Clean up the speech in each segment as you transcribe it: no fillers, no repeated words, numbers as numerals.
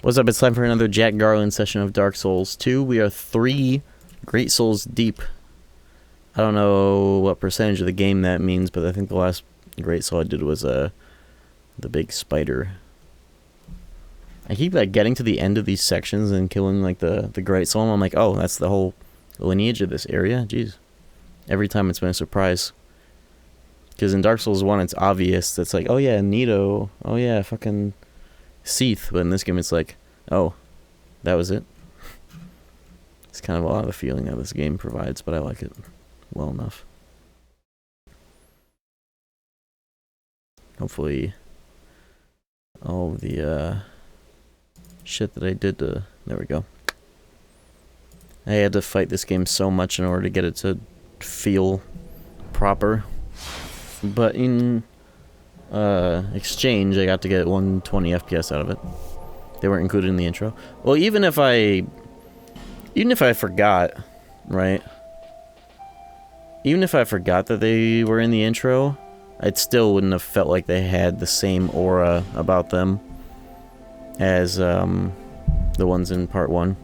What's up? It's time for another Jack Garland session of Dark Souls 2. We are 3 Great Souls deep. I don't know what percentage of the game that means, but I think the last Great Soul I did was the big spider. I keep like getting to the end of these sections and killing like the Great Soul, and I'm like, oh, that's the whole lineage of this area? Jeez. Every time it's been a surprise. Because in Dark Souls 1 it's obvious. It's like, oh yeah, Nito. Oh yeah, fucking Seath. But in this game it's like, oh, that was it. It's kind of a lot of the feeling that this game provides, but I like it well enough. Hopefully all the shit that I did to... There we go. I had to fight this game so much in order to get it to feel proper. But in exchange, I got to get 120 FPS out of it. They weren't included in the intro. Well, even if I forgot, right? Even if I forgot that they were in the intro, I still wouldn't have felt like they had the same aura about them as the ones in part 1.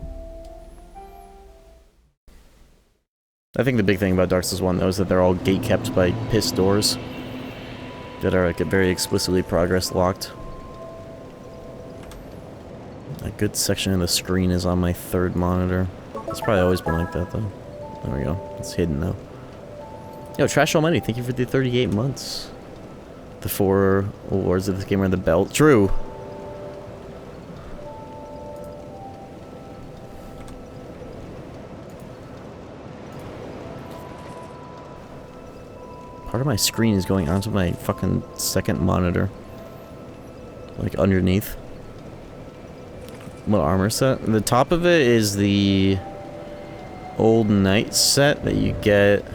I think the big thing about Dark Souls 1, though, is that they're all gate-kept by piss doors that are like very explicitly progress locked. A good section of the screen is on my 3rd monitor. It's probably always been like that, though. There we go. It's hidden now. Yo, Trash Almighty, thank you for the 38 months. The 4 awards of this game are the belt. True! Part of my screen is going onto my fucking 2nd monitor. Like, underneath. What armor set? The top of it is the old knight set that you get.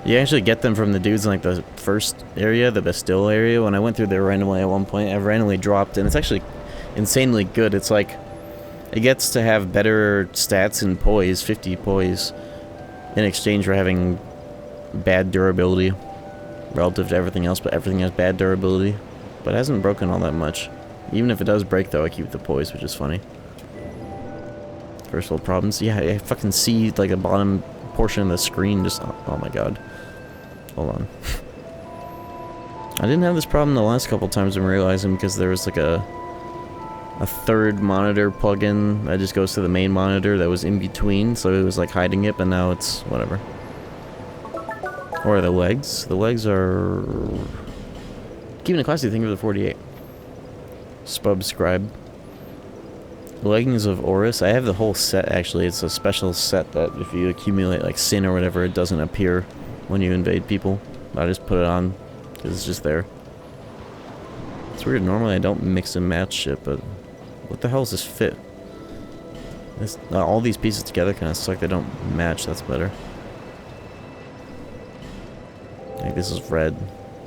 You actually get them from the dudes in like the first area, the Bastille area. When I went through there randomly at one point, I randomly dropped, and it's actually insanely good. It's like, it gets to have better stats in poise, 50 poise, in exchange for having bad durability relative to everything else, but everything has bad durability. But it hasn't broken all that much. Even if it does break, though, I keep the poise, which is funny. First world problems. Yeah, I fucking see, like, the bottom portion of the screen just... Oh my god. Hold on. I didn't have this problem the last couple times I'm realizing, because there was, like, a 3rd monitor plug-in that just goes to the main monitor that was in between, so it was, like, hiding it, but now it's... whatever. Or the legs. The legs are... Keeping it classy, thank you for the 48. Subscribe. Leggings of Horus. I have the whole set, actually. It's a special set that if you accumulate, like, sin or whatever, it doesn't appear when you invade people. I just put it on, because it's just there. It's weird. Normally I don't mix and match shit, but... What the hell is this fit? All these pieces together kind of suck. They don't match. That's better. Like, this is red.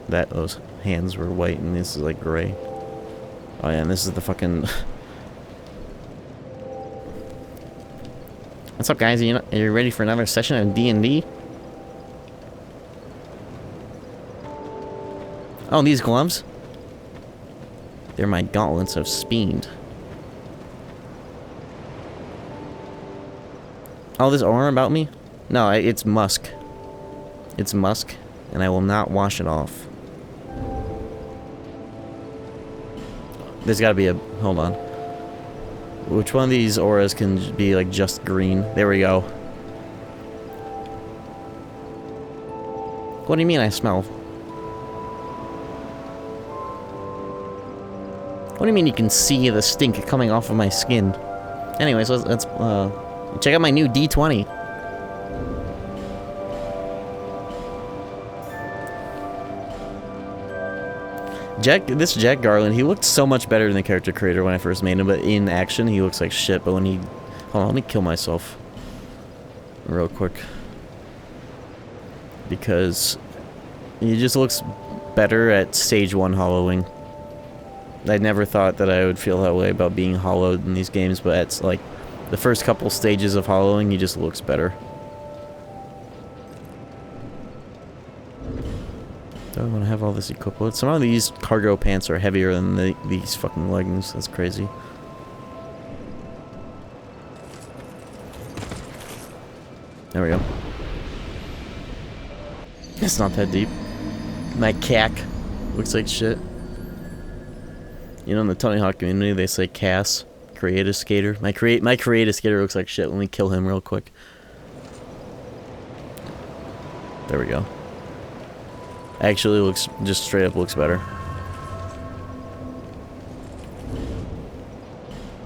Those hands were white, and this is, like, gray. Oh, yeah, and this is the fucking... What's up, guys? Are you ready for another session of D&D? Oh, these gloves? They're my gauntlets of speed. Oh, this aura about me? No, it's musk. It's musk, and I will not wash it off. There's gotta be a... Hold on. Which one of these auras can be, like, just green? There we go. What do you mean I smell? What do you mean you can see the stink coming off of my skin? Anyways, let's check out my new D20. This Jack Garland, he looked so much better than the character creator when I first made him, but in action he looks like shit, but when he... Hold on, let me kill myself. Real quick. Because he just looks better at stage 1 hollowing. I never thought that I would feel that way about being hollowed in these games, but it's like the first couple stages of hollowing, he just looks better. Do I want to have all this equipped with? Some of these cargo pants are heavier than these fucking leggings. That's crazy. There we go. It's not that deep. My cack looks like shit. You know, in the Tony Hawk community, they say Cass, creative skater. My creative skater looks like shit. Let me kill him real quick. There we go. Actually, looks just straight up looks better.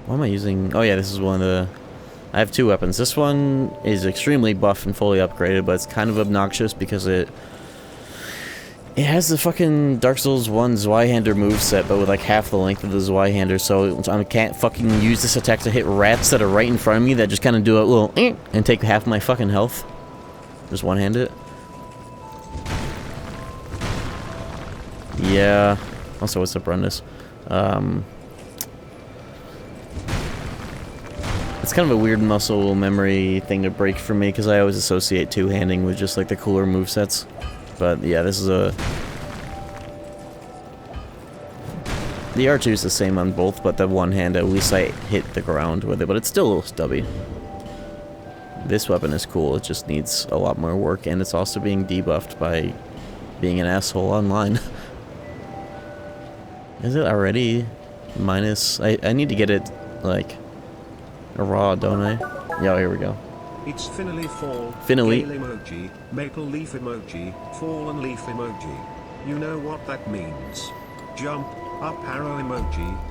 What am I using? Oh yeah, this is one of the... I have two weapons. This one is extremely buff and fully upgraded, but it's kind of obnoxious because it has the fucking Dark Souls 1 Zweihander moveset, but with like half the length of the Zweihander, so I can't fucking use this attack to hit rats that are right in front of me that just kind of do a little and take half my fucking health. Just one-hand it. Yeah. Also, what's up, Brundis? It's kind of a weird muscle memory thing to break for me because I always associate two-handing with just like the cooler movesets. But yeah, this is a... The R2 is the same on both, but the one hand, at least I hit the ground with it, but it's still a little stubby. This weapon is cool, it just needs a lot more work, and it's also being debuffed by being an asshole online. Is it already minus... I need to get it, like, a raw, don't I? Yeah, here we go. It's finally fall. Finally. Gale emoji, maple leaf emoji, fallen leaf emoji. You know what that means. Jump, up arrow emoji,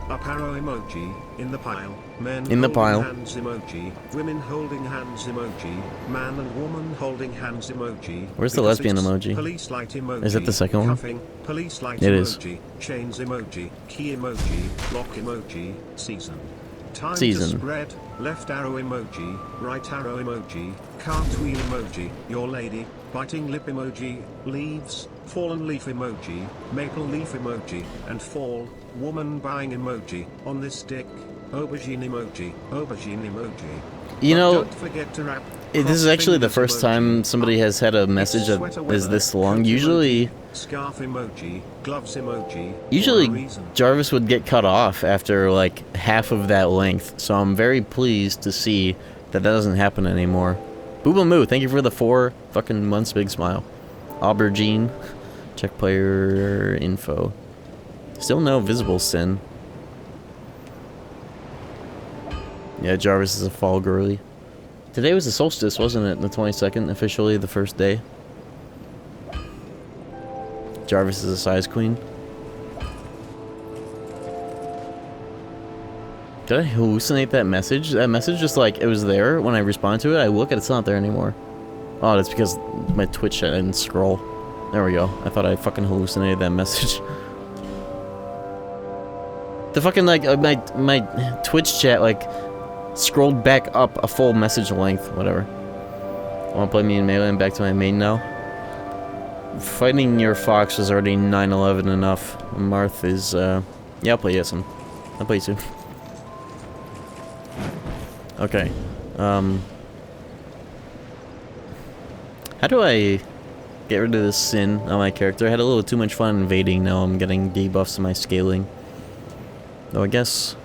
in the pile, men in the pile. Hands emoji, women holding hands emoji, man and woman holding hands emoji. Where's the lesbian emoji? Police light emoji. Is it the second one? Cuffing, police light it emoji, is. Chains emoji, key emoji, lock emoji, season. Time season. to spread, left arrow emoji, right arrow emoji, cartwheel emoji, your lady, biting lip emoji, leaves, fallen leaf emoji, maple leaf emoji, and fall, woman buying emoji, on this stick, aubergine emoji, You know, don't forget to wrap. This is actually the first time somebody has had a message that is this long. Usually, scarf emoji, gloves emoji. Usually, Jarvis would get cut off after like half of that length. So I'm very pleased to see that that doesn't happen anymore. Booba Moo, thank you for the 4 fucking months. Big smile. Aubergine, check player info. Still no visible sin. Yeah, Jarvis is a fall girly. Today was the solstice, wasn't it? The 22nd, officially the first day. Jarvis is a size queen. Did I hallucinate that message? That message just like, it was there when I responded to it. I look and it's not there anymore. Oh, that's because my Twitch chat didn't scroll. There we go. I thought I fucking hallucinated that message. The fucking like, my Twitch chat like, scrolled back up a full message length, whatever. Wanna play me in Melee and back to my main now? Fighting your fox was already 9/11 enough. Marth is, yeah, I'll play you some. I'll play you soon. Okay. How do I get rid of this sin on my character? I had a little too much fun invading, now I'm getting debuffs to my scaling. Though I guess...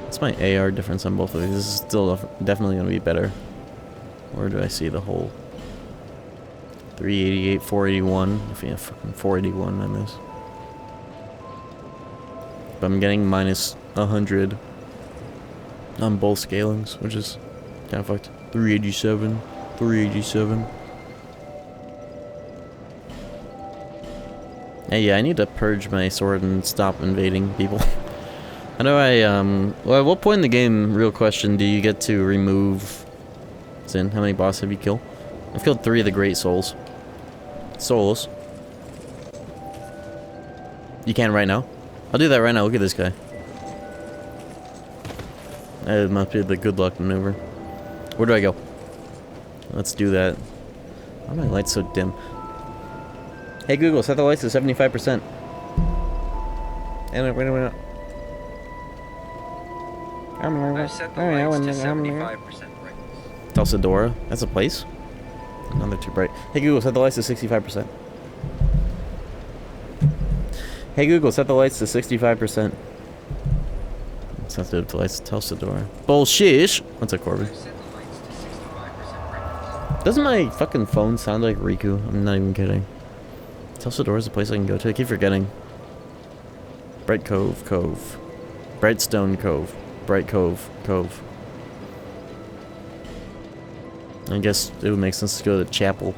What's my AR difference on both of these? This is still definitely going to be better. Where do I see the whole? 388, 481. I think fucking 481 on this. But I'm getting minus 100 on both scalings, which is kind of fucked. 387, 387. Hey, yeah, I need to purge my sword and stop invading people. How do I, well, at what point in the game, real question, do you get to remove Sin? How many bosses have you killed? I've killed 3 of the Great Souls. Souls. You can right now? I'll do that right now, look at this guy. That must be the good luck maneuver. Where do I go? Let's do that. Why are my lights so dim? Hey Google, set the lights to 75%. And wait a minute. I've set the lights to 75% brightness. Telsadora? That's a place? No, they're too bright. Hey Google, set the lights to 65%. Hey Google, set the lights to 65%. Sensitive to lights, Telsadora. Bullshit! What's up, Corbin? I've set the lights to 65%. Doesn't my fucking phone sound like Riku? I'm not even kidding. Telsador is a place I can go to. I keep forgetting. Bright Cove, Cove. Brightstone Cove. Bright Cove, Cove. I guess it would make sense to go to the chapel.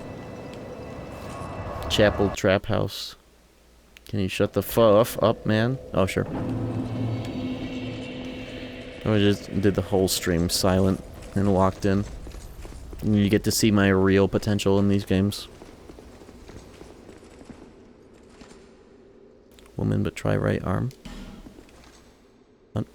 Chapel Trap House. Can you shut the fuff up, man? Oh, sure. I just did the whole stream silent and locked in. And you get to see my real potential in these games. Woman, but try right arm. What?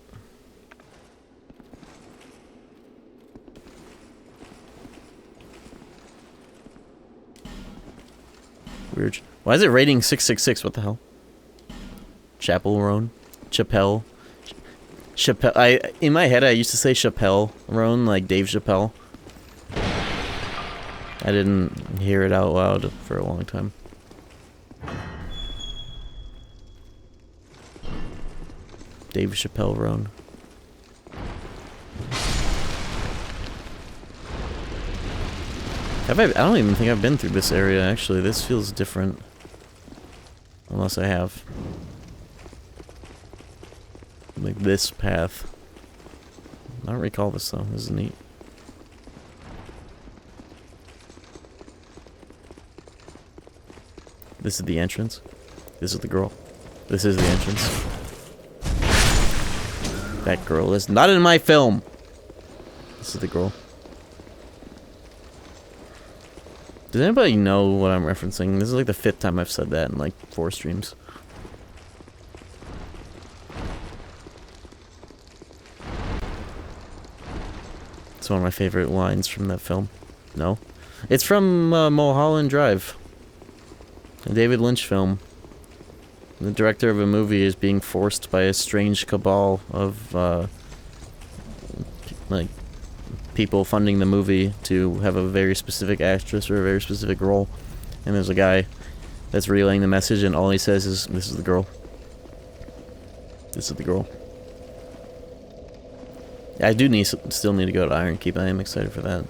Weird. Why is it rating 666? What the hell? Chapel Roan? Chappelle? Chappelle. In my head, I used to say Chappelle Roan, like Dave Chappelle. I didn't hear it out loud for a long time. Dave Chappelle Roan. I don't even think I've been through this area, actually. This feels different. Unless I have. Like this path. I don't recall this though. This is neat. This is the entrance. This is the girl. This is the entrance. That girl is not in my film. This is the girl. Does anybody know what I'm referencing? This is like the 5th time I've said that in like 4 streams. It's one of my favorite lines from that film. No? It's from Mulholland Drive. A David Lynch film. The director of a movie is being forced by a strange cabal of, like, people funding the movie to have a very specific actress or a very specific role. And there's a guy that's relaying the message, and all he says is, "This is the girl. This is the girl." I do still need to go to Iron Keep. I am excited for that.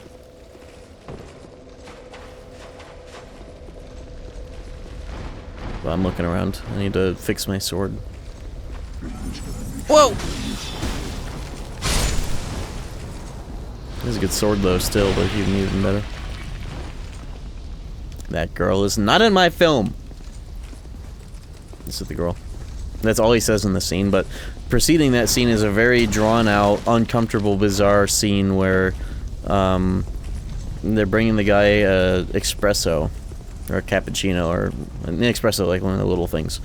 But I'm looking around. I need to fix my sword. Whoa! This is a good sword though still, but you can even better. That girl is not in my film! This is the girl. That's all he says in the scene, but preceding that scene is a very drawn-out, uncomfortable, bizarre scene where they're bringing the guy a espresso, or a cappuccino, or an espresso, like one of the little things,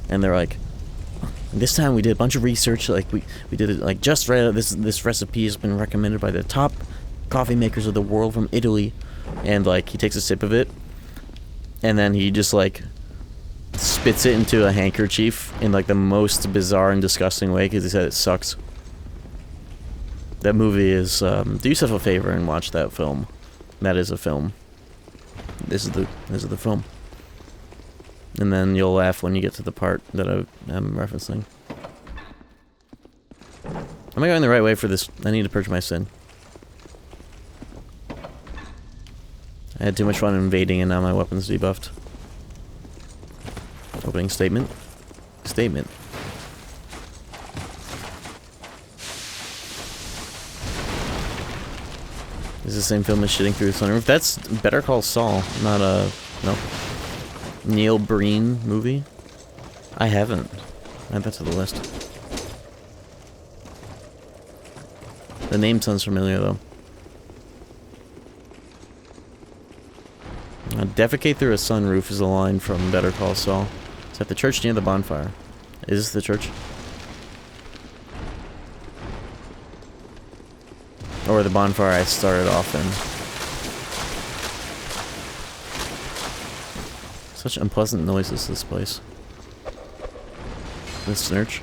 and they're like, this time we did a bunch of research, like we did it like just right. This recipe has been recommended by the top coffee makers of the world from Italy, and like he takes a sip of it, and then he just like spits it into a handkerchief in like the most bizarre and disgusting way because he said it sucks. That movie is do yourself a favor and watch that film. That is a film. This is the film. And then you'll laugh when you get to the part that I'm referencing. Am I going the right way for this? I need to purge my sin. I had too much fun invading and now my weapon's debuffed. Opening statement. Statement. Is the same film as shitting through the sunroof? That's Better Call Saul, not a... no. Neil Breen movie? I haven't. Add that to the list. The name sounds familiar, though. Defecate through a sunroof is a line from Better Call Saul. It's at the church near the bonfire. Is this the church? Or the bonfire I started off in. Such unpleasant noises, this place. This snurch.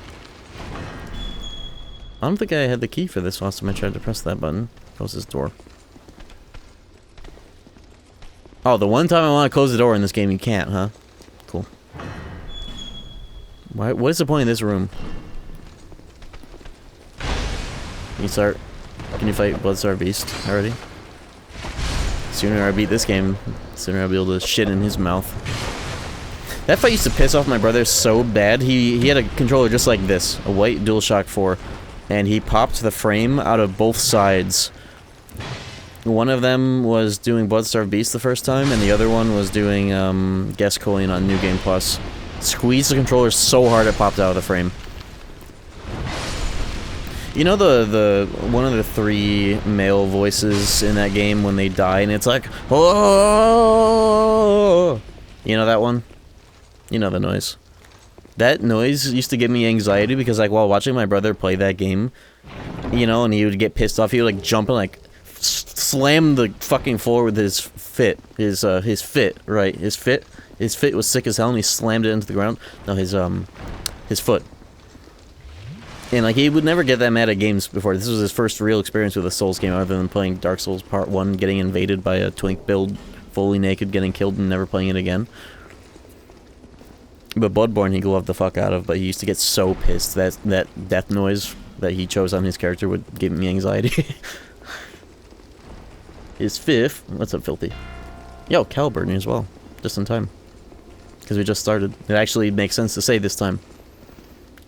I don't think I had the key for this last time I tried to press that button. Close this door. Oh, the one time I want to close the door in this game, you can't, huh? Cool. Why? What is the point of this room? Can you start? Can you fight Bloodstar Beast already? Sooner I beat this game, sooner I'll be able to shit in his mouth. That fight used to piss off my brother so bad. He had a controller just like this, a white DualShock 4, and he popped the frame out of both sides. One of them was doing Bloodstarved Beast the first time, and the other one was doing Guest Coin on New Game Plus. Squeezed the controller so hard it popped out of the frame. You know the one of the 3 male voices in that game when they die, and it's like, oh, you know that one? You know the noise. That noise used to give me anxiety because, like, while watching my brother play that game, you know, and he would get pissed off, he would like jump and like slam the fucking floor with his fit, his fit was sick as hell, and he slammed it into the ground. No, his foot. And, like, he would never get that mad at games before. This was his first real experience with a Souls game, other than playing Dark Souls Part 1, getting invaded by a twink build, fully naked, getting killed, and never playing it again. But Bloodborne he loved the fuck out of, but he used to get so pissed that that death noise that he chose on his character would give me anxiety. His 5th... What's up, Filthy? Yo, Caliburn as well. Just in time. Because we just started. It actually makes sense to say this time.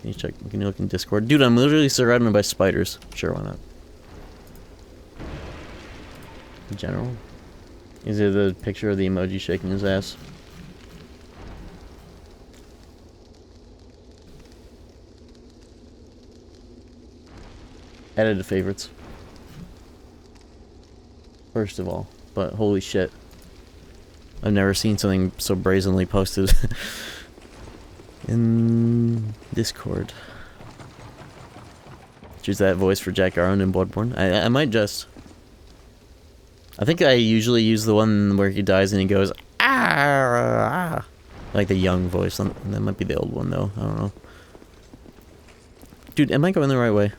Can you check? Can you look in Discord? Dude, I'm literally surrounded by spiders. Sure, why not? In general? Is it the picture of the emoji shaking his ass? Added to favorites. First of all. But holy shit. I've never seen something so brazenly posted. In Discord. Choose that voice for Jack Garland in Bloodborne. I might just. I think I usually use the one where he dies and he goes, ah, like the young voice. That might be the old one though. I don't know. Dude, am I going the right way?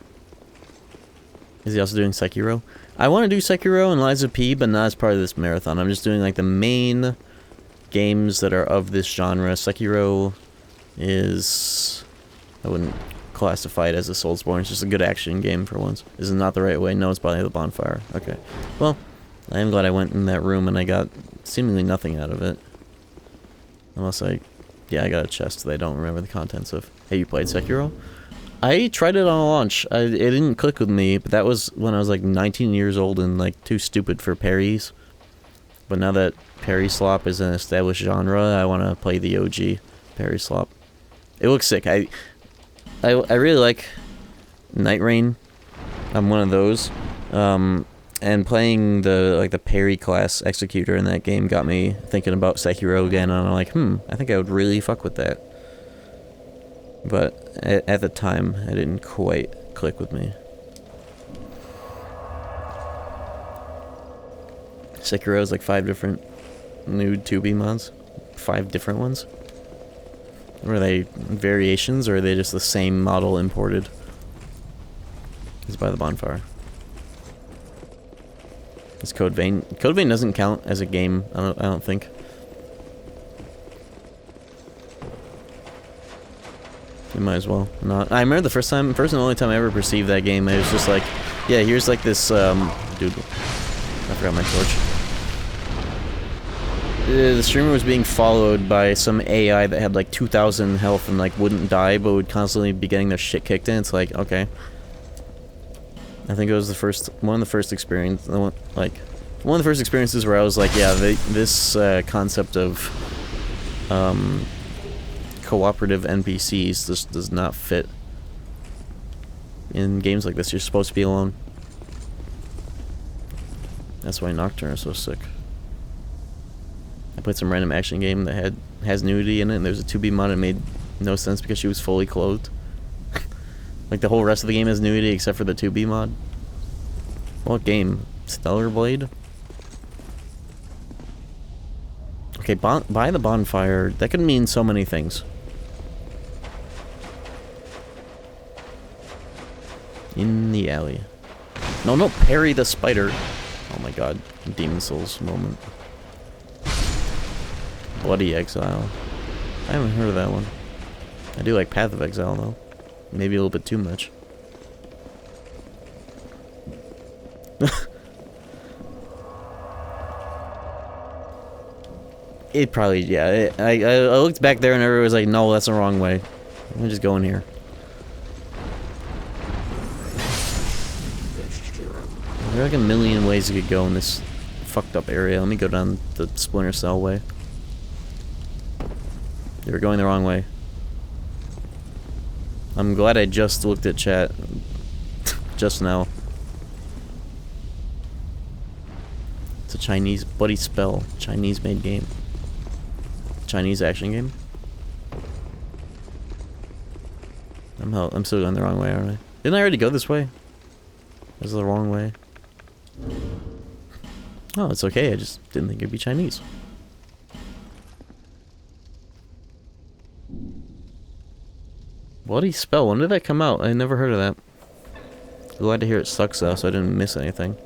Is he also doing Sekiro? I want to do Sekiro and Lies of P, but not as part of this marathon. I'm just doing like the main games that are of this genre. Sekiro is... I wouldn't classify it as a Soulsborne. It's just a good action game for once. Is it not the right way? No, it's by the bonfire. Okay. Well, I am glad I went in that room and I got seemingly nothing out of it. Unless yeah, I got a chest that I don't remember the contents of. Hey, you played Sekiro? I tried it on a launch. It didn't click with me, but that was when I was like 19 years old and like too stupid for parries. But now that parry slop is an established genre, I want to play the OG parry slop. It looks sick. I really like Night Rain. I'm one of those. And playing the parry class executor in that game got me thinking about Sekiro again, and I'm like, I think I would really fuck with that. But at the time, it didn't quite click with me. Sekiro has like 5 different new 2B mods. 5 different ones. Were they variations, or are they just the same model imported? It's by the bonfire. It's Code Vein. Code Vein doesn't count as a game, I don't think. You might as well not. I remember the first and only time I ever perceived that game, it was just like, yeah, here's like this, dude, I forgot my torch. The streamer was being followed by some AI that had like 2,000 health and like wouldn't die, but would constantly be getting their shit kicked in. It's like, okay. I think it was one of the first experiences where I was like, yeah, this concept of cooperative NPCs just does not fit in games like this. You're supposed to be alone. That's why Nocturne is so sick. I played some random action game that has nudity in it, and there's a 2B mod that made no sense because she was fully clothed. Like the whole rest of the game has nudity except for the 2B mod. What game? Stellar Blade? Okay, by the bonfire, that could mean so many things. In the alley. No, parry the spider. Oh my god. Demon Souls moment. Bloody Exile. I haven't heard of that one. I do like Path of Exile though. Maybe a little bit too much. It probably, yeah. I looked back there and everyone was like, no, that's the wrong way. Let me just go in here. There are like a million ways you could go in this fucked up area. Let me go down the Splinter Cell way. They were going the wrong way. I'm glad I just looked at chat. Just now. It's a Chinese bloody spell. Chinese made game. Chinese action game. I'm still going the wrong way, aren't I? Didn't I already go this way? This is the wrong way. Oh, it's okay. I just didn't think it'd be Chinese. Bloody spell. When did that come out? I never heard of that. Glad to hear it sucks though, so I didn't miss anything.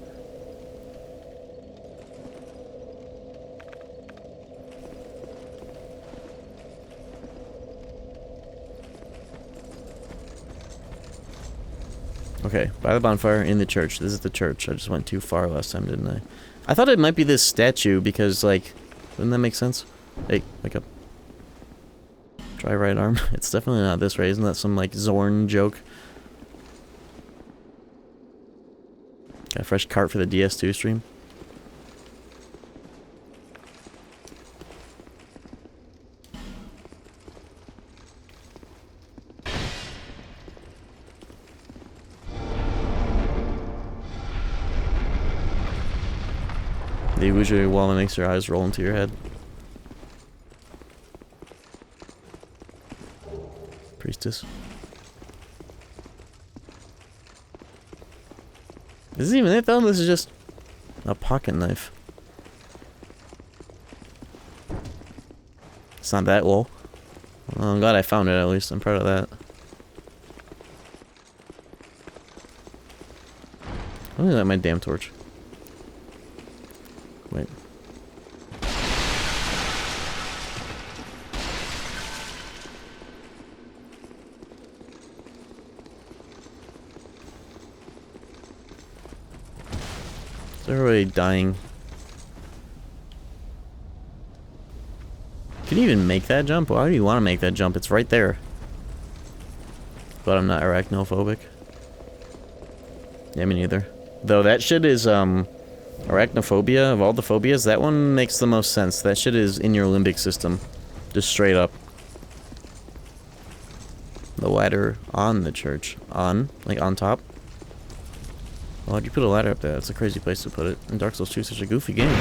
Okay, by the bonfire in the church. This is the church. I just went too far last time, didn't I? I thought it might be this statue because, like, wouldn't that make sense? Hey, wake up. Try right arm. It's definitely not this, right? Isn't that some, like, Zorn joke? Got a fresh cart for the DS2 stream. The illusionary wall that makes your eyes roll into your head. Priestess. This isn't even it though, this is just a pocket knife. It's not that low. Well, I'm glad I found it at least, I'm proud of that. Let me light my damn torch. Wait. Is everybody dying? Can you even make that jump? Why do you want to make that jump? It's right there. But I'm not arachnophobic. Yeah, me neither. Though that shit is, arachnophobia, of all the phobias, that one makes the most sense. That shit is in your limbic system. Just straight up. The ladder on the church. On? Like on top? Why'd you put a ladder up there? That's a crazy place to put it. And Dark Souls 2 is such a goofy game.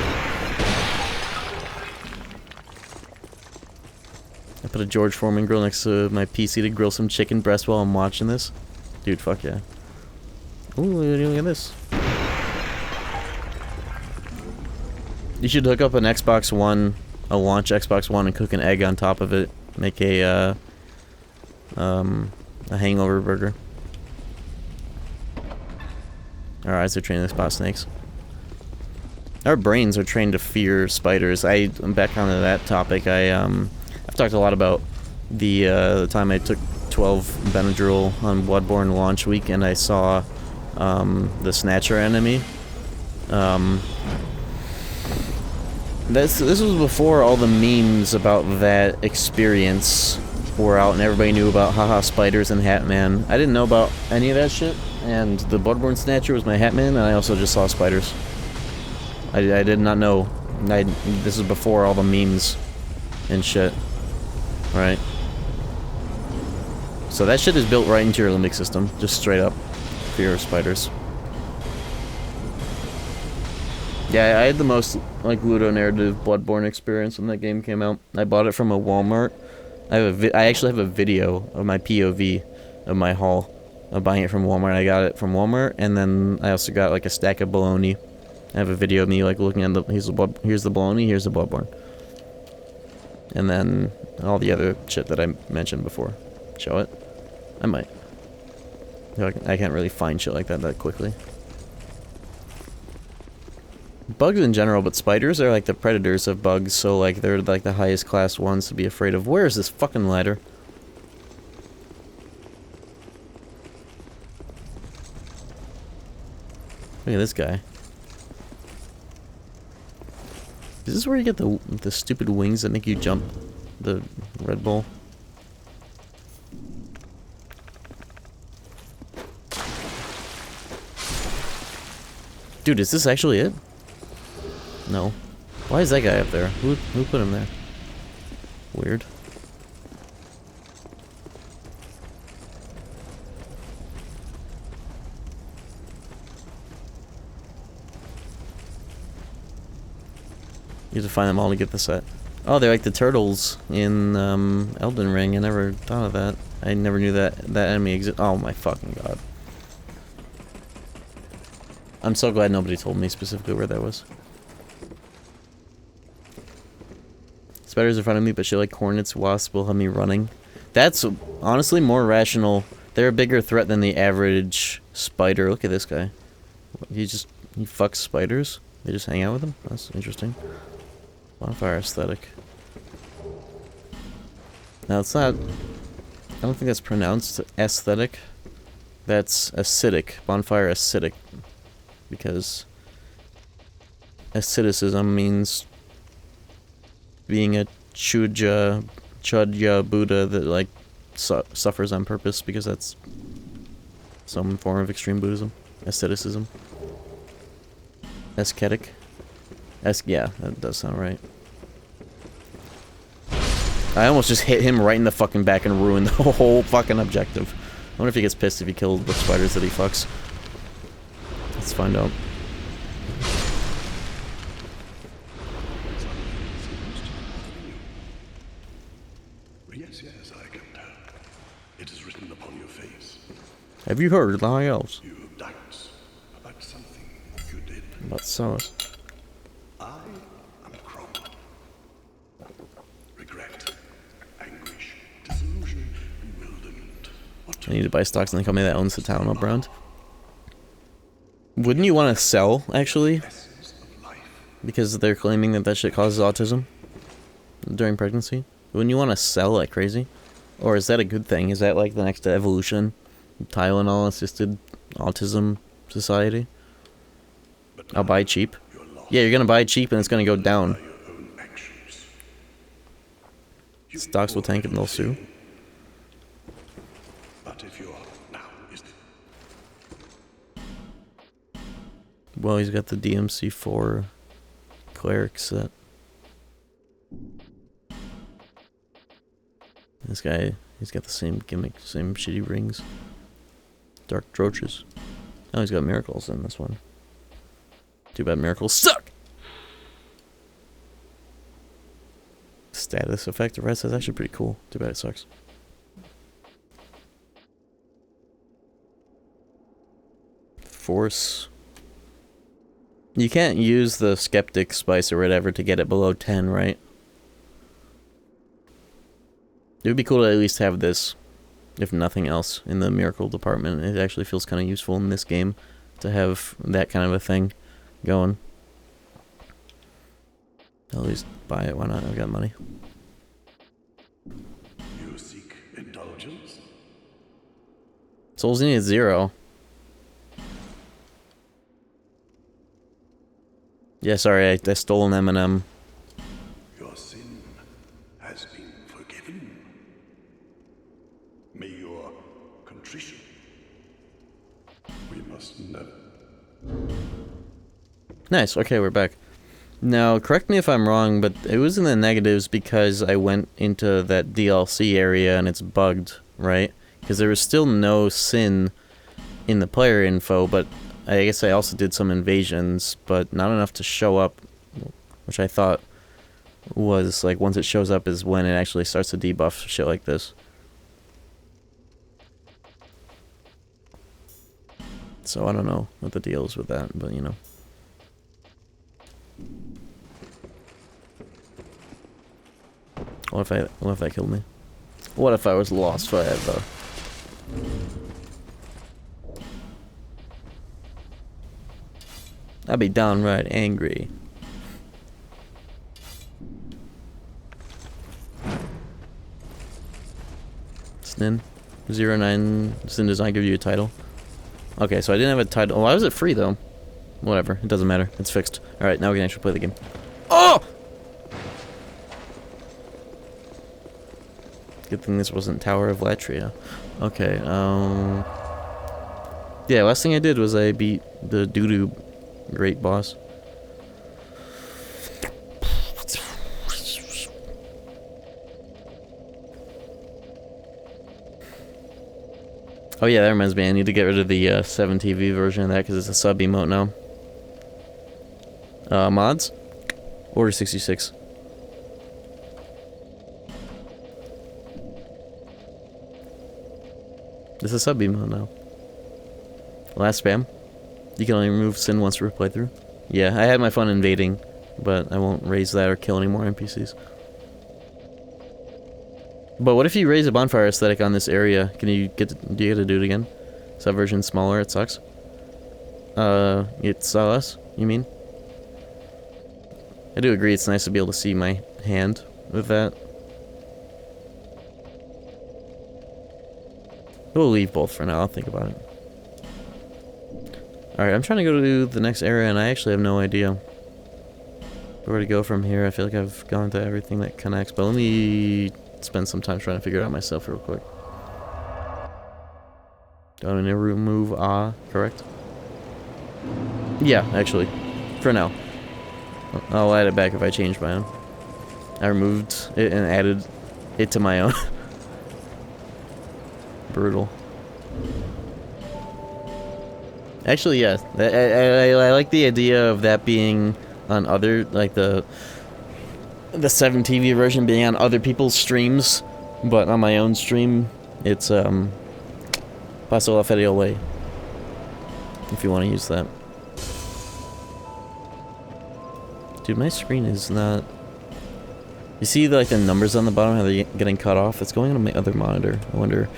I put a George Foreman grill next to my PC to grill some chicken breast while I'm watching this. Dude, fuck yeah. Ooh, look at this. You should hook up an Xbox One, a launch Xbox One, and cook an egg on top of it. Make a hangover burger. Our eyes are trained to spot snakes. Our brains are trained to fear spiders. I'm back onto that topic. I've talked a lot about the time I took 12 Benadryl on Bloodborne launch week, and I saw the Snatcher enemy. This was before all the memes about that experience were out and everybody knew about haha spiders and Hatman. I didn't know about any of that shit, and the Bloodborne Snatcher was my Hatman, and I also just saw spiders. I did not know. This is before all the memes and shit. Right? So that shit is built right into your limbic system, just straight up. Fear of spiders. Yeah, I had the most, like, ludonarrative Bloodborne experience when that game came out. I bought it from a Walmart. I actually have a video of my POV of my haul of buying it from Walmart. I got it from Walmart, and then I also got, like, a stack of bologna. I have a video of me, like, looking at here's the bologna, here's the Bloodborne. And then all the other shit that I mentioned before. Show it? I might. I can't really find shit like that quickly. Bugs in general, but spiders are like the predators of bugs, so like they're like the highest class ones to be afraid of. Where is this fucking ladder? Look at this guy. Is this where you get the stupid wings that make you jump? The Red Bull? Dude, is this actually it? No. Why is that guy up there? Who put him there? Weird. You have to find them all to get the set. Oh, they're like the turtles in Elden Ring. I never thought of that. I never knew that enemy existed. Oh my fucking god. I'm so glad nobody told me specifically where that was. Spiders in front of me, but shit like hornets, wasps will have me running. That's honestly more rational. They're a bigger threat than the average spider. Look at this guy. He fucks spiders. They just hang out with him. That's interesting. Bonfire aesthetic. Now it's not. I don't think that's pronounced aesthetic. That's acidic. Bonfire acidic. Because asceticism means being a chudya Buddha that like suffers on purpose, because that's some form of extreme Buddhism. Asceticism. Ascetic. Yeah, that does sound right. I almost just hit him right in the fucking back and ruined the whole fucking objective. I wonder if he gets pissed if he killed the spiders that he fucks. Let's find out. Yes, I can tell. It is written upon your face. Have you heard the high elves? You have doubts about something you did. About sauce. I am Crom. Regret, anguish, disillusion, bewilderment. I need to buy stocks in the company that owns the town up around. Wouldn't you want to sell, actually? Because they're claiming that shit causes autism during pregnancy. Wouldn't you want to sell like crazy? Or is that a good thing? Is that like the next evolution? Tylenol-assisted autism society? I'll buy cheap. Yeah, you're gonna buy cheap and it's gonna go down. Stocks will tank and they'll sue. But if you're now is Well, he's got the DMC4 cleric set. This guy, he's got the same gimmick, same shitty rings. Dark Droches. Oh, he's got miracles in this one. Too bad miracles suck! Status effect, the rest is actually pretty cool. Too bad it sucks. Force. You can't use the skeptic spice or whatever to get it below 10, right? It would be cool to at least have this, if nothing else, in the miracle department. It actually feels kind of useful in this game to have that kind of a thing going. I'll at least buy it, why not? I've got money. you seek indulgence? Souls need 0. Yeah, sorry, I stole an M&M. Your sin has been forgiven. May your contrition. We must never. Nice, okay, we're back. Now, correct me if I'm wrong, but it was in the negatives because I went into that DLC area and it's bugged, right? Because there was still no sin in the player info, but I guess I also did some invasions, but not enough to show up, which I thought was, like, once it shows up is when it actually starts to debuff shit like this. So I don't know what the deal is with that, but you know. What if that killed me? What if I was lost forever? I'd be downright angry. Snin? 09 Sin does not give you a title. Okay, so I didn't have a title. Why was it free though? Whatever, it doesn't matter. It's fixed. Alright, now we can actually play the game. Oh! Good thing this wasn't Tower of Latria. Okay, yeah, last thing I did was I beat the doo-doo great boss. Oh yeah, that reminds me, I need to get rid of the 7TV version of that because it's a sub emote now. Mods? Order 66. It's a sub emote now. Last spam. You can only remove sin once per playthrough. Yeah, I had my fun invading, but I won't raise that or kill any more NPCs. But what if you raise a bonfire aesthetic on this area? Do you get to do it again? Sub version smaller, it sucks. It's less, you mean? I do agree it's nice to be able to see my hand with that. We'll leave both for now, I'll think about it. Alright, I'm trying to go to the next area and I actually have no idea where to go from here. I feel like I've gone to everything that connects, but let me spend some time trying to figure it out myself real quick. Do I need to remove correct? Yeah, actually. For now. I'll add it back if I change my own. I removed it and added it to my own. Brutal. Actually, yeah. I like the idea of that being on other, like the 7TV version being on other people's streams, but on my own stream, it's Paso la Feria Way. If you want to use that. Dude, my screen is not... You see like the numbers on the bottom, how they're getting cut off? It's going on my other monitor. I wonder...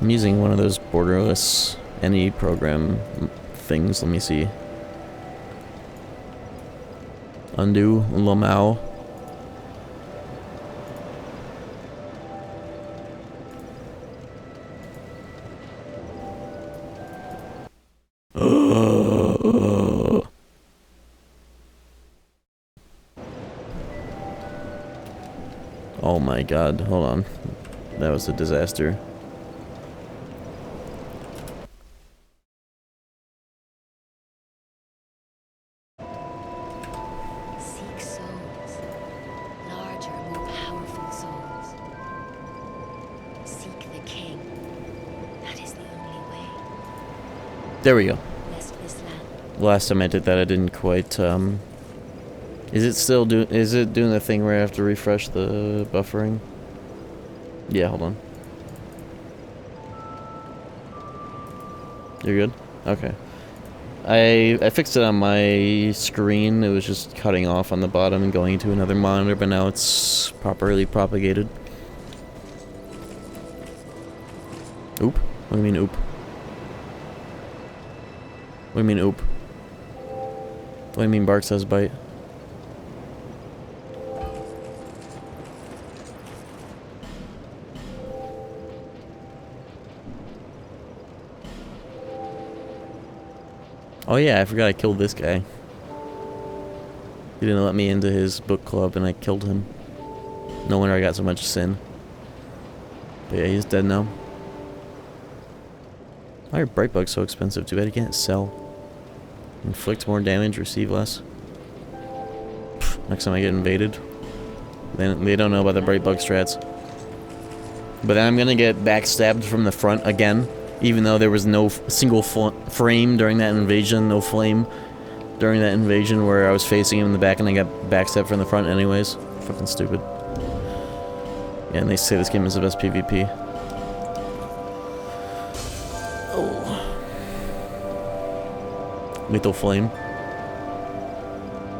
I'm using one of those borderless any program things. Let me see. Undo, Lamau. Oh my god, hold on. That was a disaster. Seek souls. Larger, more powerful souls. Seek the king. That is the only way. There we go. Lest this land. Last time I did that, I didn't quite, Is it still is it doing the thing where I have to refresh the buffering? Yeah, hold on. You're good? Okay. I fixed it on my screen. It was just cutting off on the bottom and going to another monitor, but now it's properly propagated. Oop? What do you mean oop? What do you mean oop? What do you mean Bark says bite? Oh yeah, I forgot I killed this guy. He didn't let me into his book club and I killed him. No wonder I got so much sin. But yeah, he's dead now. Why are bright bugs so expensive? Too bad you can't sell. Inflict more damage, receive less. Pfft, next time I get invaded. They don't know about the bright bug strats. But then I'm gonna get backstabbed from the front again. Even though there was no single frame during that invasion, no flame during that invasion where I was facing him in the back and I got backstabbed from the front anyways. Fucking stupid. Yeah, and they say this game is the best PvP. Oh. Lethal Flame.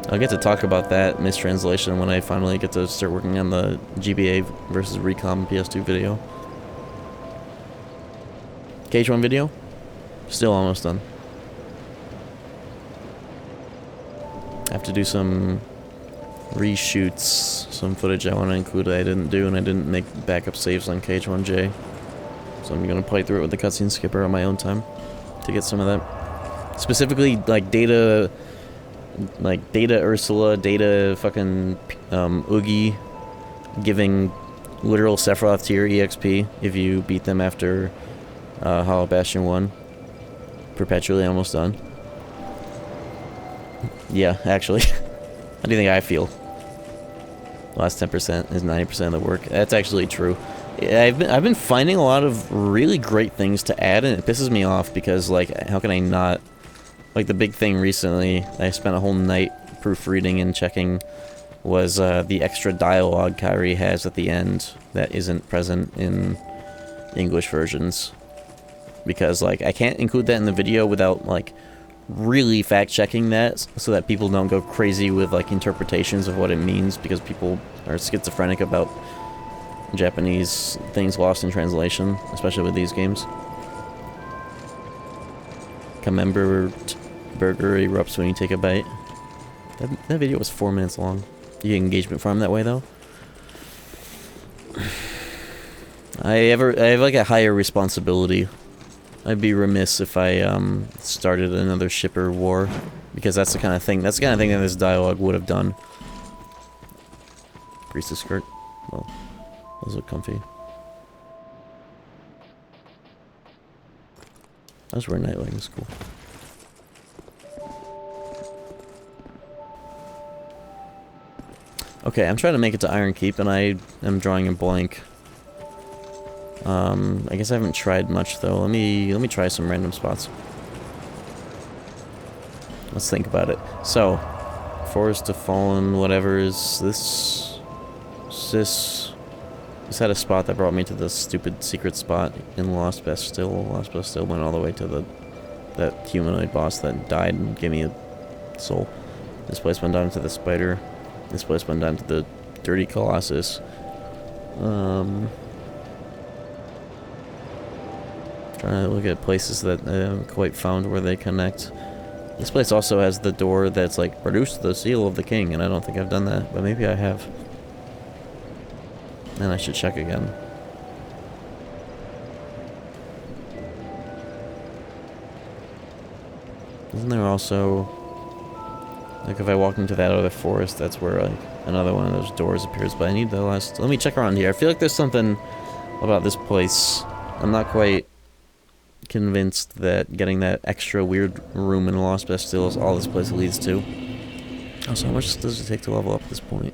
I'll get to talk about that mistranslation when I finally get to start working on the GBA versus Recom PS2 video. KH1 video? Still almost done. I have to do some reshoots, some footage I want to include that I didn't do, and I didn't make backup saves on KH1J. So I'm going to play through it with the cutscene skipper on my own time to get some of that. Specifically, like, data like Data Ursula, Data fucking Oogie, giving literal Sephiroth tier EXP if you beat them after Hollow Bastion 1. Perpetually almost done. Yeah, actually. How do you think I feel? Last 10% is 90% of the work. That's actually true. I've been finding a lot of really great things to add, and it pisses me off because, like, how can I not? Like, the big thing recently, I spent a whole night proofreading and checking, was the extra dialogue Kyrie has at the end that isn't present in English versions. Because, like, I can't include that in the video without, like, really fact-checking that so that people don't go crazy with, like, interpretations of what it means because people are schizophrenic about Japanese things lost in translation, especially with these games. Camembert burger erupts when you take a bite. That video was 4 minutes long. You get engagement from that way, though. I have like a higher responsibility. I'd be remiss if I started another shipper war, because that's the kind of thing that this dialogue would have done. Priestess skirt. Well, those look comfy. I was wearing night leggings, cool. Okay, I'm trying to make it to Iron Keep, and I am drawing a blank. I guess I haven't tried much though. Let me try some random spots. Let's think about it. So, Forest of Fallen, whatever is this? This had a spot that brought me to the stupid secret spot in Lost Bastille. Lost Bastille went all the way to that humanoid boss that died and gave me a soul. This place went down to the spider. This place went down to the dirty Colossus. Trying to look at places that I haven't quite found where they connect. This place also has the door that's like, produce the seal of the king, and I don't think I've done that, but maybe I have. And I should check again. Isn't there also, like, if I walk into that other forest, that's where, like, another one of those doors appears, but I need the last... Let me check around here. I feel like there's something about this place. I'm not quite convinced that getting that extra weird room in Lost Bastille is all this place leads to. Also, how much does it take to level up at this point?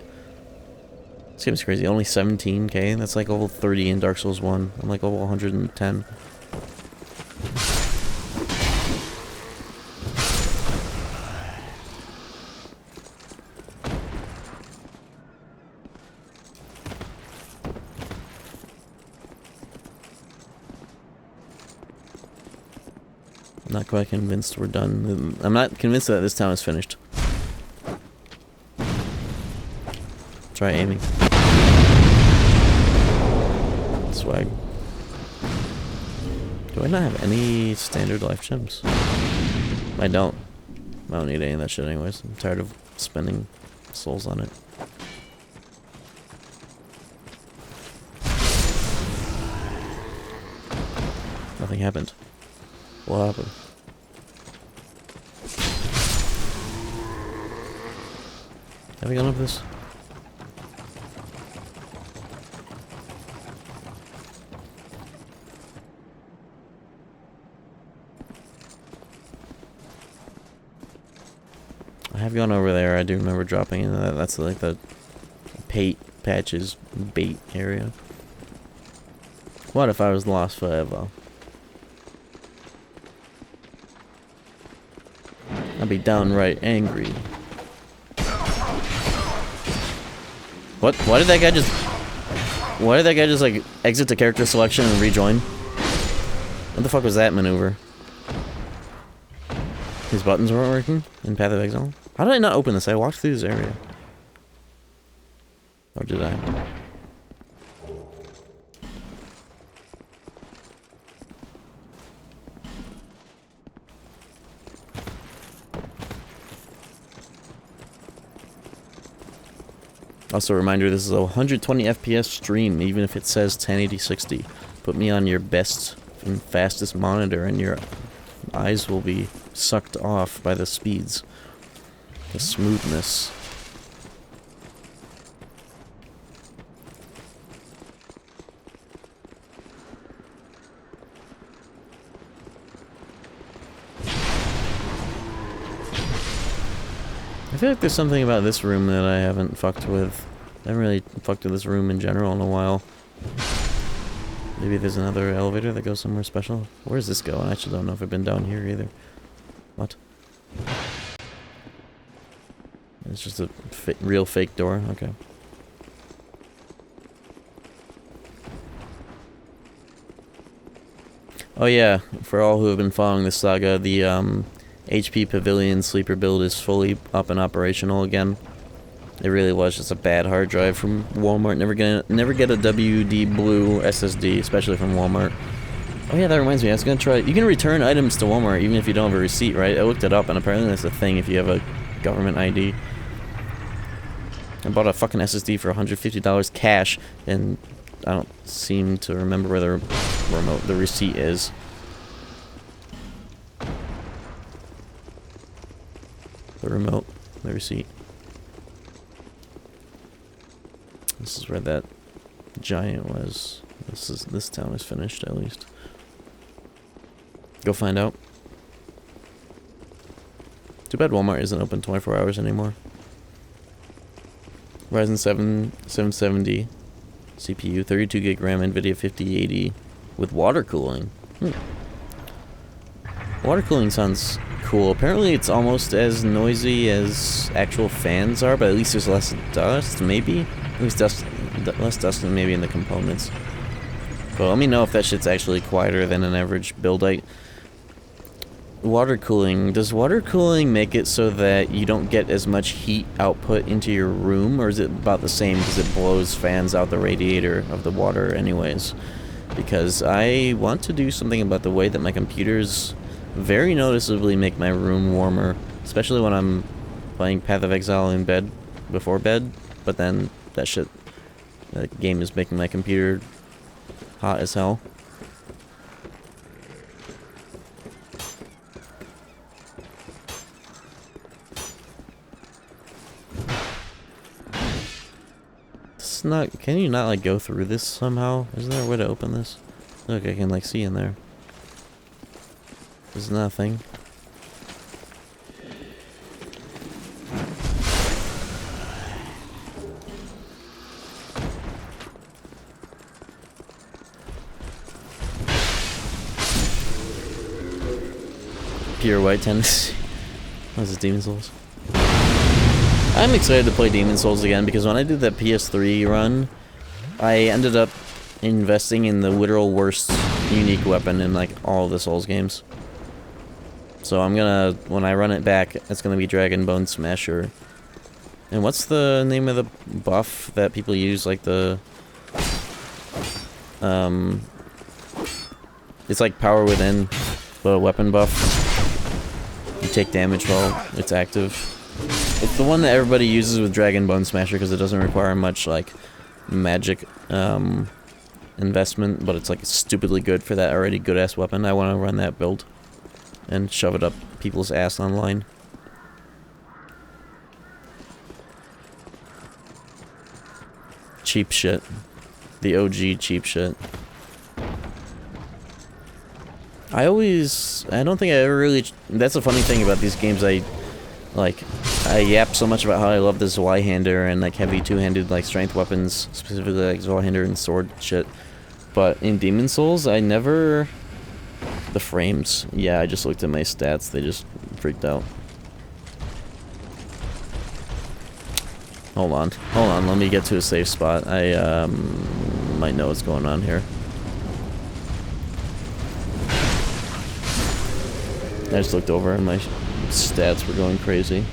This game's crazy. Only 17k? That's like level 30 in Dark Souls 1. I'm like level 110. I'm not quite convinced we're done. I'm not convinced that this town is finished. Try aiming. Swag. Do I not have any standard life gems? I don't. I don't need any of that shit anyways. I'm tired of spending souls on it. Nothing happened. What happened? Have we gone over this? I have gone over there. I do remember dropping into that. That's like the patches bait area. What if I was lost forever? I'd be downright angry. What? Why did that guy just like exit the character selection and rejoin? What the fuck was that maneuver? His buttons weren't working in Path of Exile? How did I not open this? I walked through this area. Or did I? Also a reminder, this is a 120 FPS stream, even if it says 1080-60. Put me on your best and fastest monitor and your eyes will be sucked off by the speeds. The smoothness. I feel like there's something about this room that I haven't fucked with. I haven't really fucked with this room in general in a while. Maybe there's another elevator that goes somewhere special. Where does this go? I actually don't know if I've been down here either. What? It's just a real fake door? Okay. Oh yeah, for all who have been following this saga, the HP Pavilion sleeper build is fully up and operational again. It really was just a bad hard drive from Walmart. Never get a WD Blue SSD, especially from Walmart. Oh yeah, that reminds me, I was gonna try. You can return items to Walmart even if you don't have a receipt, right? I looked it up, and apparently that's a thing if you have a government ID. I bought a fucking SSD for $150 cash, and I don't seem to remember where the receipt is. The receipt. This is where that giant was. This town is finished at least. Go find out. Too bad Walmart isn't open 24 hours anymore. Ryzen 7 770 CPU, 32 gig RAM, NVIDIA 5080 with water cooling. Water cooling sounds cool. Apparently it's almost as noisy as actual fans are, but at least there's less dust, maybe? At least less dust than maybe in the components. But let me know if that shit's actually quieter than an average build. Water cooling. Does water cooling make it so that you don't get as much heat output into your room, or is it about the same because it blows fans out the radiator of the water anyways? Because I want to do something about the way that my computers very noticeably make my room warmer, especially when I'm playing Path of Exile in bed, before bed, but then that game is making my computer hot as hell. Can you not like go through this somehow? Isn't there a way to open this? Look, I can like see in there. There's nothing. Pure white tendency. What is this, Demon Souls? I'm excited to play Demon Souls again because when I did that PS3 run, I ended up investing in the literal worst unique weapon in like all of the Souls games. So I'm gonna, when I run it back, it's gonna be Dragon Bone Smasher. And what's the name of the buff that people use, like the... It's like Power Within, but a weapon buff. You take damage while it's active. It's the one that everybody uses with Dragon Bone Smasher because it doesn't require much, like, magic, investment, but it's, like, stupidly good for that already good-ass weapon. I want to run that build and shove it up people's ass online. Cheap shit. The OG cheap shit. I don't think I ever really... That's the funny thing about these games. I yap so much about how I love the Zweihander and like heavy two-handed like strength weapons, specifically like Zweihander and sword shit. But in Demon Souls, I never... The frames. Yeah, I just looked at my stats. They just freaked out. Hold on. Let me get to a safe spot. I might know what's going on here. I just looked over and my stats were going crazy.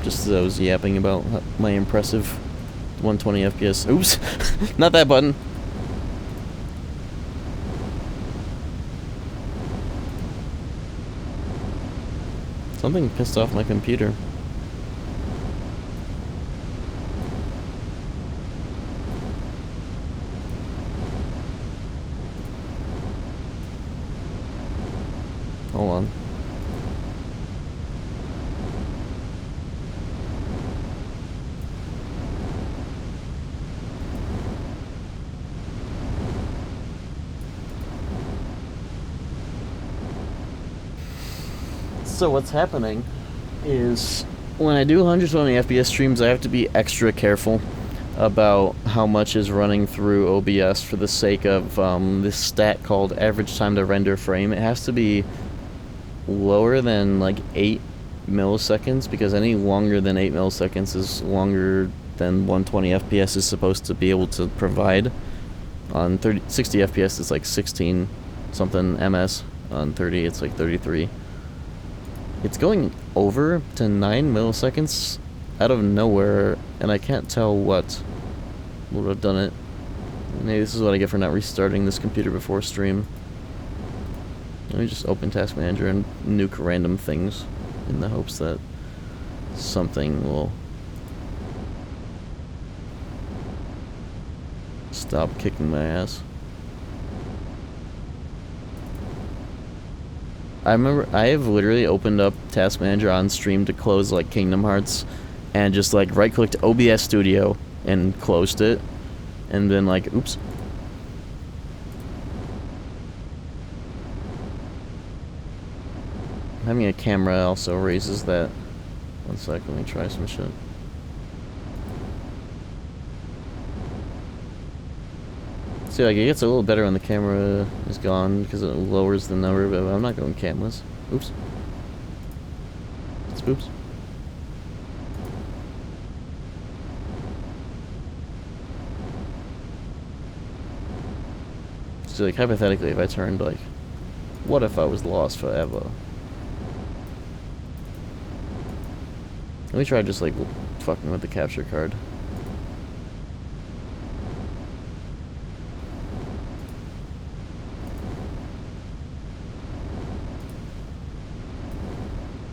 Just as I was yapping about my impressive 120 FPS. Oops! Not that button! Something pissed off my computer. Hold on. So what's happening is when I do 120 FPS streams, I have to be extra careful about how much is running through OBS for the sake of this stat called average time to render frame. It has to be lower than like 8 milliseconds, because any longer than 8 milliseconds is longer than 120 FPS is supposed to be able to provide. On 60 FPS it's like 16 something ms. On 30 it's like 33. It's going over to 9 milliseconds out of nowhere, and I can't tell what would have done it. Maybe this is what I get for not restarting this computer before stream. Let me just open Task Manager and nuke random things in the hopes that something will stop kicking my ass. I remember I have literally opened up Task Manager on stream to close like Kingdom Hearts and just like right clicked OBS Studio and closed it and then like oops. Having a camera also raises that. One sec, let me try some shit. See, like, it gets a little better when the camera is gone because it lowers the number, but I'm not going cameras. Oops. Oops. So, like, hypothetically, if I turned, like, what if I was lost forever? Let me try just, like, fucking with the capture card.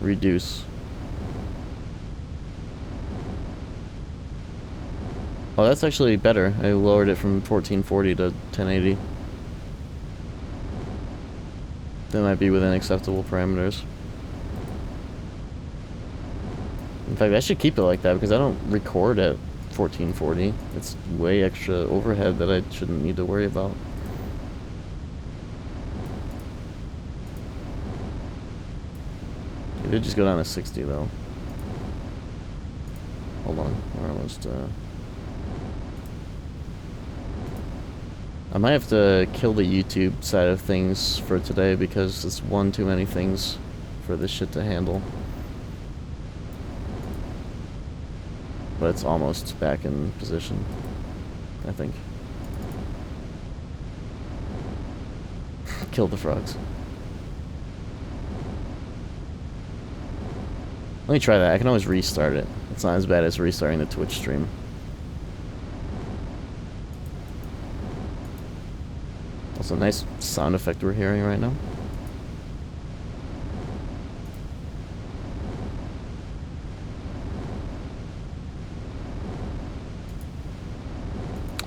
Reduce. Oh, that's actually better. I lowered it from 1440 to 1080. That might be within acceptable parameters. In fact, I should keep it like that because I don't record at 1440. It's way extra overhead that I shouldn't need to worry about. It did just go down to 60 though. Hold on, we're almost I might have to kill the YouTube side of things for today because it's one too many things for this shit to handle. But it's almost back in position, I think. Kill the frogs. Let me try that. I can always restart it. It's not as bad as restarting the Twitch stream. Also, nice sound effect we're hearing right now.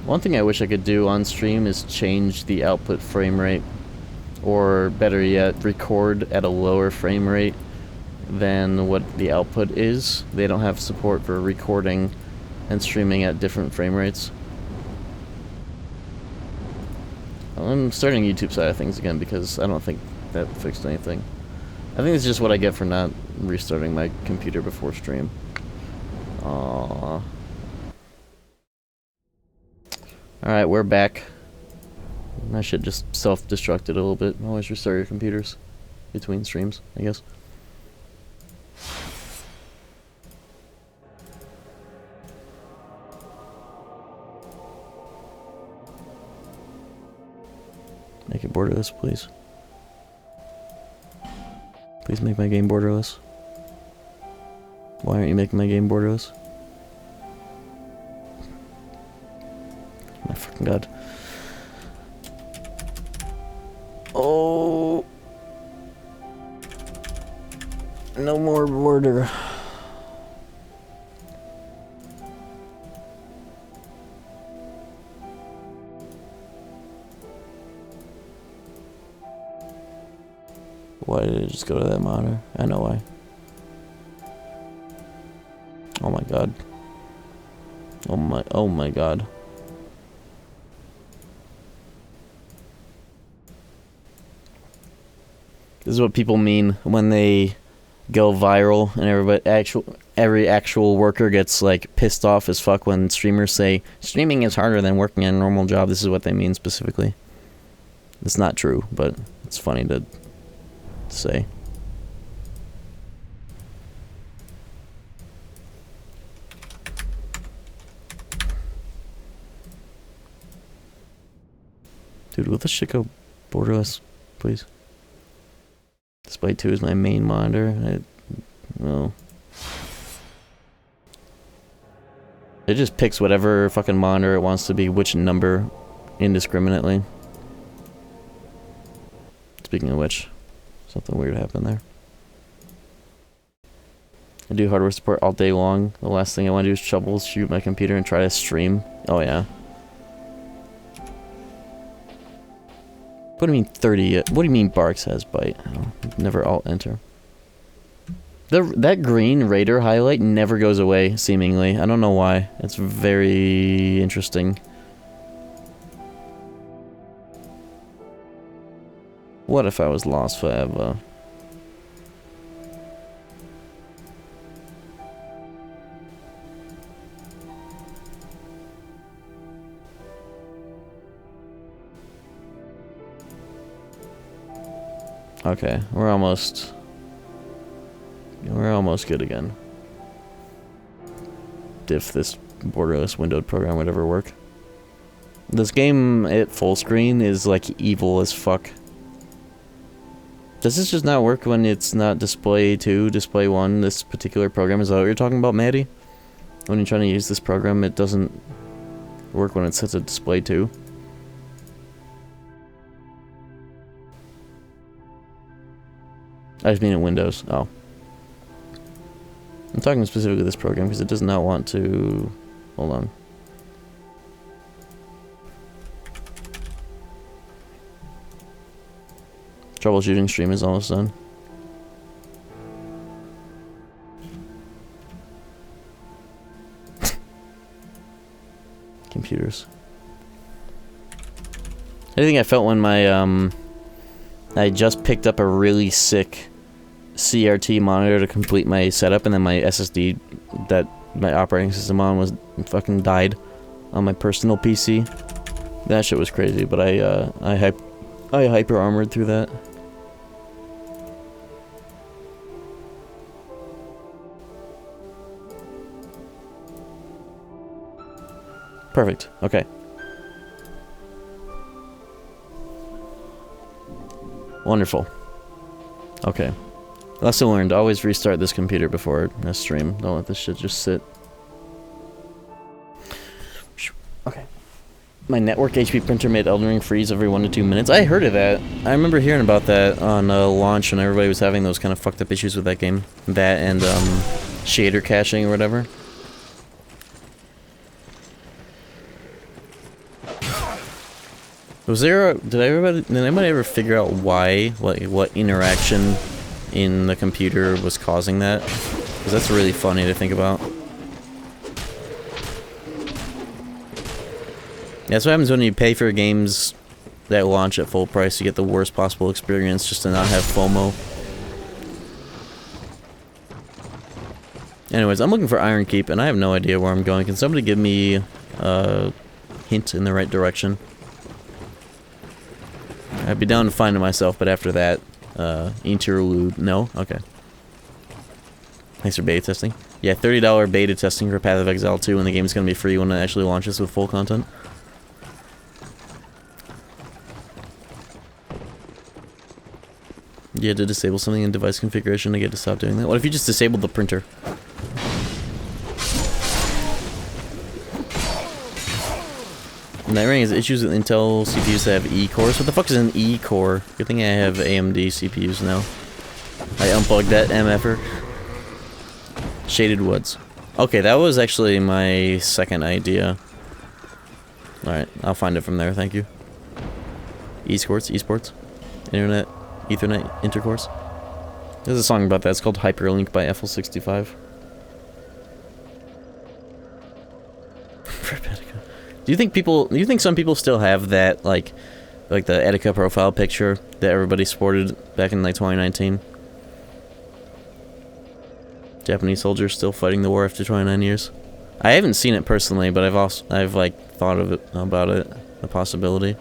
One thing I wish I could do on stream is change the output frame rate. Or better yet, record at a lower frame rate than what the output is. They don't have support for recording and streaming at different frame rates. I'm starting YouTube side of things again because I don't think that fixed anything. I think it's just what I get for not restarting my computer before stream. Aww. Alright, we're back. I should just self-destruct it a little bit. Always restart your computers between streams, I guess. Make it borderless, please. Please make my game borderless. Why aren't you making my game borderless? My fucking god. Oh. No more border. Why did it just go to that monitor? I know why. Oh my god. Oh my god. This is what people mean when they go viral, and every actual worker gets like pissed off as fuck when streamers say streaming is harder than working a normal job. This is what they mean specifically. It's not true, but it's funny to say. Dude, will this shit go borderless, please? Display 2 is my main monitor. Well, it just picks whatever fucking monitor it wants to be, which number, indiscriminately. Speaking of which, something weird happened there. I do hardware support all day long. The last thing I want to do is troubleshoot my computer and try to stream. Oh yeah. What do you mean 30? What do you mean Barks has bite? Oh, never alt enter. That green Raider highlight never goes away, seemingly. I don't know why. It's very interesting. What if I was lost forever? Okay, we're almost good again. If this borderless windowed program would ever work. This game at full screen is like evil as fuck. Does this just not work when it's not display 2, display 1, this particular program? Is that what you're talking about, Maddie? When you're trying to use this program, it doesn't work when it's set to display 2? I just mean in Windows. Oh. I'm talking specifically this program because it does not want to... Hold on. Troubleshooting stream is almost done. Computers. I think I felt when my, I just picked up a really sick CRT monitor to complete my setup, and then my SSD that my operating system on was fucking died on my personal PC. That shit was crazy, but I hyper armored through that. Perfect. Okay. Wonderful. Okay. Lesson learned. Always restart this computer before a stream. Don't let this shit just sit. Okay. My network HP printer made Elden Ring freeze every 1 to 2 minutes. I heard of that. I remember hearing about that on launch when everybody was having those kind of fucked up issues with that game. That and shader caching or whatever. Was there? Did anybody ever figure out why? What interaction in the computer was causing that? Because that's really funny to think about. That's what happens when you pay for games that launch at full price. You get the worst possible experience just to not have FOMO. Anyways, I'm looking for Iron Keep, and I have no idea where I'm going. Can somebody give me a hint in the right direction? I'd be down to find it myself, but after that, interlude. No? Okay. Thanks for beta testing. Yeah, $30 beta testing for Path of Exile 2, and the game's gonna be free when it actually launches with full content. You had to disable something in device configuration to get to stop doing that. What if you just disabled the printer? Night Ring has issues with Intel CPUs that have E-cores. What the fuck is an E-core? Good thing I have AMD CPUs now. I unplugged that MF'er. Shaded Woods. Okay, that was actually my second idea. Alright, I'll find it from there, thank you. Esports, Internet, Ethernet, Intercourse. There's a song about that, it's called Hyperlink by FL65. Do you think some people still have that, like the Etika profile picture that everybody sported back in, like, 2019? Japanese soldiers still fighting the war after 29 years. I haven't seen it personally, but I've like thought of it about it, the possibility.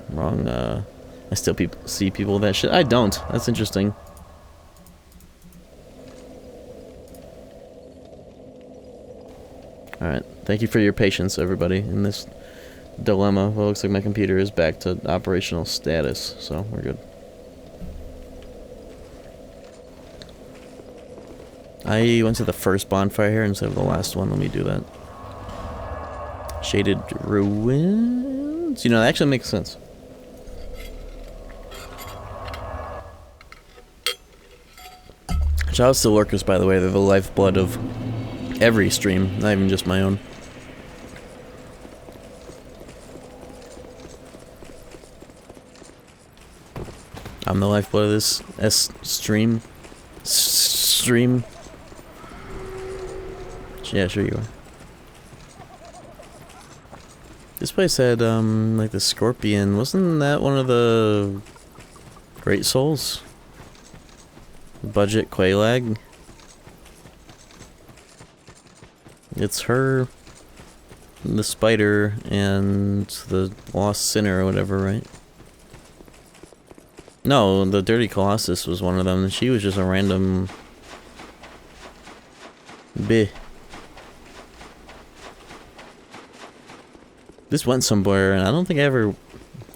Wrong. I still see people with that shit. I don't. That's interesting. All right. Thank you for your patience, everybody, in this dilemma. Well, it looks like my computer is back to operational status, so we're good. I went to the first bonfire here instead of the last one. Let me do that. Shaded ruins? You know, that actually makes sense. Shout outs to lurkers, by the way. They're the lifeblood of every stream, not even just my own. I'm the lifeblood of this stream. Yeah, sure you are. This place had, like the scorpion. Wasn't that one of the Great Souls? Budget Quaylag? It's her, the spider, and the lost sinner or whatever, right? No, the Dirty Colossus was one of them. She was just a random... Bleh. This went somewhere, and I don't think I ever...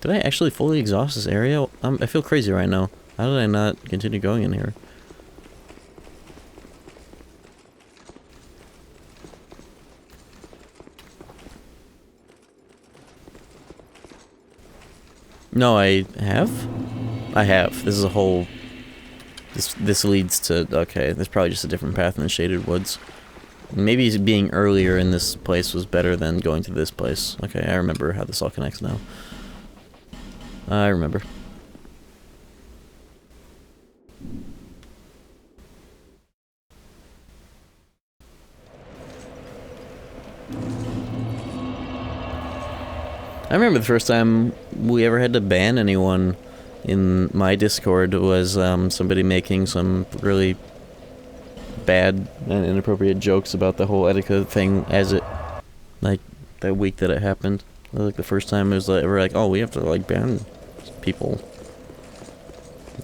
Did I actually fully exhaust this area? I feel crazy right now. How did I not continue going in here? No, I have? I have. This is a whole... This leads to... Okay, there's probably just a different path in the Shaded Woods. Maybe being earlier in this place was better than going to this place. Okay, I remember how this all connects now. I remember. I remember the first time we ever had to ban anyone in my Discord was somebody making some really bad and inappropriate jokes about the whole Etika thing as it, like, that week that it happened. Like, the first time it was like, we're like, oh, we have to, like, ban people.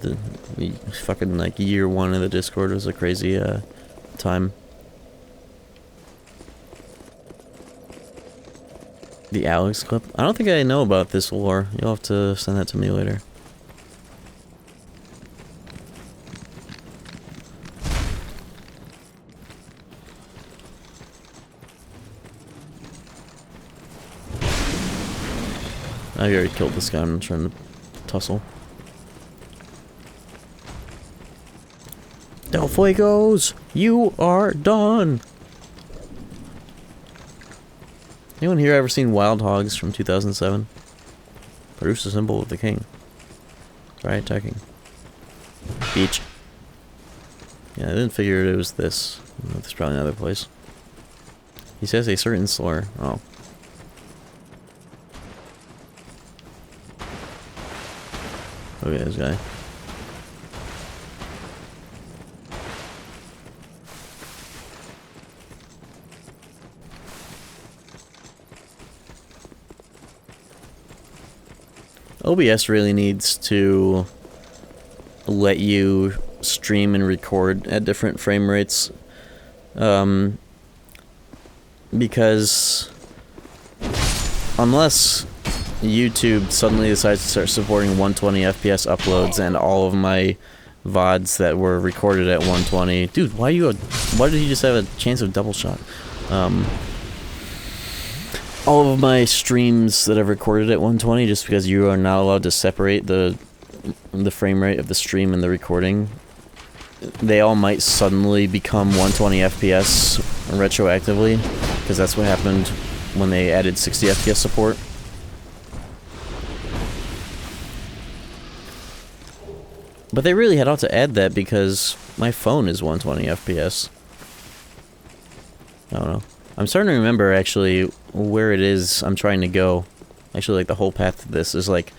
The fucking, like, year one of the Discord was a crazy, time. The Alex clip? I don't think I know about this lore. You'll have to send that to me later. I already killed this guy. I'm trying to tussle. Del Fuegos! You are done! Anyone here ever seen Wild Hogs from 2007? Produce a symbol of the king. Try attacking. Beach. Yeah, I didn't figure it was this. There's probably another place. He says a certain slur. Oh. Look at this guy. OBS really needs to let you stream and record at different frame rates, because unless YouTube suddenly decides to start supporting 120 FPS uploads and all of my VODs that were recorded at 120, dude, why did he just have a chance of double shot? All of my streams that I've recorded at 120, just because you are not allowed to separate the frame rate of the stream and the recording, they all might suddenly become 120 FPS retroactively, because that's what happened when they added 60 FPS support. But they really had ought to add that because my phone is 120 FPS. I don't know. I'm starting to remember, actually, where it is I'm trying to go. Actually, like, the whole path to this is, like,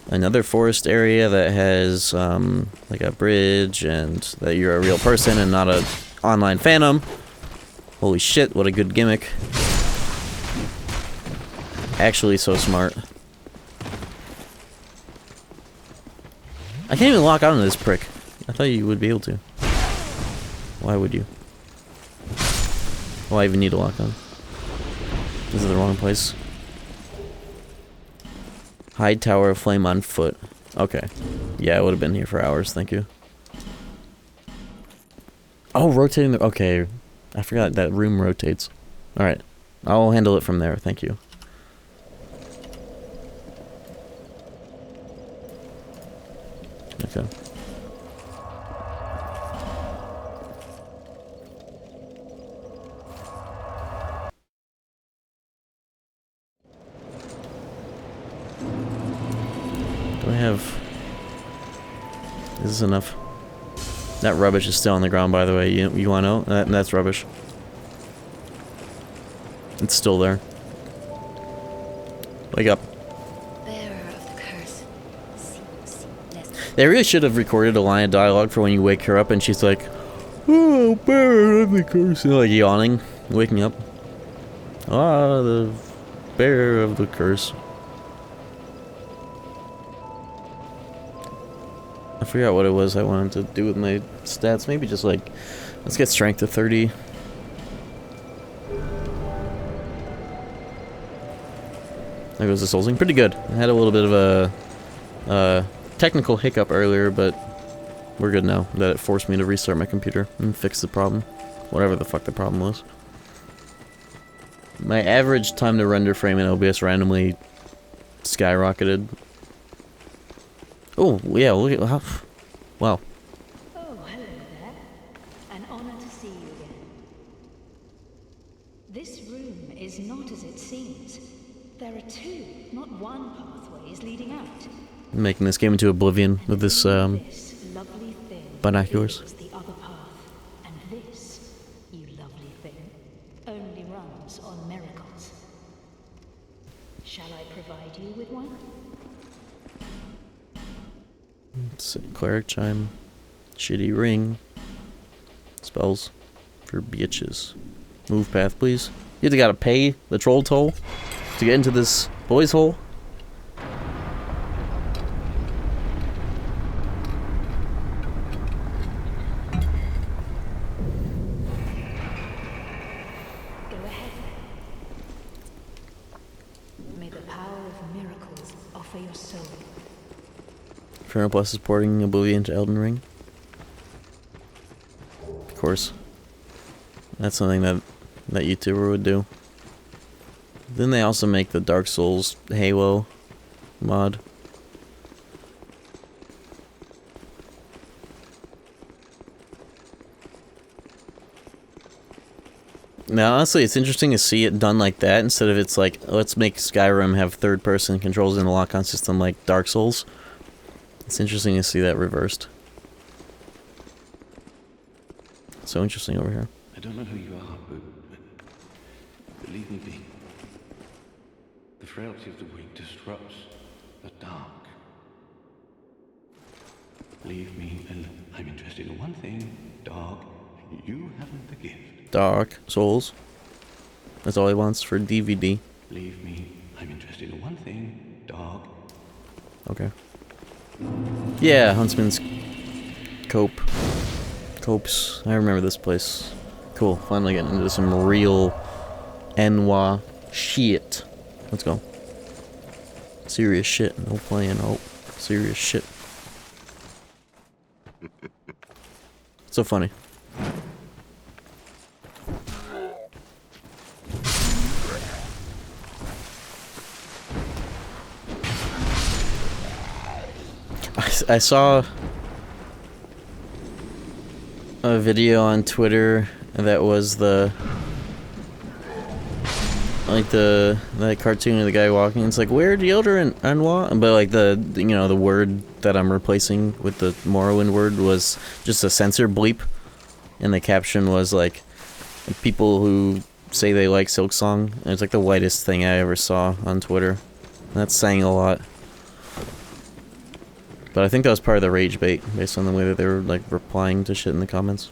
another forest area that has like a bridge and that you're a real person and not a online phantom. Holy shit, what a good gimmick. Actually so smart. I can't even lock onto this prick. I thought you would be able to. Why would you? Why even need a lock on? This is the wrong place. Hide tower of flame on foot. Okay. Yeah, I would have been here for hours, thank you. Oh, rotating the... Okay. I forgot that room rotates. Alright. I'll handle it from there, thank you. Okay. Do I have... Is this enough? That rubbish is still on the ground, by the way. You want to know? That's rubbish. It's still there. Wake up. Bearer of the curse. They really should have recorded a line of dialogue for when you wake her up and she's like, "Oh, bearer of the curse." Like yawning, waking up. Ah, the bearer of the curse. I forgot what it was I wanted to do with my stats. Maybe just like, let's get strength to 30. There goes the soul thing. Pretty good. I had a little bit of a technical hiccup earlier, but we're good now. That it forced me to restart my computer and fix the problem. Whatever the fuck the problem was. My average time to render frame in OBS randomly skyrocketed. Oh, yeah, look at how... Wow. Oh, hello there. An honor to see you again. This room is not as it seems. There are two, not one pathways leading out. Making this game into oblivion with this, This lovely thing binoculars. is the other path, and this, you lovely thing, only runs on miracles. Shall I provide you with one? Cleric chime. Shitty ring. Spells for bitches. Move path, please. You either gotta pay the troll toll to get into this boy's hole. Go ahead. May the power of miracles offer your soul. Infernal Plus is porting Oblivion to Elden Ring. Of course. That's something that YouTuber would do. Then they also make the Dark Souls Halo mod. Now, honestly, it's interesting to see it done like that instead of it's like, let's make Skyrim have third-person controls in a lock-on system like Dark Souls. It's interesting to see that reversed. So interesting over here. I don't know who you are, but leave me be. The frailty of the weak disrupts the dark. Leave me alone. I'm interested in one thing, dog. You haven't the gift. Dark Souls. That's all he wants for DVD. Leave me. I'm interested in one thing, dog. Okay. Yeah, Huntsman's Copes. I remember this place. Cool. Finally getting into some real Enwa shit. Let's go. Serious shit. No playing. Oh, serious shit. So funny. I saw a video on Twitter that was that cartoon of the guy walking. It's like, where deodorant and what? But like the word that I'm replacing with the Morrowind word was just a censor bleep, and the caption was like, people who say they like Silksong. And it's like the whitest thing I ever saw on Twitter. That's saying a lot. But I think that was part of the rage bait, based on the way that they were, like, replying to shit in the comments.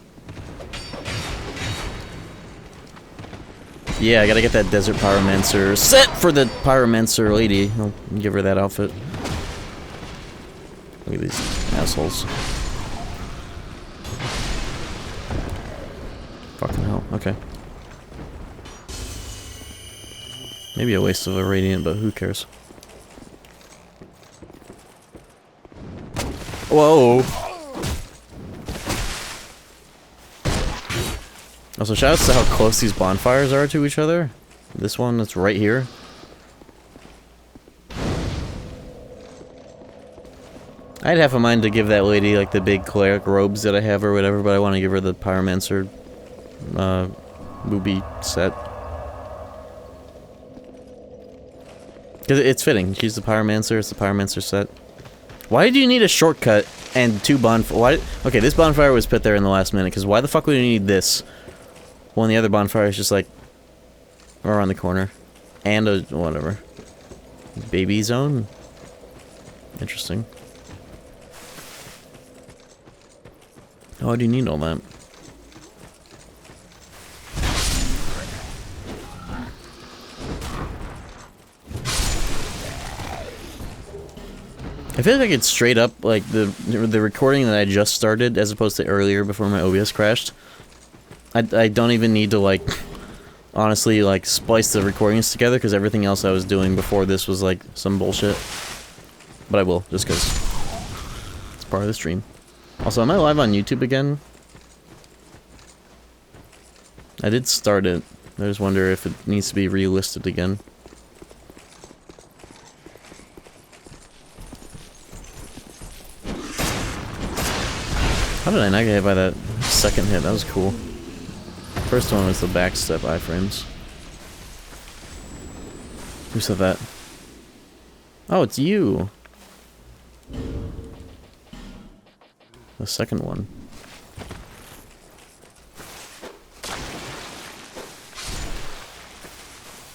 Yeah, I gotta get that Desert Pyromancer set for the Pyromancer lady. I'll give her that outfit. Look at these assholes. Fucking hell, okay. Maybe a waste of a Radiant, but who cares? Whoa! Also, shoutouts to how close these bonfires are to each other. This one that's right here. I'd have a mind to give that lady, like, the big cleric robes that I have or whatever, but I want to give her the Pyromancer, booby set. Because it's fitting. She's the Pyromancer, it's the Pyromancer set. Why do you need a shortcut and two bonfires? Okay, this bonfire was put there in the last minute, because why the fuck would you need this? When the other bonfire is just, like, around the corner. And a, whatever. Baby zone? Interesting. Why do you need all that? I feel like it's straight up like the recording that I just started as opposed to earlier before my OBS crashed. I don't even need to, like, honestly, like, splice the recordings together because everything else I was doing before this was, like, some bullshit. But I will, just because it's part of the stream. Also, am I live on YouTube again? I did start it. I just wonder if it needs to be relisted again. How did I not get hit by that second hit? That was cool. First one was the backstep iframes. Who said that? Oh, it's you! The second one.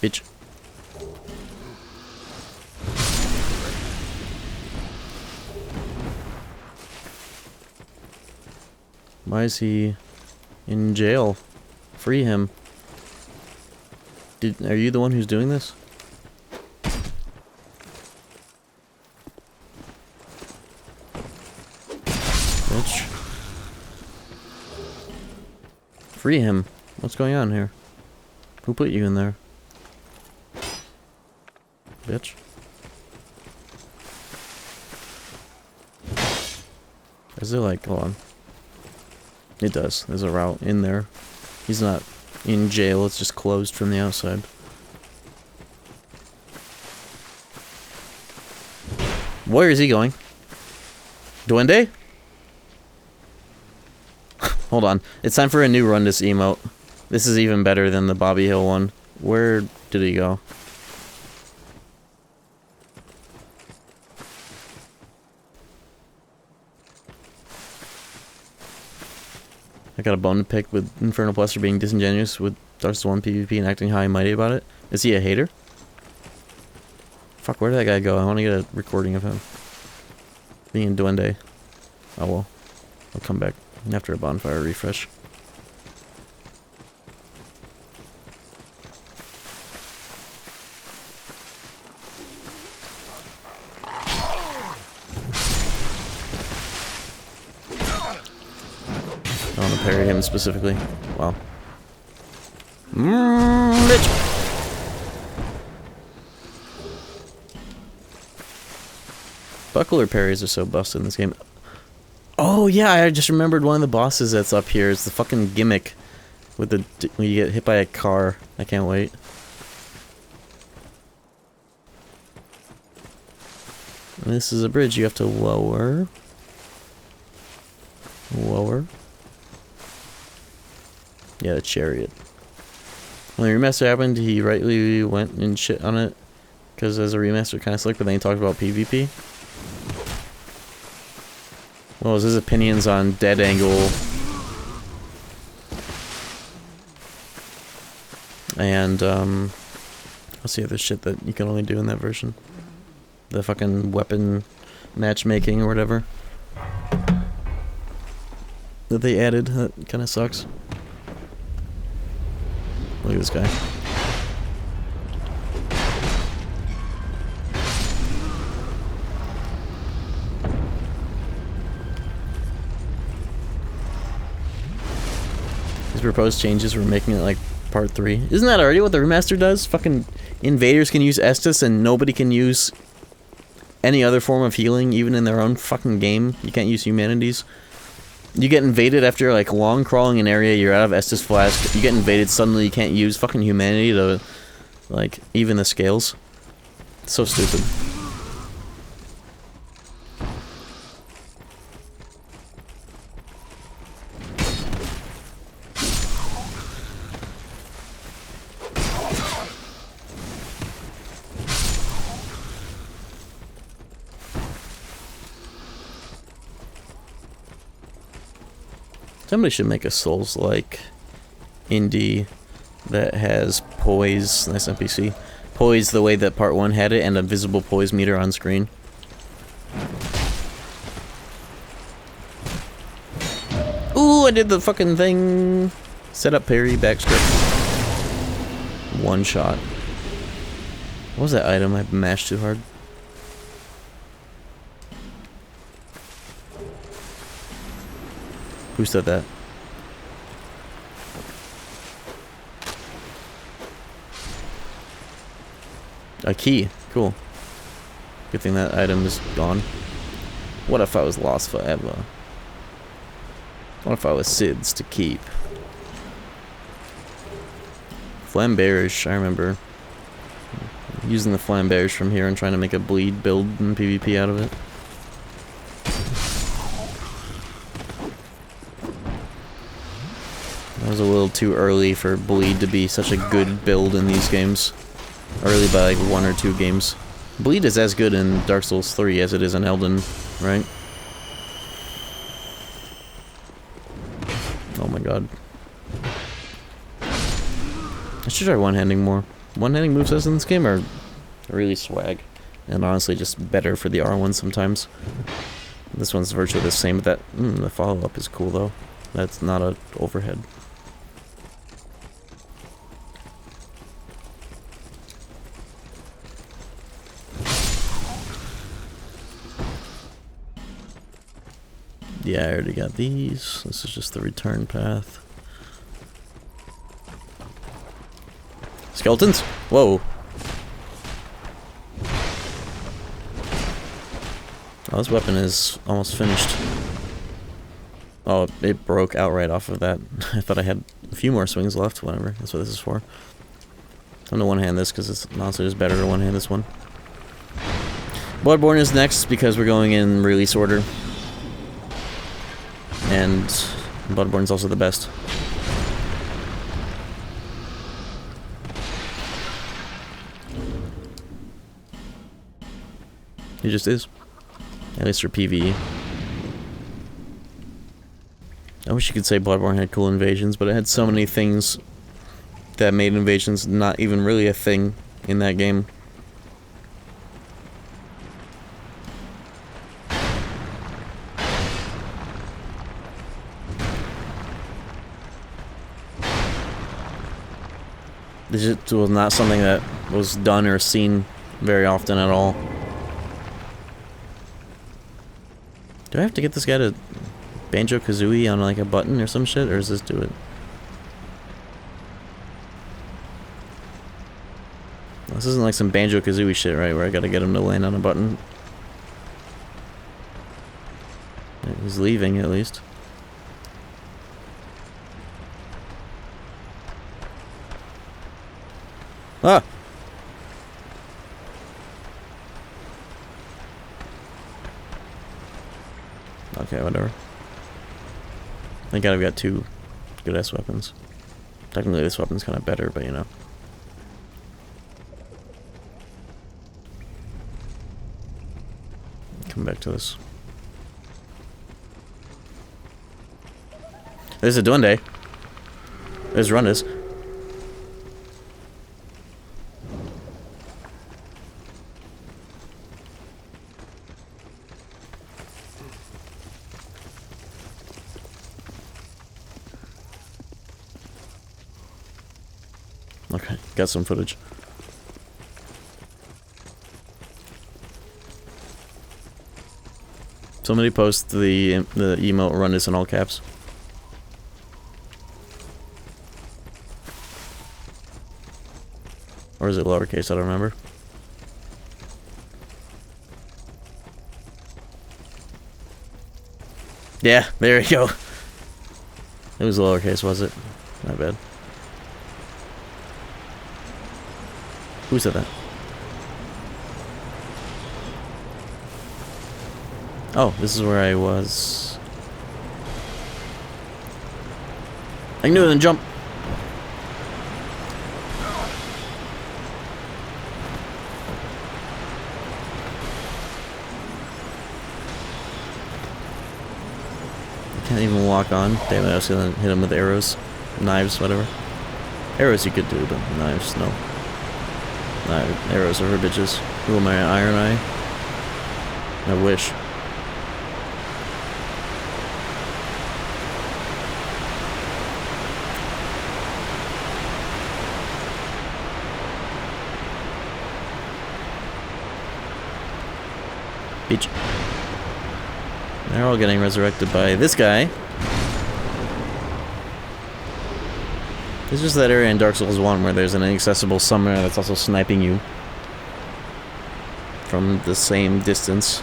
Bitch. Why is he in jail? Free him. Are you the one who's doing this? Bitch. Free him. What's going on here? Who put you in there? Bitch. Is it like, hold on. It does. There's a route in there. He's not in jail, it's just closed from the outside. Where is he going? Duende? Hold on. It's time for a new run this emote. This is even better than the Bobby Hill one. Where did he go? I got a bone to pick with Infernal Buster being disingenuous with Dark Souls 1 PvP and acting high and mighty about it. Is he a hater? Fuck, where did that guy go? I want to get a recording of him. Being Duende. Oh well. I'll come back after a bonfire refresh. I want to parry him specifically. Wow. Bitch! Buckler parries are so busted in this game. Oh yeah, I just remembered one of the bosses that's up here. It's the fucking gimmick with the when you get hit by a car. I can't wait. And this is a bridge you have to lower. Lower. Yeah, the chariot. When the remaster happened, he rightly went and shit on it because as a remaster kind of slick, but then he talked about PvP. What was his opinions on Dead Angle and what's the other shit that you can only do in that version? The fucking weapon matchmaking or whatever that they added. That kind of sucks. Look at this guy. These proposed changes were making it like part 3. Isn't that already what the remaster does? Fucking invaders can use Estus and nobody can use any other form of healing, even in their own fucking game. You can't use humanities. You get invaded after like long crawling an area, you're out of Estus Flask, you get invaded, suddenly you can't use fucking humanity to like even the scales. It's so stupid. Somebody should make a Souls-like indie that has poise, nice NPC, poise the way that part 1 had it, and a visible poise meter on screen. Ooh, I did the fucking thing! Set up parry, backstrip. One shot. What was that item? I mashed too hard. Who said that? A key. Cool. Good thing that item is gone. What if I was lost forever? What if I was Sid's to keep? Flambearish, I remember using the Flambearish from here and trying to make a bleed build in PvP out of it. That was a little too early for Bleed to be such a good build in these games. Early by like 1 or 2 games. Bleed is as good in Dark Souls 3 as it is in Elden, right? Oh my god. I should try one-handing more. One-handing movesets in this game are really swag. And honestly just better for the R1 sometimes. This one's virtually the same, but that the follow-up is cool though. That's not an overhead. Yeah, I already got these. This is just the return path. Skeletons? Whoa. Oh, this weapon is almost finished. Oh, it broke outright off of that. I thought I had a few more swings left, whatever. That's what this is for. I'm gonna one-hand this because it's honestly just better to one-hand this one. Bloodborne is next because we're going in release order. And Bloodborne's also the best. It just is. At least for PvE. I wish you could say Bloodborne had cool invasions, but it had so many things that made invasions not even really a thing in that game. This just was not something that was done or seen very often at all. Do I have to get this guy to Banjo-Kazooie on like a button or some shit, or does this do it? This isn't like some Banjo-Kazooie shit, right, where I gotta get him to land on a button. He's leaving, at least. Ah! Okay, whatever. Thank God I've got 2 good-ass weapons. Technically this weapon's kind of better, but you know. Come back to this. There's a Duende. There's Rundas. Okay, got some footage. Somebody post the emote run this in all caps. Or is it lowercase? I don't remember. Yeah, there you go. It was lowercase, was it? Not bad. Who said that? Oh, this is where I was. I can do it and jump. Can't even walk on. Damn it, I was gonna hit him with arrows. Knives, whatever. Arrows you could do, but knives, no. Arrows are for bitches. Who am I, Iron Eye? I wish. Beach. They're all getting resurrected by this guy. It's just that area in Dark Souls 1 where there's an inaccessible summoner that's also sniping you from the same distance.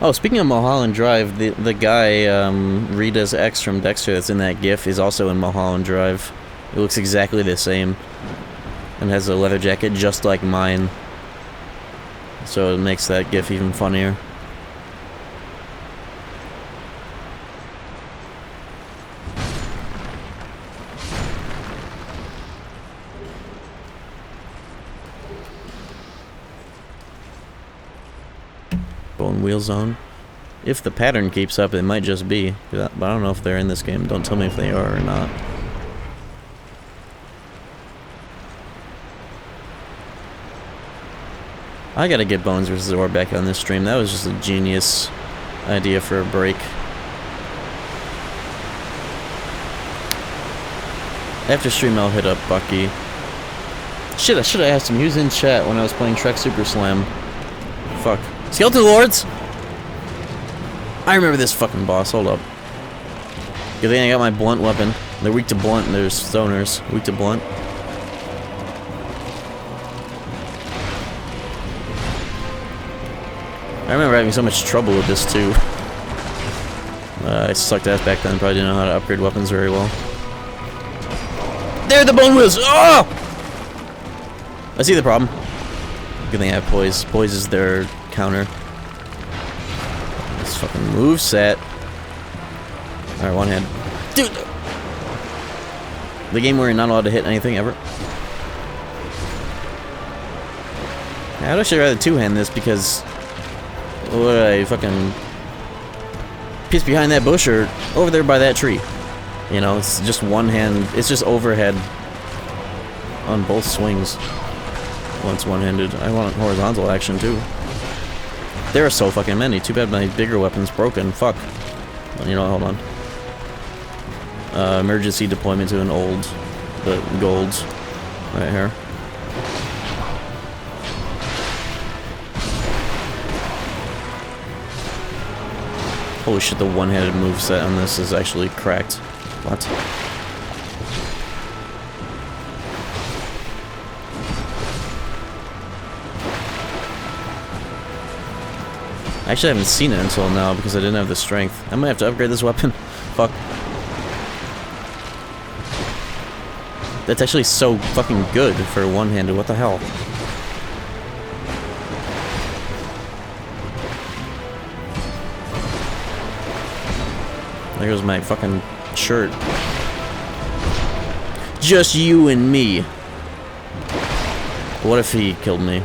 Oh, speaking of Mulholland Drive, the guy, Rita's ex from Dexter that's in that GIF is also in Mulholland Drive. It looks exactly the same. And has a leather jacket just like mine. So it makes that GIF even funnier. Bone Wheel Zone. If the pattern keeps up, it might just be. But I don't know if they're in this game. Don't tell me if they are or not. I gotta get Bones vs. Zor back on this stream. That was just a genius idea for a break. After stream, I'll hit up Bucky. Shit, I should have asked him. He was in chat when I was playing Trek Super Slam. Fuck. Skeleton Lords! I remember this fucking boss. Hold up. Good thing I got my blunt weapon. They're weak to blunt, and there's stoners. Weak to blunt. I remember having so much trouble with this too. I sucked ass back then, probably didn't know how to upgrade weapons very well. There, the bone wheels! Oh! I see the problem. Good thing I have poise. Poise is their counter. This fucking moveset. Alright, one hand. Dude! The game where you're not allowed to hit anything ever. I'd actually rather two-hand this because... Would I fucking piece behind that bush or over there by that tree? You know, it's just one hand. It's just overhead on both swings. Once one-handed. I want horizontal action too. There are so fucking many. Too bad my bigger weapon's broken. Fuck. You know, hold on. Emergency deployment to an old, the golds right here. Holy shit, the one-handed moveset on this is actually cracked. What? I actually haven't seen it until now because I didn't have the strength. I might have to upgrade this weapon. Fuck. That's actually so fucking good for one-handed. What the hell? There goes my fucking shirt. Just you and me. What if he killed me?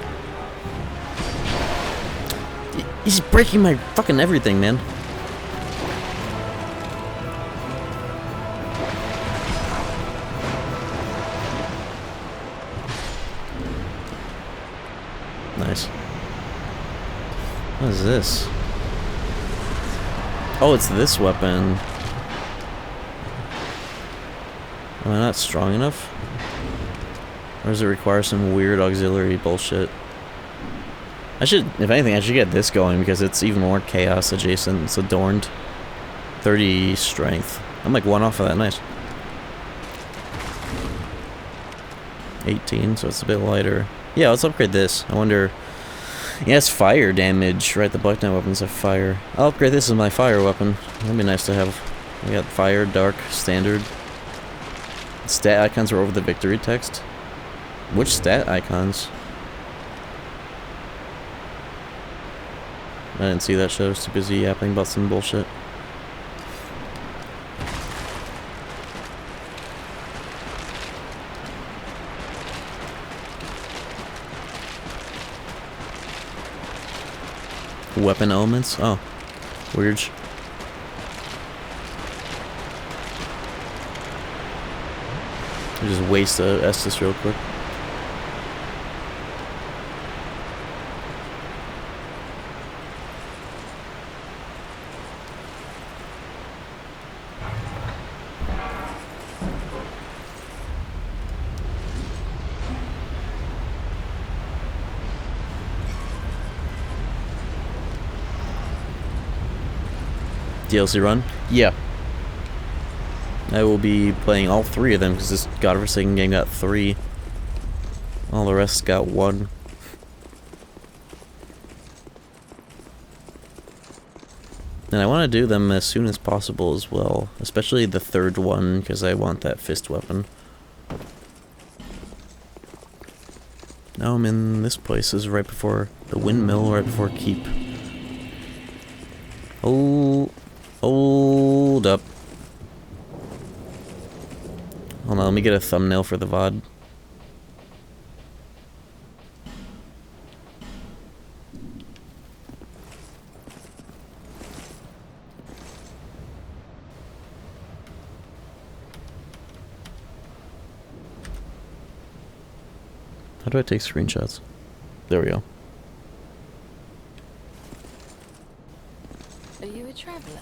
He's breaking my fucking everything, man. Nice. What is this? Oh, it's this weapon. Am I not strong enough? Or does it require some weird auxiliary bullshit? I should, if anything, I should get this going because it's even more chaos adjacent. It's adorned. 30 strength. I'm like one off of that, nice. 18, so it's a bit lighter. Yeah, let's upgrade this. I wonder... Yes, fire damage. Right, the Black Knight weapons have fire. I'll upgrade this as my fire weapon. That'd be nice to have. We got fire, dark, standard. Stat icons are over the victory text. Which stat icons? I didn't see that shit. I was too busy yapping about some bullshit. Weapon elements? Oh. Weird. I just waste a Estus real quick. DLC run? Yeah. I will be playing all 3 of them because this godforsaken game got 3. All the rest got 1. And I want to do them as soon as possible as well. Especially the 3rd one because I want that fist weapon. Now I'm in this place. This is right before the windmill, right before Keep. Oh... Hold up. Hold on, let me get a thumbnail for the VOD. How do I take screenshots? There we go. Are you a traveller?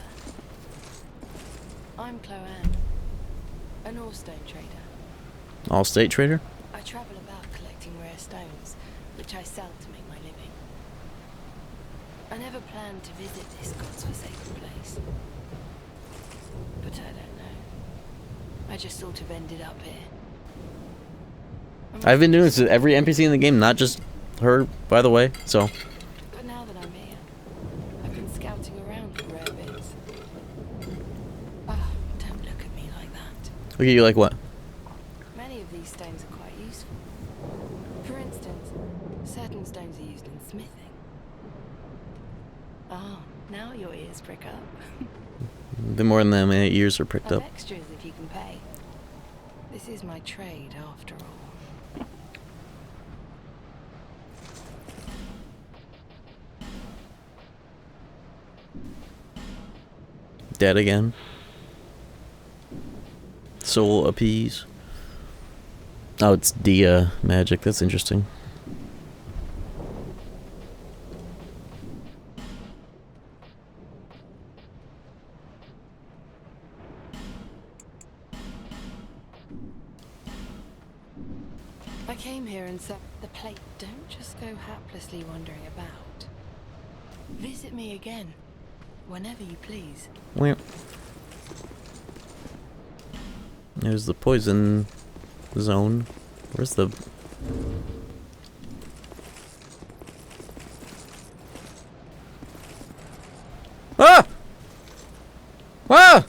I'm Chloanne, an ore-stone trader. All-state trader? I travel about collecting rare stones, which I sell to make my living. I never planned to visit this god's-forsaken place. But I don't know. I just sort of ended up here. I've been doing this with every NPC in the game, not just her, by the way, so... But now that I'm here, I've been scouting around for rare bits. Ah, don't look at me like that. Look at you like what? Many of these stones are quite useful. For instance, certain stones are used in smithing. Oh, now your ears prick up. A bit more than that, my ears are pricked Have up. extras if you can pay. This is my trade, after all. Dead again. Soul appease. Oh, it's Dia magic. That's interesting. I came here and said, the plate, don't just go haplessly wandering about. Visit me again, whenever you please. Well, there's the poison zone. Where's the... Ah! Ah!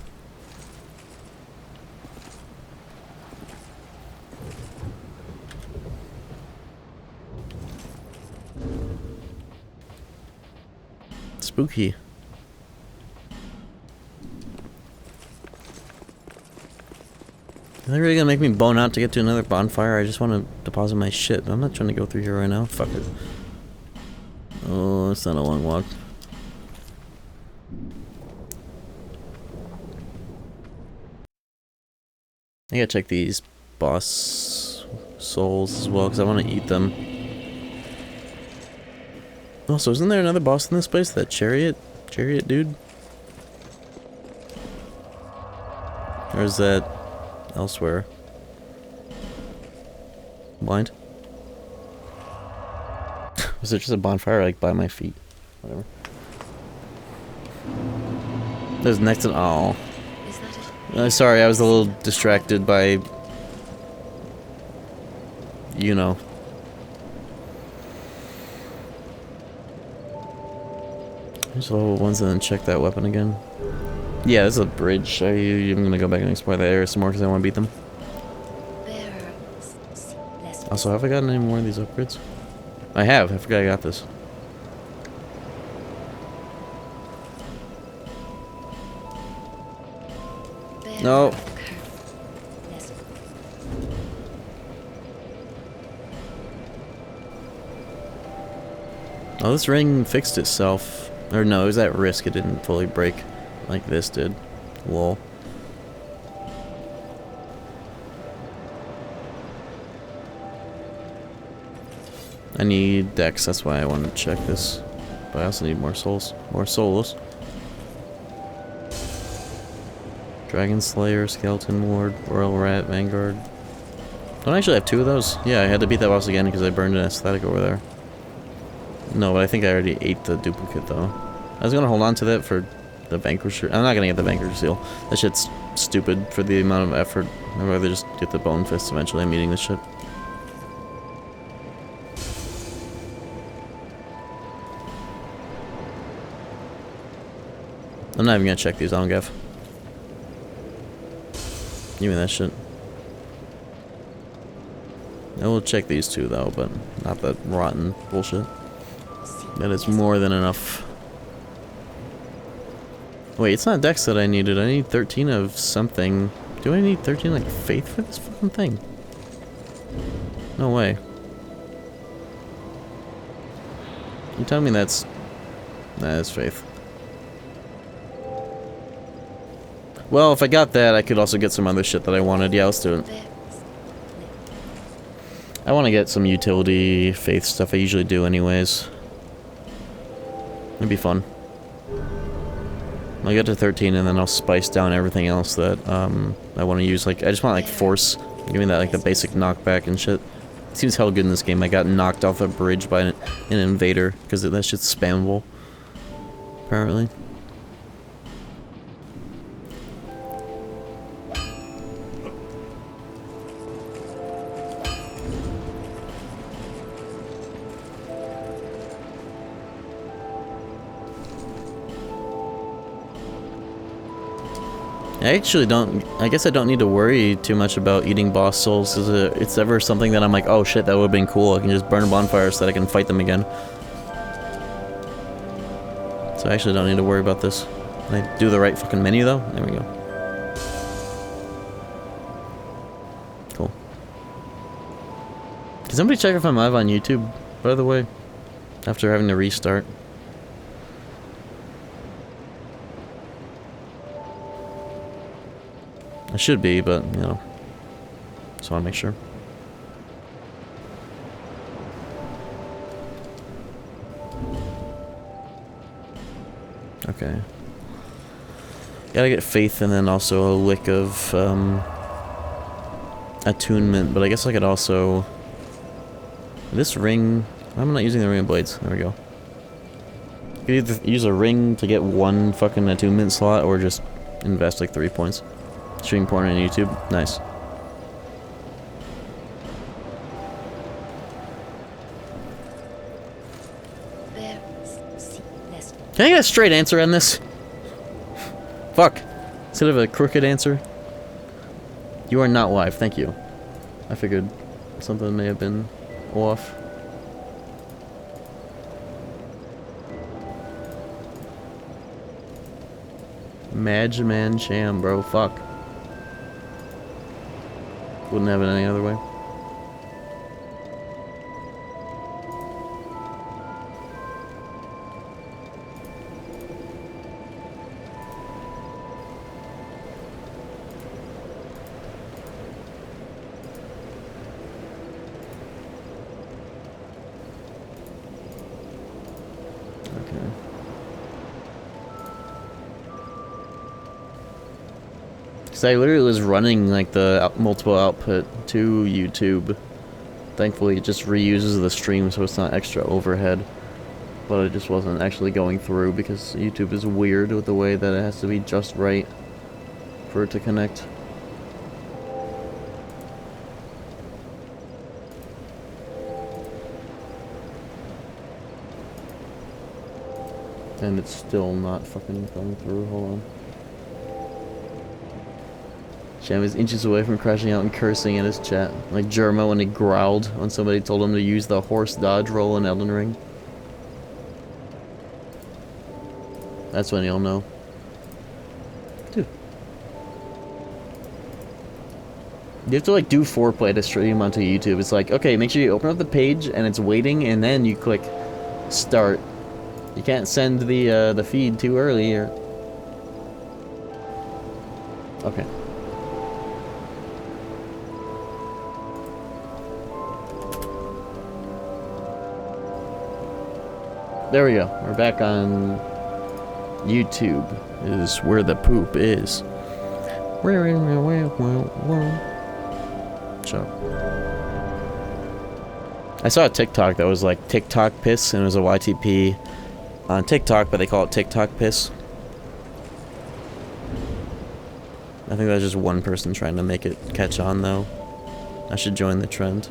Spooky. Are they really gonna make me bone out to get to another bonfire? I just want to deposit my shit. I'm not trying to go through here right now. Fuck it. Oh, it's not a long walk. I gotta check these boss souls as well, because I want to eat them. Also, isn't there another boss in this place? That chariot dude? Or is that elsewhere? Blind? Was there just a bonfire like by my feet? Whatever. There's next to oh. Is that it? Sorry, I was a little distracted by you know. There's level ones and then check that weapon again. Yeah, there's a bridge. I'm gonna go back and explore that area some more because I want to beat them. Also, have I gotten any more of these upgrades? I have. I forgot I got this. No. Oh, this ring fixed itself. Or no, it was at risk. It didn't fully break like this did. Lol. I need dex, that's why I wanted to check this. But I also need more souls. More souls. Dragon Slayer, Skeleton Ward, Royal Rat, Vanguard. Don't I actually have 2 of those? Yeah, I had to beat that boss again because I burned an aesthetic over there. No, but I think I already ate the duplicate though. I was gonna hold on to that for the Vanquisher. I'm not gonna get the Vanquisher seal. That shit's stupid for the amount of effort. I'd rather just get the Bone Fist eventually. I'm eating this shit. I'm not even gonna check these, I don't give. Give me that shit. I will check these 2 though, but not that rotten bullshit. That is more than enough. Wait, it's not dex that I needed. I need 13 of something. Do I need 13 like faith for this fucking thing? No way. You tell me that's... Nah, that's faith. Well, if I got that, I could also get some other shit that I wanted. Yeah, let's do it. I want to get some utility faith stuff. I usually do anyways. It'd be fun. I'll get to 13 and then I'll spice down everything else that I want to use. Like, I just want like force. Give me that like the basic knockback and shit. It seems hell good in this game. I got knocked off a bridge by an invader because that shit's spammable. Apparently. I actually don't, I guess I don't need to worry too much about eating boss souls. It's ever something that I'm like, oh shit, that would have been cool. I can just burn a bonfire so that I can fight them again. So I actually don't need to worry about this. Can I do the right fucking menu though? There we go. Cool. Can somebody check if I'm live on YouTube, by the way? After having to restart. I should be, but, you know, just want to make sure. Okay. Gotta get faith and then also a lick of, attunement, but I guess I could also... This ring... I'm not using the ring of blades. There we go. You could either use a ring to get 1 fucking attunement slot, or just invest like 3 points. Stream porn on YouTube. Nice. Can I get a straight answer on this? Fuck. Instead of a crooked answer. You are not live. Thank you. I figured something may have been off. Madman Cham, bro. Fuck. Wouldn't have it any other way. Because I literally was running like the multiple output to YouTube. Thankfully, it just reuses the stream, so it's not extra overhead. But it just wasn't actually going through because YouTube is weird with the way that it has to be just right for it to connect. And it's still not fucking going through. Hold on. Sham is inches away from crashing out and cursing in his chat. Like Jerma when he growled when somebody told him to use the horse dodge roll in Elden Ring. That's when you'll know. Dude. You have to like do foreplay to stream onto YouTube. It's like, okay, make sure you open up the page and it's waiting and then you click start. You can't send the feed too early or... Okay. There we go. We're back on YouTube. Is where the poop is. Shut up. I saw a TikTok that was like TikTok piss, and it was a YTP on TikTok, but they call it TikTok piss. I think that's just one person trying to make it catch on, though. I should join the trend.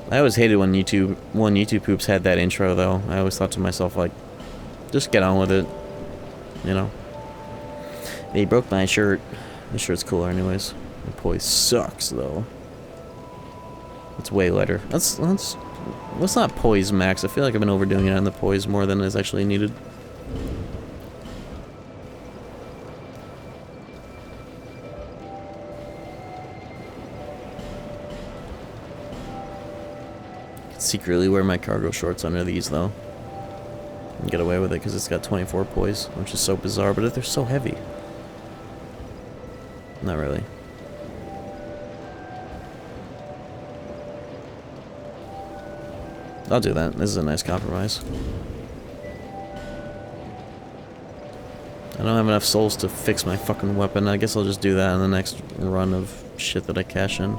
I always hated when YouTube poops had that intro, though. I always thought to myself, like, just get on with it. You know? He broke my shirt. The shirt's cooler anyways. The poise sucks, though. It's way lighter. Let's not poise max. I feel like I've been overdoing it on the poise more than is actually needed. Secretly wear my cargo shorts under these though and get away with it because it's got 24 poise, which is so bizarre, but they're so heavy. Not really. I'll do that. This is a nice compromise. I don't have enough souls to fix my fucking weapon. I guess I'll just do that in the next run of shit that I cash in.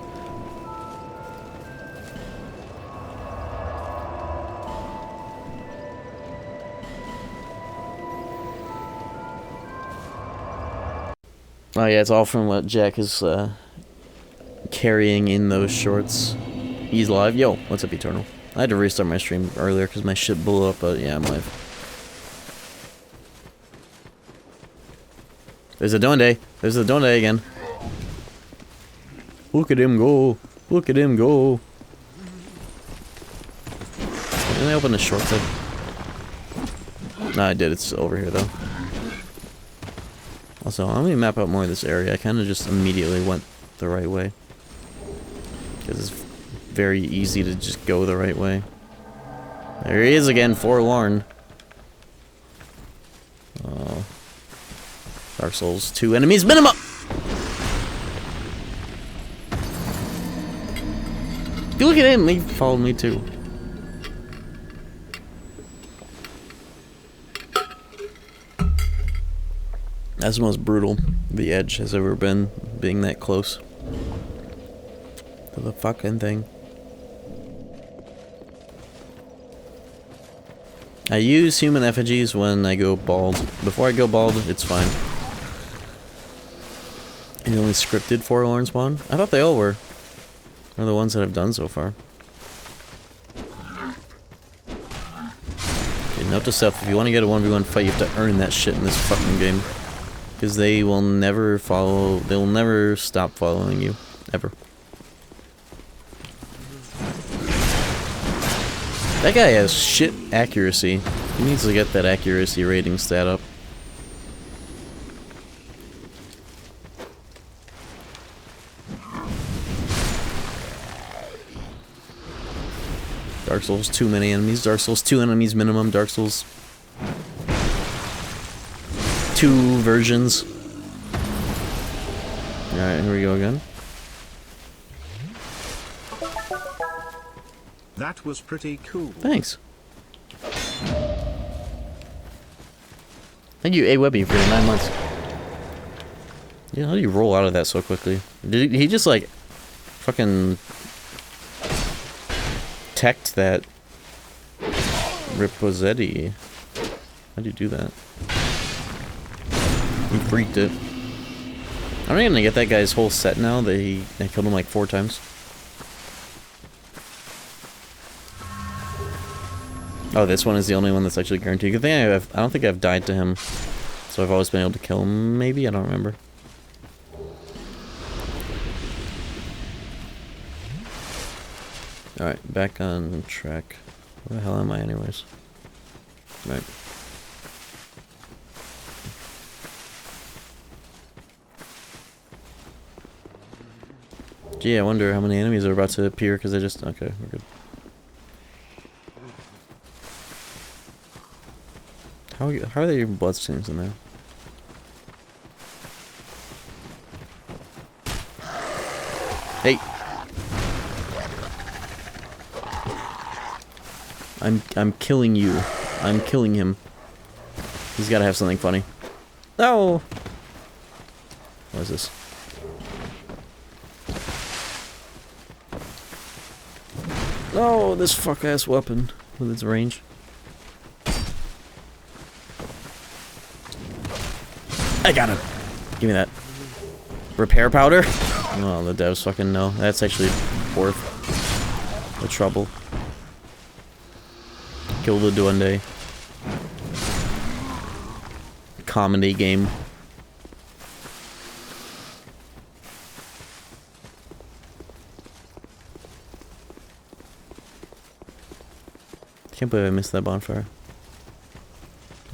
Oh yeah, it's all from what Jack is carrying in those shorts. He's live. Yo, what's up, Eternal? I had to restart my stream earlier because my shit blew up, but yeah, I'm live. There's a Donde. There's a Donde again. Look at him go. Look at him go. Didn't I open the shortcut? No, I did. It's over here, though. Also, let me map out more of this area. I kind of just immediately went the right way. Because it's very easy to just go the right way. There he is again, forlorn. Oh. Dark Souls 2 enemies minimum! Look at him! He followed me too. That's the most brutal the Edge has ever been, being that close to the fucking thing. I use human effigies when I go bald. Before I go bald, it's fine. And the only scripted forlorn spawn? I thought they all were. Or the ones that I've done so far. Okay, note to self, if you want to get a 1v1 fight, you have to earn that shit in this fucking game. Because they will never follow, they will never stop following you. Ever. That guy has shit accuracy. He needs to get that accuracy rating stat up. Dark Souls, too many enemies. Dark Souls 2 enemies minimum. Dark Souls 2 versions. Alright, here we go again. That was pretty cool. Thanks. Thank you, A Webby, for 9 months. Yeah, how do you roll out of that so quickly? Did he just like fucking teched that Rippozetti? How do you do that? He freaked it. I'm not gonna get that guy's whole set now that I killed him like 4 times. Oh, this one is the only one that's actually guaranteed. Good thing I don't think I've died to him, so I've always been able to kill him. Maybe, I don't remember. All right, back on track. Where the hell am I, anyways? Right. Gee, I wonder how many enemies are about to appear because I just... Okay, we're good. How are there even bloodstains in there? Hey! I'm killing you. I'm killing him. He's gotta have something funny. No! What is this? Oh, this fuck-ass weapon with its range. I got him! Give me that. Repair powder? Oh, the devs fucking know. That's actually worth the trouble. Kill the Duende. Comedy game. Can't believe I missed that bonfire.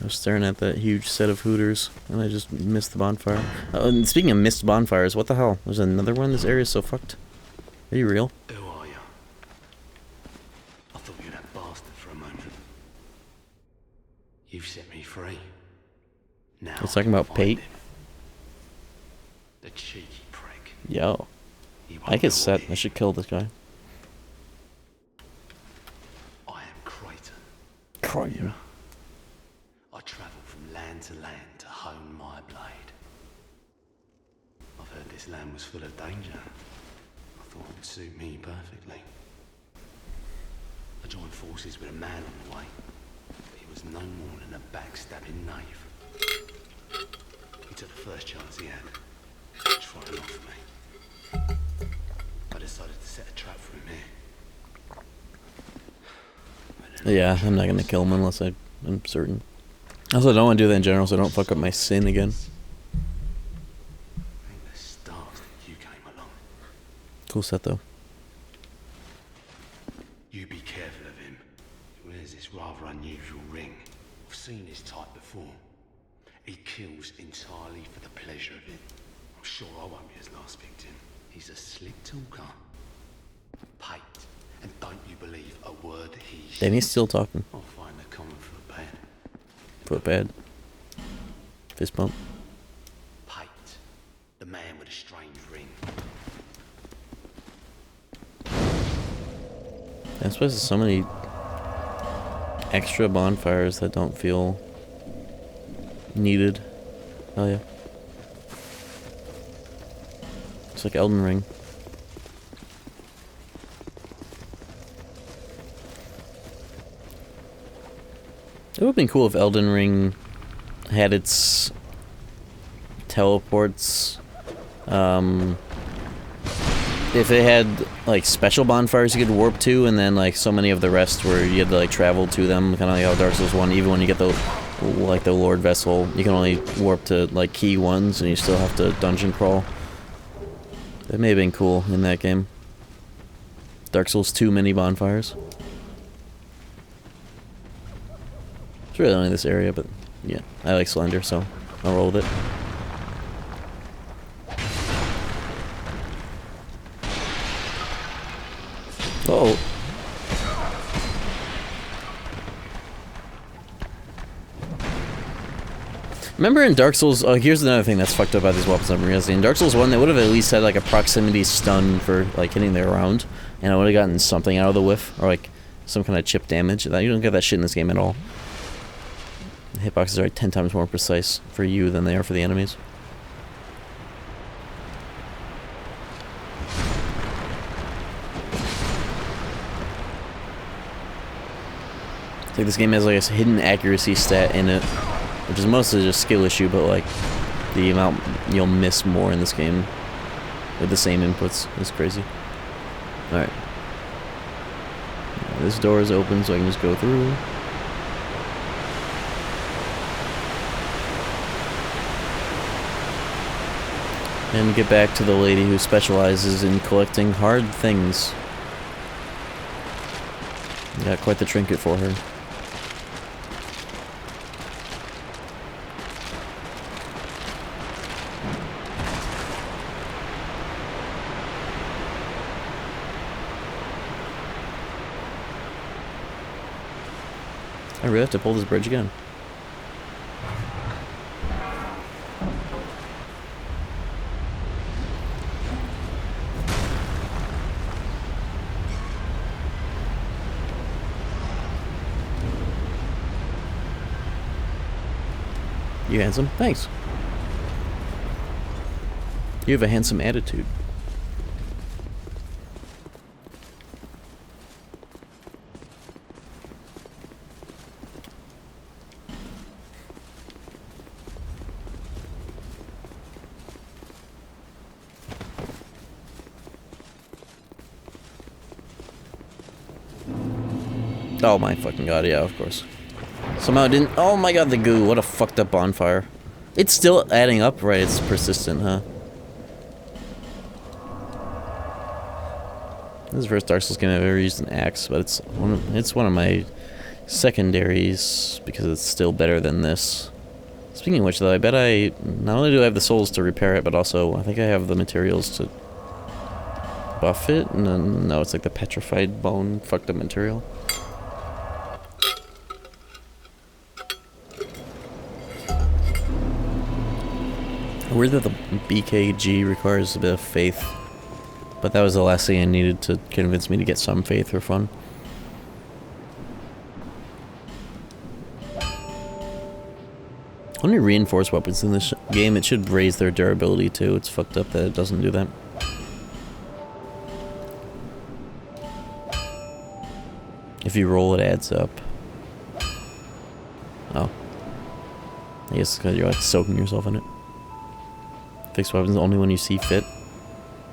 I was staring at that huge set of Hooters, and I just missed the bonfire. And speaking of missed bonfires, what the hell? There's another one? This area is so fucked. Are you real? Who are you? I thought you were that bastard for a moment. You've set me free. Now It's talking about Pate. The cheeky prick. Yo. He won't I get know set. what I should kill this guy. I am Creighton. Crying. I travel from land to hone my blade. I've heard this land was full of danger. I thought it would suit me perfectly. I joined forces with a man on the way. But he was no more than a backstabbing knave. He took the first chance he had, trying off me. I decided to set a trap for him here. Yeah, I'm not gonna kill him unless I'm certain. Also, I don't want to do that in general, so I don't fuck up my sin again. Thank the stars that you came along. Cool set, though. You be careful of him. He wears this rather unusual ring. I've seen his type before. He kills entirely for the pleasure of it. I'm sure I won't be his last victim. He's a slick talker. Pate. And don't you believe a word he says. Then he's still talking. I'll find the common foot bad. Foot bad. Fist bump. Pate. The man with a strange ring. I suppose there's so many extra bonfires that don't feel needed. Oh yeah. It's like Elden Ring. It would have been cool if Elden Ring had its teleports. If it had like special bonfires you could warp to, and then like so many of the rest where you had to like travel to them, kind of like how Dark Souls 1. Even when you get the Lord Vessel, you can only warp to like key ones, and you still have to dungeon crawl. That may have been cool in that game. Dark Souls 2 mini bonfires. It's really only this area, but yeah, I like Slender, so I'll roll with it. Oh. Remember in Dark Souls, here's another thing that's fucked up about these weapons I'm realizing. In Dark Souls 1, they would have at least had like a proximity stun for like hitting the round, and I would have gotten something out of the whiff, or like some kind of chip damage. You don't get that shit in this game at all. The hitboxes are like 10 times more precise for you than they are for the enemies. It's like this game has like a hidden accuracy stat in it, which is mostly just skill issue, but like the amount you'll miss more in this game with the same inputs is crazy. Alright. This door is open, so I can just go through. And get back to the lady who specializes in collecting hard things. Got quite the trinket for her. I really have to pull this bridge again. You handsome? Thanks. You have a handsome attitude. Oh my fucking god, yeah, of course. Somehow it didn't. Oh my god, the goo. What a fucked up bonfire. It's still adding up, right? It's persistent, huh? This is the first Dark Souls game I've ever used an axe, but it's one of my secondaries because it's still better than this. Speaking of which, though, I bet not only do I have the souls to repair it, but also I think I have the materials to buff it. And then, no, it's like the petrified bone fucked up material. Weird that the BKG requires a bit of faith, but that was the last thing I needed to convince me to get some faith for fun. Only reinforced weapons in this game, it should raise their durability too. It's fucked up that it doesn't do that. If you roll, it adds up. Oh. I guess because you're like soaking yourself in it. Fix weapons only when you see fit.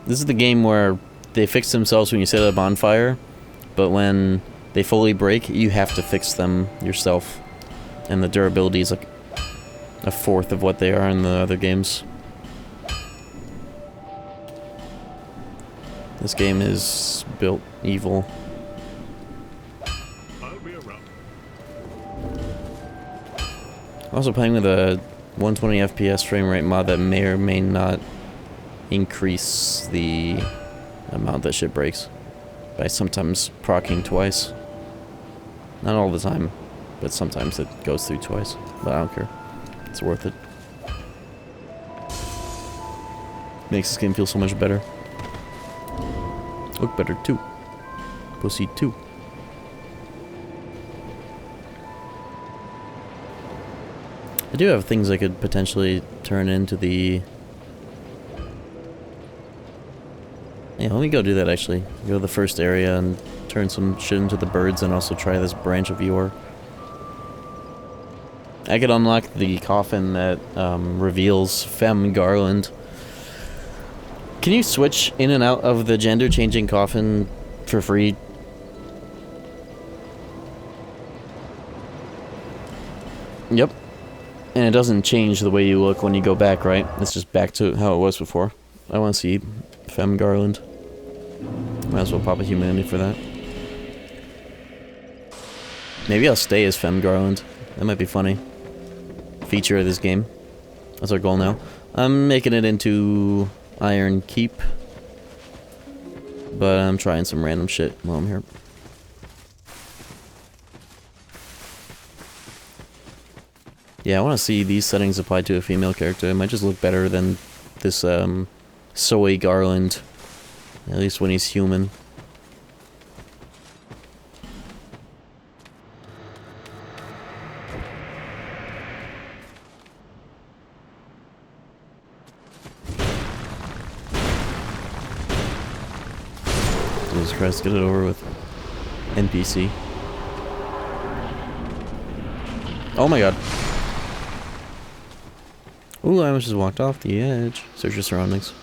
This is the game where they fix themselves when you set a bonfire, but when they fully break, you have to fix them yourself. And the durability is like a fourth of what they are in the other games. This game is built evil. I'm also playing with a 120 FPS frame rate mod that may or may not increase the amount that shit breaks by sometimes proccing twice. Not all the time, but sometimes it goes through twice. But I don't care. It's worth it. Makes this game feel so much better. Look better too. Pussy too. I do have things I could potentially turn into the... Yeah, let me go do that actually. Go to the first area and turn some shit into the birds and also try this branch of yore. I could unlock the coffin that reveals Femme Garland. Can you switch in and out of the gender-changing coffin for free? Yep. And it doesn't change the way you look when you go back, right? It's just back to how it was before. I want to see Femme Garland. Might as well pop a humanity for that. Maybe I'll stay as Femme Garland. That might be funny. Feature of this game. That's our goal now. I'm making it into Iron Keep. But I'm trying some random shit while I'm here. Yeah, I want to see these settings applied to a female character. It might just look better than this, soy Garland. At least when he's human. Jesus Christ, get it over with. NPC. Oh my god. Ooh, I almost just walked off the edge. Search your surroundings.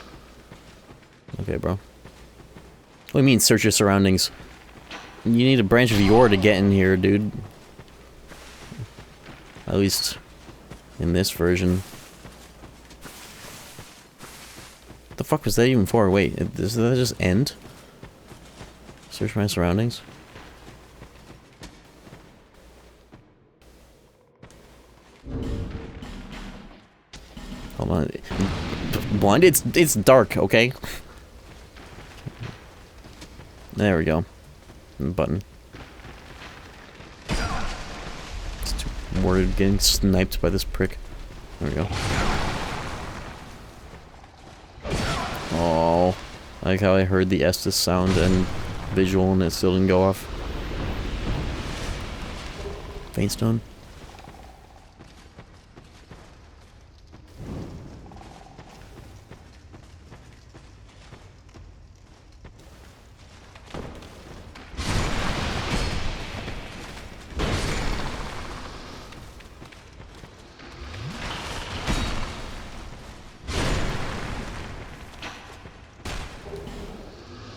Okay, bro. What do you mean, search your surroundings? You need a branch of yore to get in here, dude. At least in this version. What the fuck was that even for? Wait, does that just end? Search my surroundings? Hold on. Blind? It's dark, okay? There we go. Button. It's too worried getting sniped by this prick. There we go. Oh, I like how I heard the Estus sound and visual and it still didn't go off. Faintstone.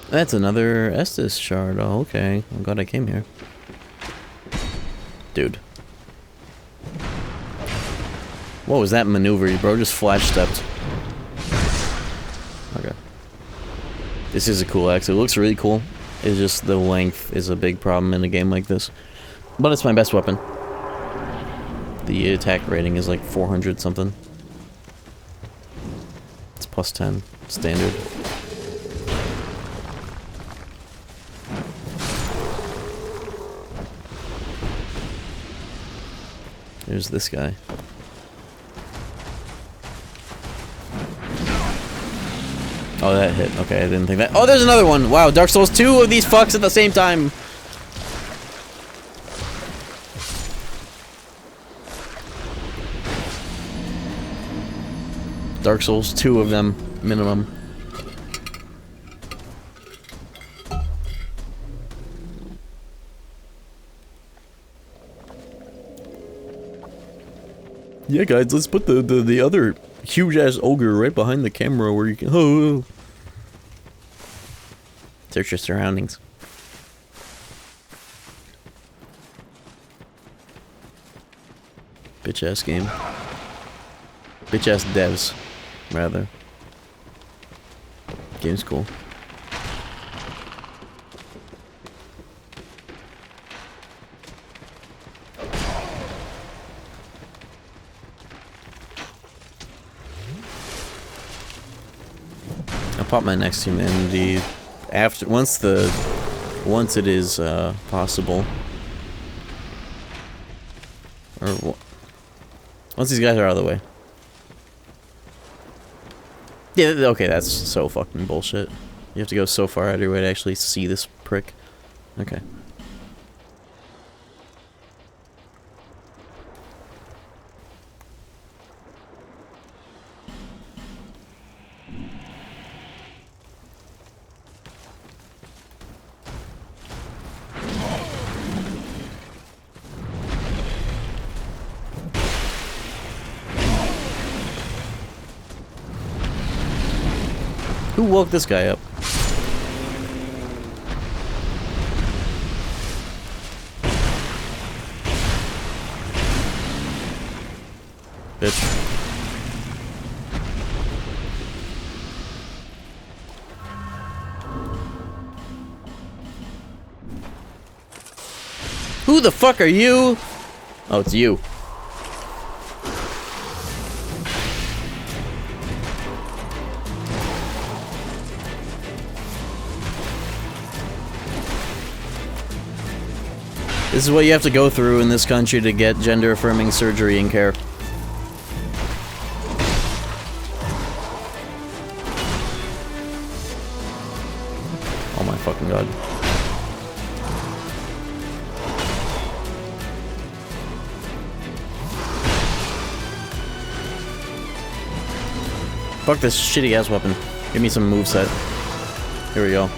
That's another Estus shard. Oh, okay. I'm glad I came here. Dude. What was that maneuver, bro? Just flash stepped. Okay. This is a cool axe. It looks really cool. It's just the length is a big problem in a game like this. But it's my best weapon. The attack rating is like 400 something. It's plus 10. Standard. There's this guy. Oh, that hit. Okay, I didn't think that. Oh, there's another one! Wow, Dark Souls 2 of these fucks at the same time! Dark Souls 2 of them, minimum. Yeah, guys, let's put the other huge-ass ogre right behind the camera where you can... Oh. Search your surroundings. Bitch-ass game. Bitch-ass devs, rather. Game's cool. I'll pop my next humanity after once it is possible, or once these guys are out of the way. Yeah, okay, that's so fucking bullshit. You have to go so far out of your way to actually see this prick. Okay. Who woke this guy up? Bitch. Who the fuck are you? Oh, it's you. This is what you have to go through in this country to get gender-affirming surgery and care. Oh my fucking god. Fuck this shitty-ass weapon. Give me some moveset. Here we go.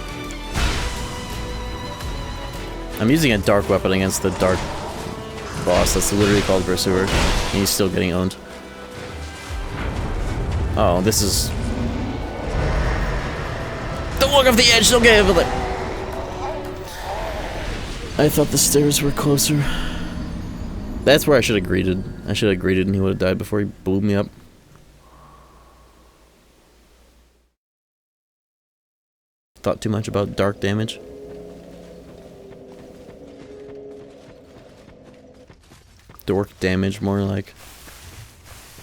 I'm using a dark weapon against the dark boss that's literally called Pursuer, and he's still getting owned. Oh, this is... Don't walk off the edge, don't get hit. I thought the stairs were closer. That's where I should have greeted. I should have greeted and he would have died before he blew me up. Thought too much about dark damage. Dork damage, more like.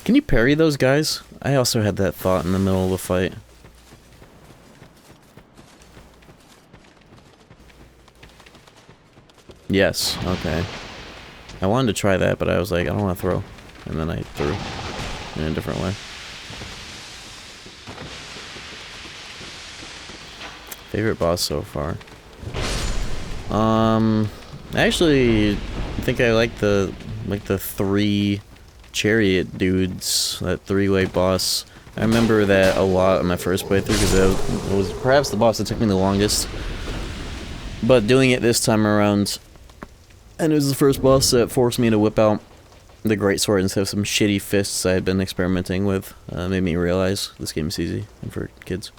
Can you parry those guys? I also had that thought in the middle of the fight. Yes, okay. I wanted to try that, but I was like, I don't want to throw. And then I threw in a different way. Favorite boss so far? I actually think I like the three chariot dudes, that three-way boss. I remember that a lot in my first playthrough because it was perhaps the boss that took me the longest. But doing it this time around, and it was the first boss that forced me to whip out the greatsword instead of some shitty fists I had been experimenting with. Made me realize this game is easy and for kids.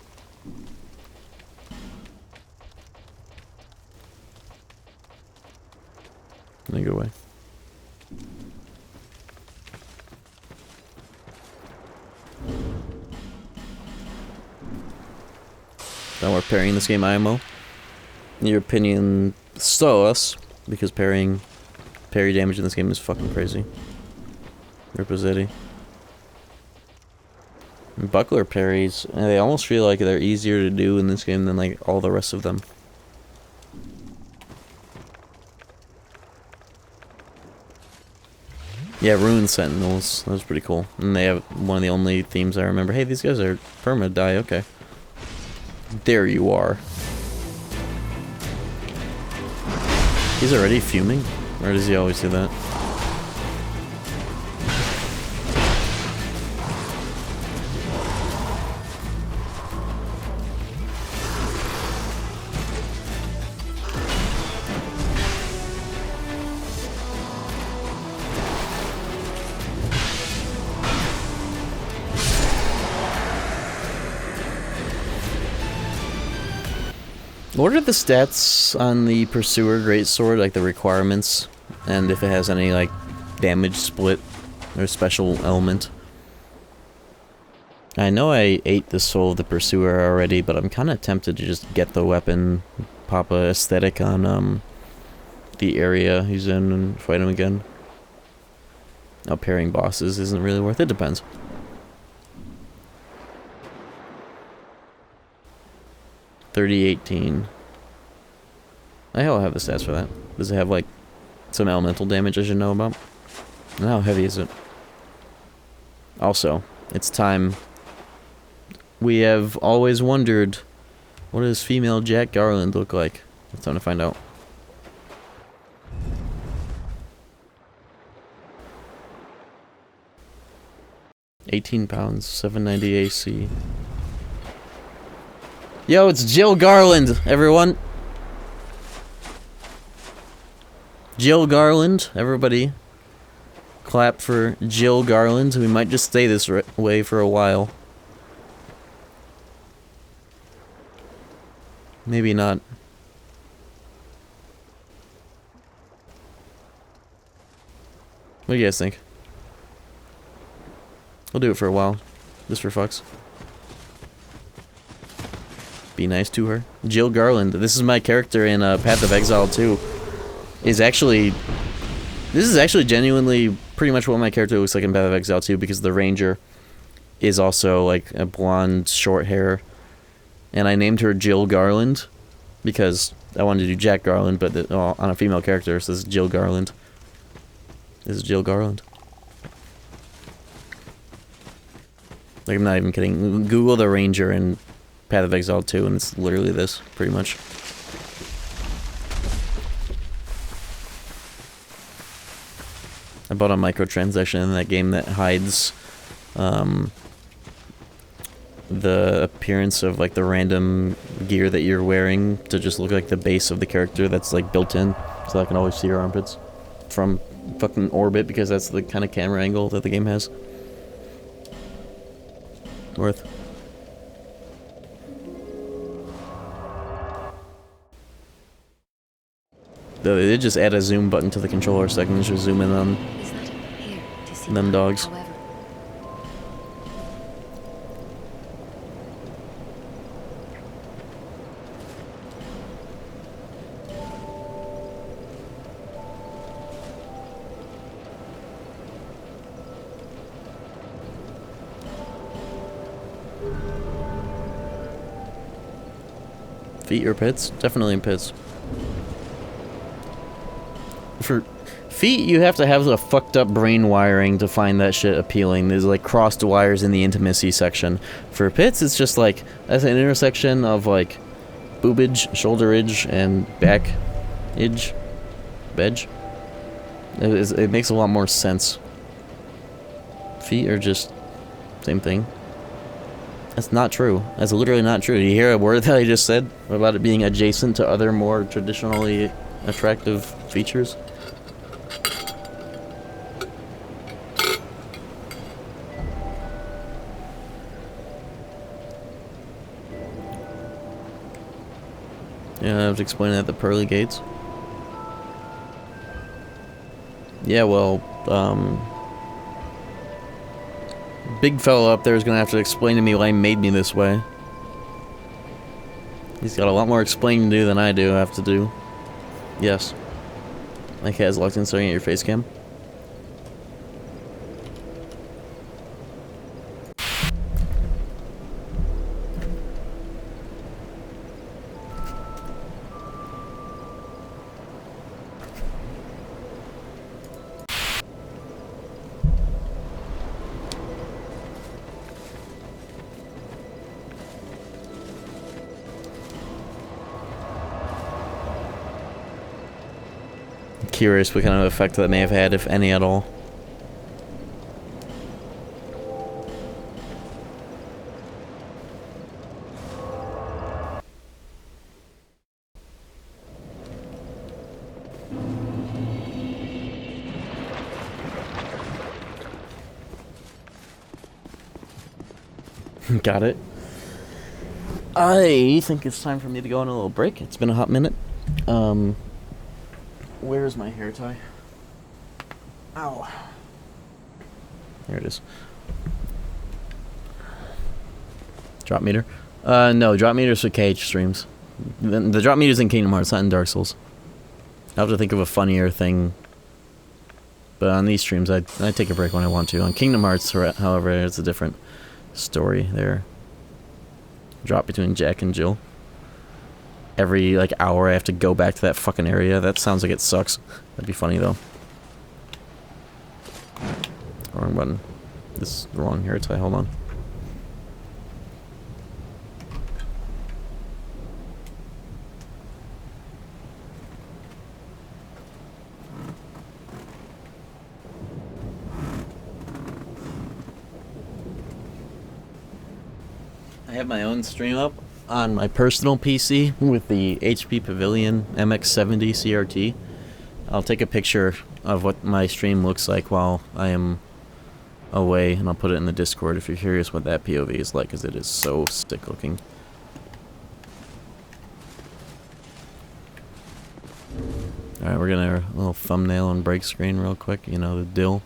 In a good way. Now we're parrying this game IMO. In your opinion, us, because parry damage in this game is fucking crazy. Ripozzetti. Buckler parries, they almost feel like they're easier to do in this game than like all the rest of them. Yeah, Rune Sentinels. That was pretty cool. And they have one of the only themes I remember. Hey, these guys are perma die, okay. There you are. He's already fuming? Or does he always do that? What are the stats on the Pursuer Greatsword, like the requirements, and if it has any, like, damage split or special element? I know I ate the soul of the Pursuer already, but I'm kind of tempted to just get the weapon, pop a aesthetic on the area he's in and fight him again. Now parrying bosses isn't really worth it, depends. $30.18. I'll have the stats for that. Does it have, like, some elemental damage I should know about? And how heavy is it? Also, it's time. We have always wondered, what does female Jack Garland look like? It's time to find out. £18, 790 AC. Yo, it's Jill Garland, everyone. Jill Garland, everybody. Clap for Jill Garland. We might just stay this way for a while. Maybe not. What do you guys think? We'll do it for a while. Just for fucks. Be nice to her. Jill Garland. This is my character in Path of Exile 2. This is actually genuinely pretty much what my character looks like in Path of Exile 2, because the ranger is also like a blonde, short hair. And I named her Jill Garland because I wanted to do Jack Garland, but on a female character, so this is Jill Garland. This is Jill Garland. Like, I'm not even kidding. Google the ranger in Path of Exile 2, and it's literally this, pretty much. I bought a microtransaction in that game that hides the appearance of like the random gear that you're wearing to just look like the base of the character that's like built in, so I can always see your armpits from fucking orbit because that's the kind of camera angle that the game has. Worth. Though they did just add a zoom button to the controller so I can just zoom in on them dogs. Feet or pits? Definitely in pits. For feet, you have to have a fucked up brain wiring to find that shit appealing. There's like crossed wires in the intimacy section. For pits, it's just like, that's an intersection of like boobage, shoulder ridge, and back edge. Bedge. It makes a lot more sense. Feet are just same thing. That's not true. That's literally not true. Do you hear a word that I just said about it being adjacent to other more traditionally attractive features? Yeah, I was explaining at the pearly gates. Yeah, well, big fella up there is gonna have to explain to me why he made me this way. He's got a lot more explaining to do than I do have to do. Yes. My cat is locked in staring at your face cam. Curious what kind of effect that may have had, if any at all. Got it. I think it's time for me to go on a little break. It's been a hot minute. Where's my hair tie? Ow. There it is. Drop meter? No, drop meter's for KH streams. The drop meter's in Kingdom Hearts, not in Dark Souls. I have to think of a funnier thing. But on these streams, I take a break when I want to. On Kingdom Hearts, however, it's a different story there. Drop between Jack and Jill. Every, like, hour I have to go back to that fucking area. That sounds like it sucks. That'd be funny, though. Wrong button. This is the wrong hair tie. Hold on. I have my own stream up on my personal PC with the HP Pavilion MX70 CRT. I'll take a picture of what my stream looks like while I am away, and I'll put it in the Discord if you're curious what that POV is like, because it is so sick looking. Alright, we're gonna a little thumbnail and break screen real quick, you know, the dill.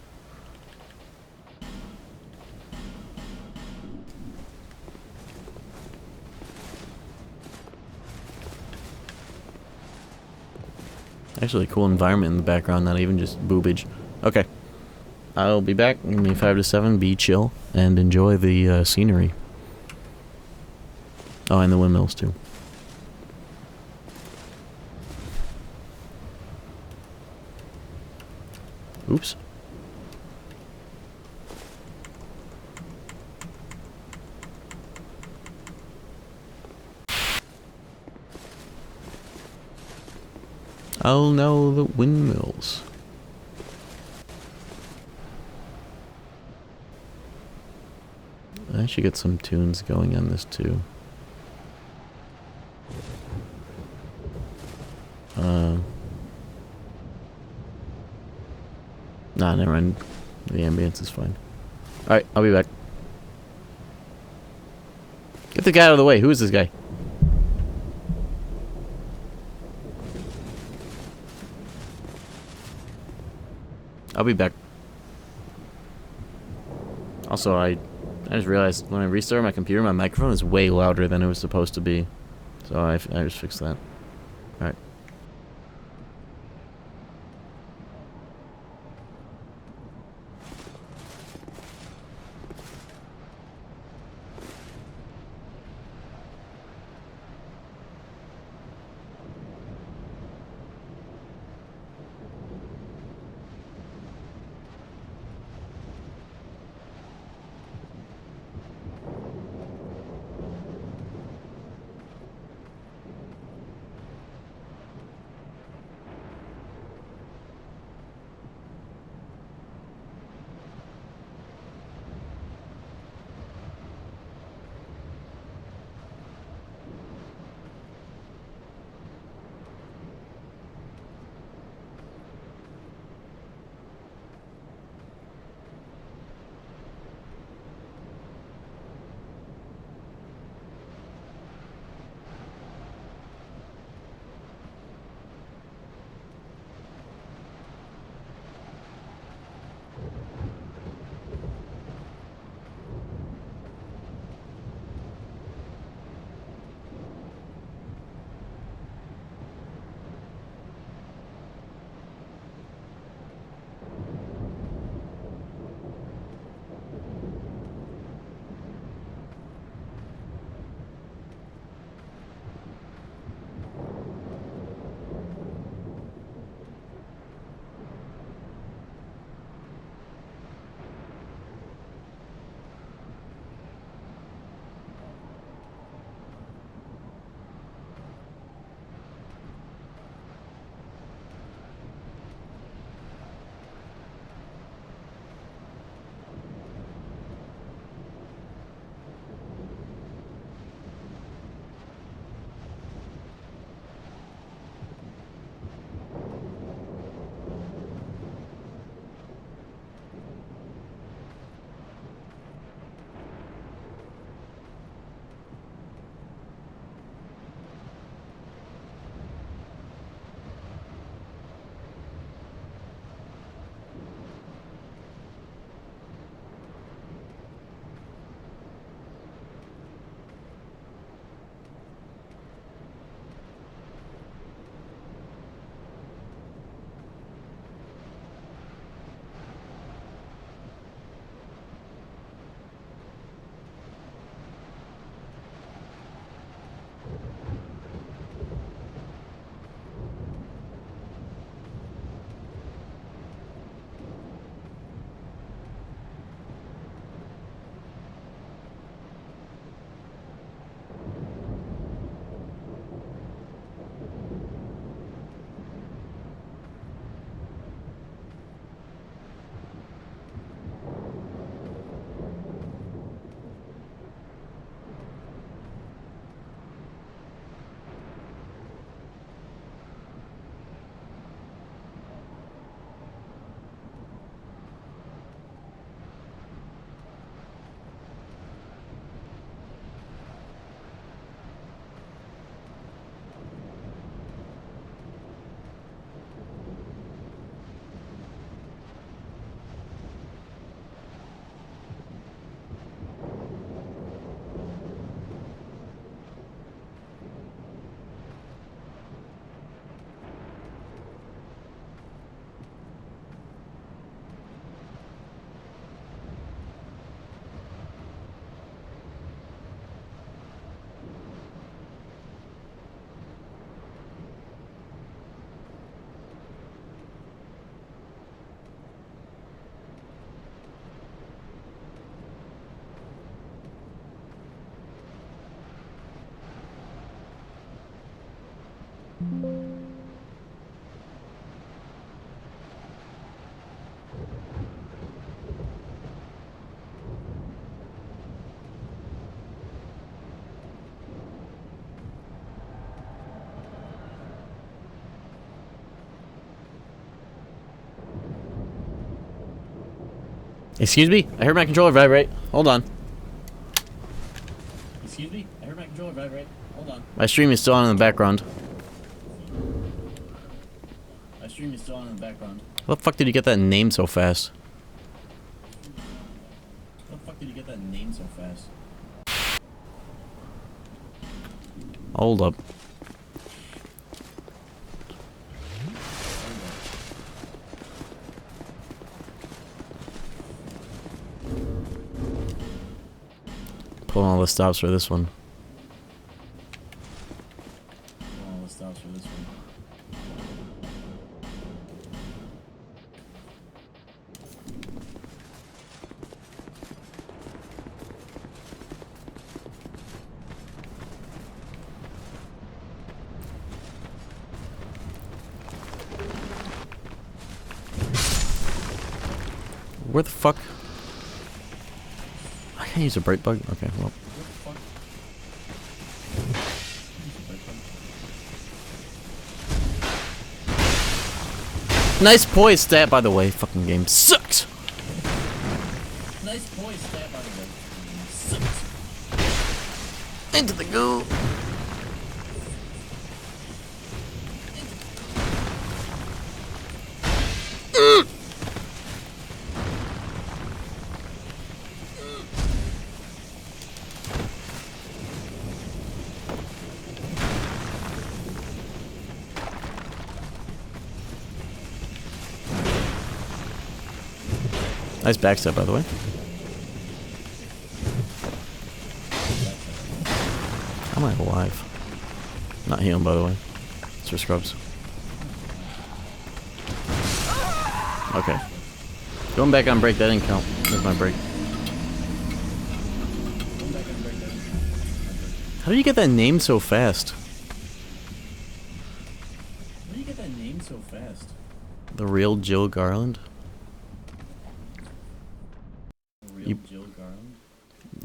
Actually, a cool environment in the background, not even just boobage. Okay. I'll be back. Give me 5 to 7. Be chill and enjoy the scenery. Oh, and the windmills, too. Oops. Oh no, the windmills. I should get some tunes going on this too. Nah, never mind. The ambience is fine. Alright, I'll be back. Get the guy out of the way. Who is this guy? I'll be back. Also, I just realized when I restarted my computer, my microphone is way louder than it was supposed to be. So I just fixed that. Alright. Excuse me? I heard my controller vibrate. Hold on. Excuse me? I heard my controller vibrate. Hold on. My stream is still on in the background. My stream is still on in the background. How the fuck did you get that name so fast? How the fuck did you get that name so fast? Hold up. Pulling all the stops for this one. Pulling all the stops for this one. Where the fuck? I can't use a bright bug? Okay, well. Nice poise stat, by the way. Fucking game sucks! Nice poise stat, by the way. Sucks. Into the goo! Nice backstab, by the way. How am I alive? Not healing, by the way. It's for scrubs. Okay. Going back on break, that didn't count. That's my break. How do you get that name so fast? How do you get that name so fast? The real Jill Garland?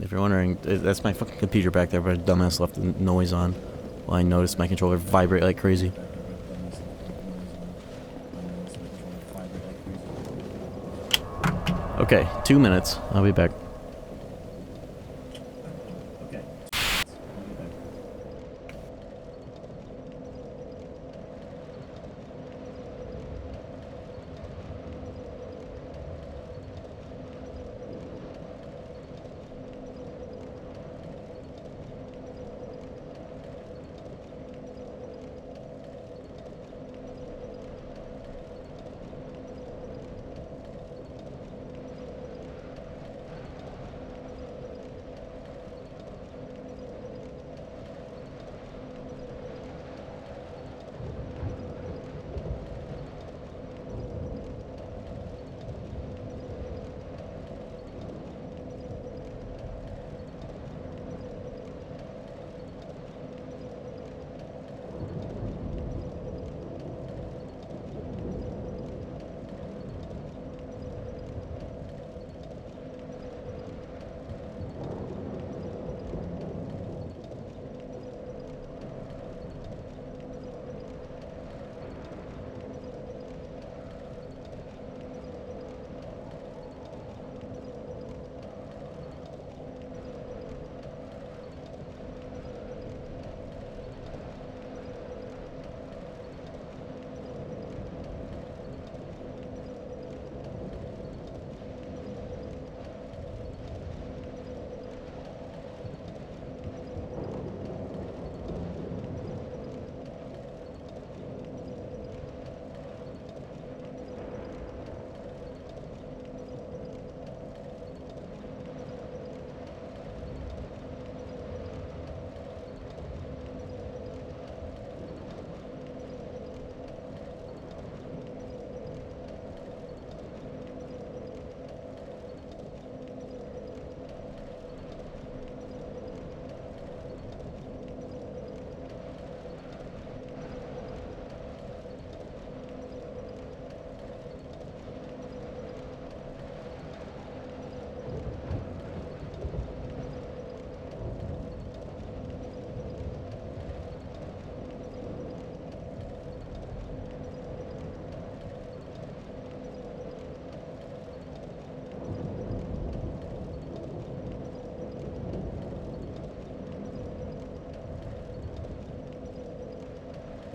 If you're wondering, that's my fucking computer back there, but a dumbass left the noise on while I noticed my controller vibrate like crazy. Okay, 2 minutes. I'll be back.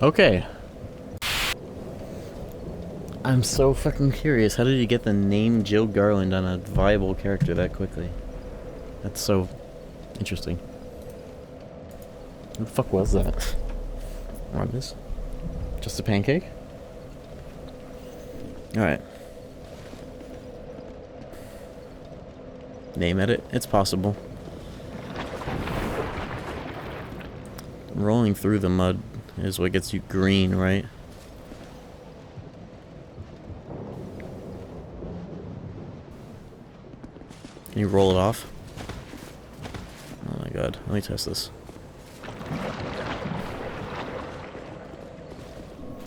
Okay. I'm so fucking curious. How did you get the name Jill Garland on a viable character that quickly? That's so interesting. What the fuck was that? What is this? Just a pancake? Alright. Name edit? It's possible. Rolling through the mud is what gets you green, right? Can you roll it off? Oh my god, let me test this.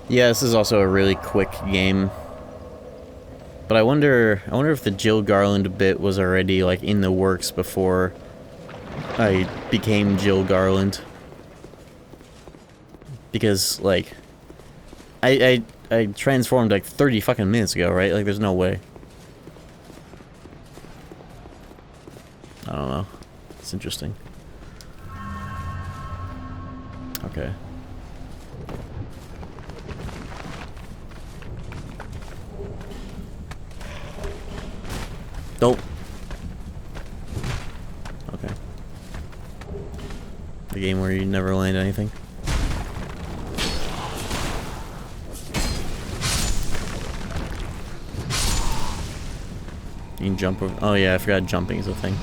Yeah, this is also a really quick game. But I wonder if the Jill Garland bit was already like in the works before I became Jill Garland. Because like I transformed like 30 fucking minutes ago, right? Like there's no way. I don't know. It's interesting. Okay. Nope. Okay. The game where you never land anything. You can jump over. Oh yeah, I forgot jumping is a thing.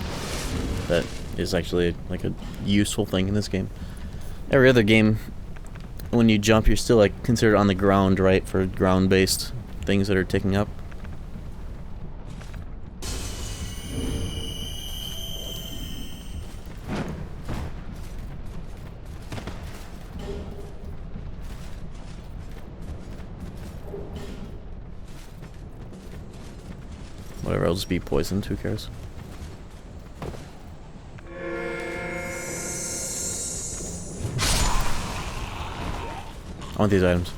That is actually like a useful thing in this game. Every other game, when you jump, you're still like considered on the ground, right? For ground-based things that are ticking up. Whatever, I'll just be poisoned, who cares? I want these items.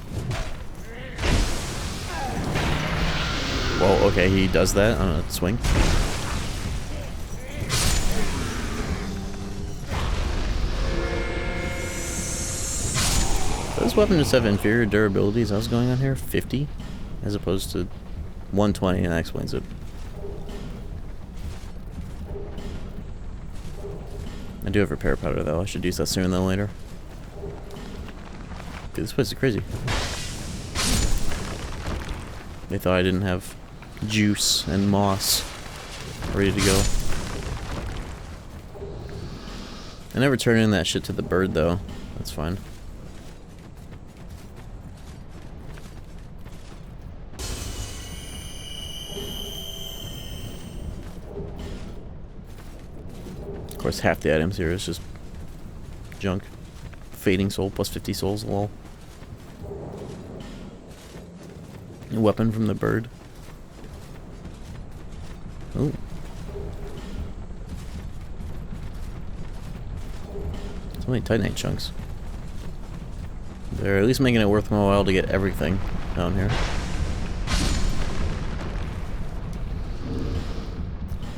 Whoa, okay, he does that on a swing. Does this weapon just have inferior durability? Is that what's going on here? 50? As opposed to 120, and that explains it. I do have repair powder though, I should use that sooner than later. Dude, this place is crazy. They thought I didn't have juice and moss ready to go. I never turn in that shit to the bird though. That's fine. Of course, half the items here is just junk. Fading soul plus 50 souls, lol. A weapon from the bird. Ooh. So many Titanite chunks. They're at least making it worth my while to get everything down here.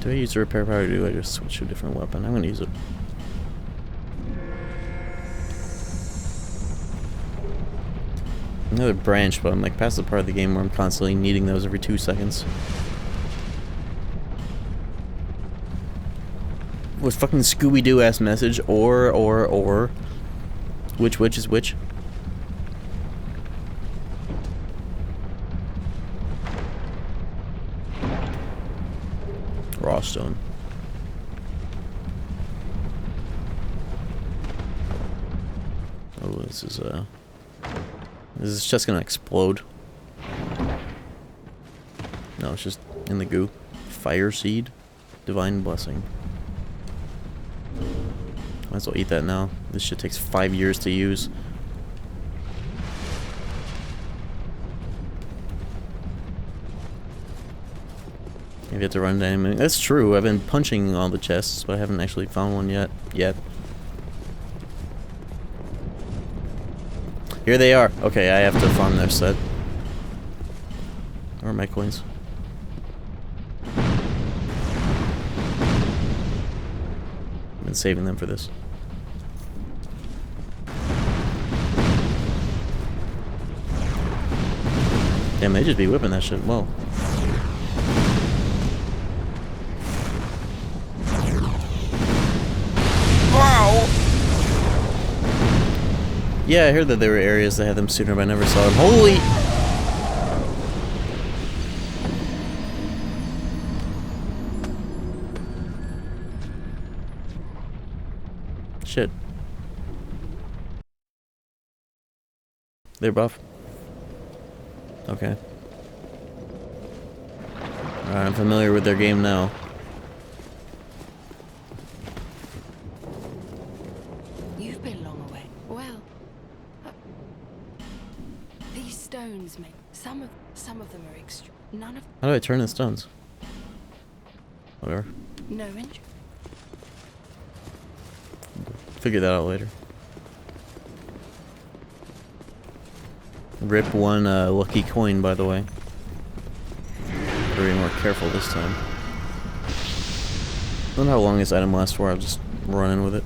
Do I use the repair powder or do I just switch to a different weapon? I'm gonna use it. Another branch, but I'm like past the part of the game where I'm constantly needing those every 2 seconds. Was fucking Scooby-Doo ass message or which is which? Raw stone. Oh, this is just gonna explode. No, it's just in the goo. Fire seed, divine blessing. Might as well eat that now. This shit takes 5 years to use. Maybe I have to run down. That's true. I've been punching all the chests, but I haven't actually found one yet. Here they are. Okay, I have to farm their set. Where are my coins? I've been saving them for this. Damn, they just be whipping that shit. Whoa. Wow! Yeah, I heard that there were areas that had them sooner, but I never saw them. Holy! Shit. They're buff. Okay. Alright, I'm familiar with their game now. You've been long away. Well, these stones make some of them are extra. None of How do I turn the stones? Whatever. no injury. Figure that out later. Rip one lucky coin, by the way. Better be more careful this time. I don't know how long this item lasts for. I'll just run in with it.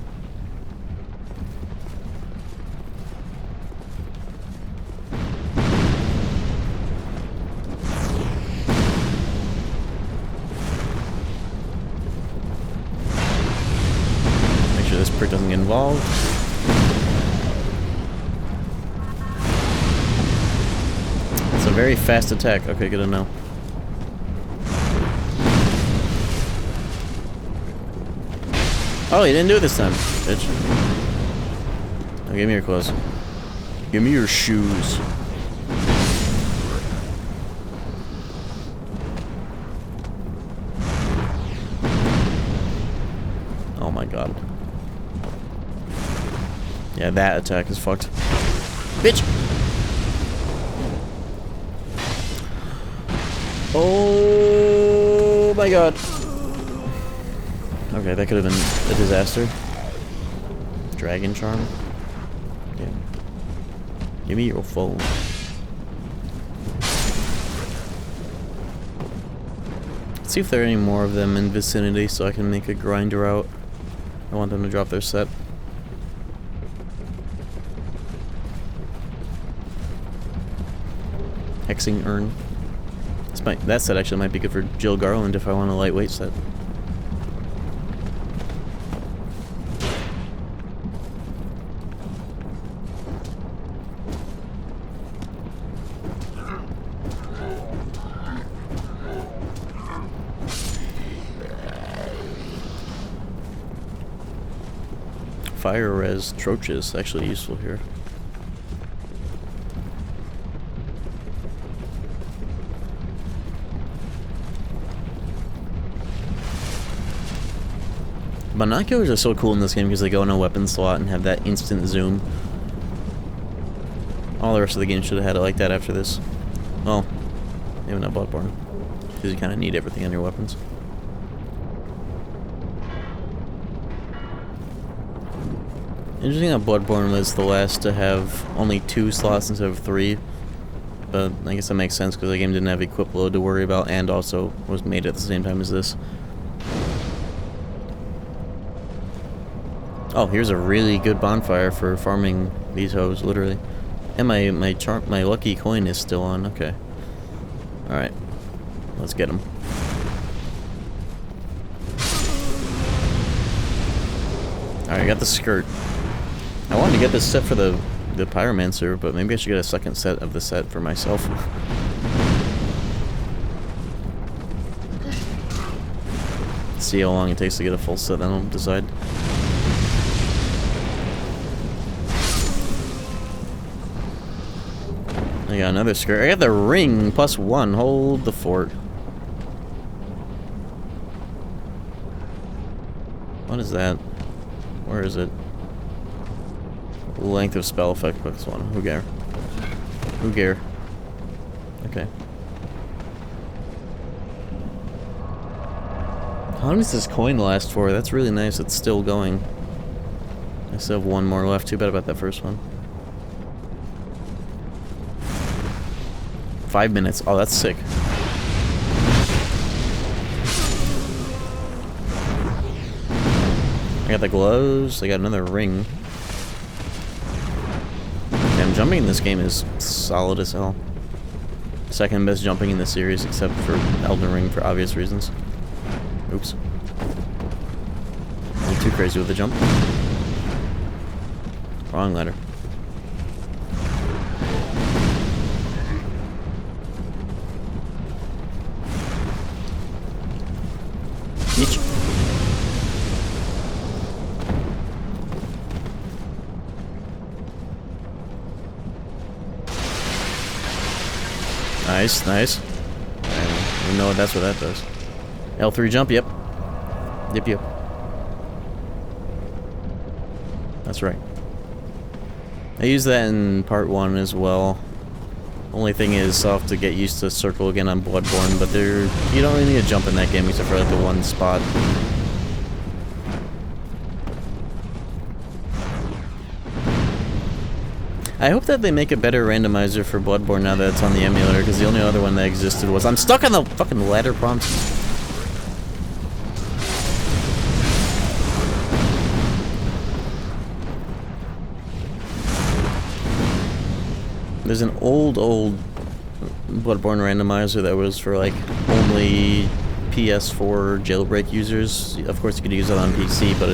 Make sure this prick doesn't get involved. It's a very fast attack. Okay, good to know. Oh, you didn't do it this time, bitch. Now give me your clothes. Give me your shoes. Oh my god. Yeah, that attack is fucked. Bitch! Oh my god. Okay, that could have been a disaster. Dragon charm. Damn. Give me your phone. Let's see if there are any more of them in vicinity so I can make a grinder out. I want them to drop their set. Hexing urn. That set actually might be good for Jill Garland if I want a lightweight set. Fire res troches actually useful here. Binoculars are so cool in this game because they go in a weapon slot and have that instant zoom. All the rest of the game should have had it like that after this. Well, maybe not Bloodborne, because you kind of need everything on your weapons. Interesting that Bloodborne was the last to have only 2 slots instead of 3. But I guess that makes sense because the game didn't have equip load to worry about and also was made at the same time as this. Oh, here's a really good bonfire for farming these hoes, literally. And my lucky coin is still on. Okay. All right. Let's get them. All right, I got the skirt. I wanted to get this set for the pyromancer, but maybe I should get a second set of the set for myself. See how long it takes to get a full set, then I'll decide. I got another skirt. I got the ring +1. Hold the fort. What is that? Where is it? Length of spell effect +1. Who care? Who care? Okay. How long does this coin last for? That's really nice. It's still going. I still have 1 more left. Too bad about that first one. 5 minutes. Oh, that's sick. I got the gloves. I got another ring. Damn, jumping in this game is solid as hell. Second best jumping in the series, except for Elden Ring for obvious reasons. Oops. I'm too crazy with the jump. Wrong letter. Each. Nice, nice. I don't even know that's what that does. L3 jump, yep. Yep, yep. That's right. I used that in part 1 as well. Only thing is, I'll have to get used to circle again on Bloodborne, but you don't really need to jump in that game except for like the one spot. I hope that they make a better randomizer for Bloodborne now that it's on the emulator, because the only other one that existed was... I'm stuck on the fucking ladder prompt. There's an old Bloodborne randomizer that was for like only PS4 jailbreak users. Of course you could use it on PC, but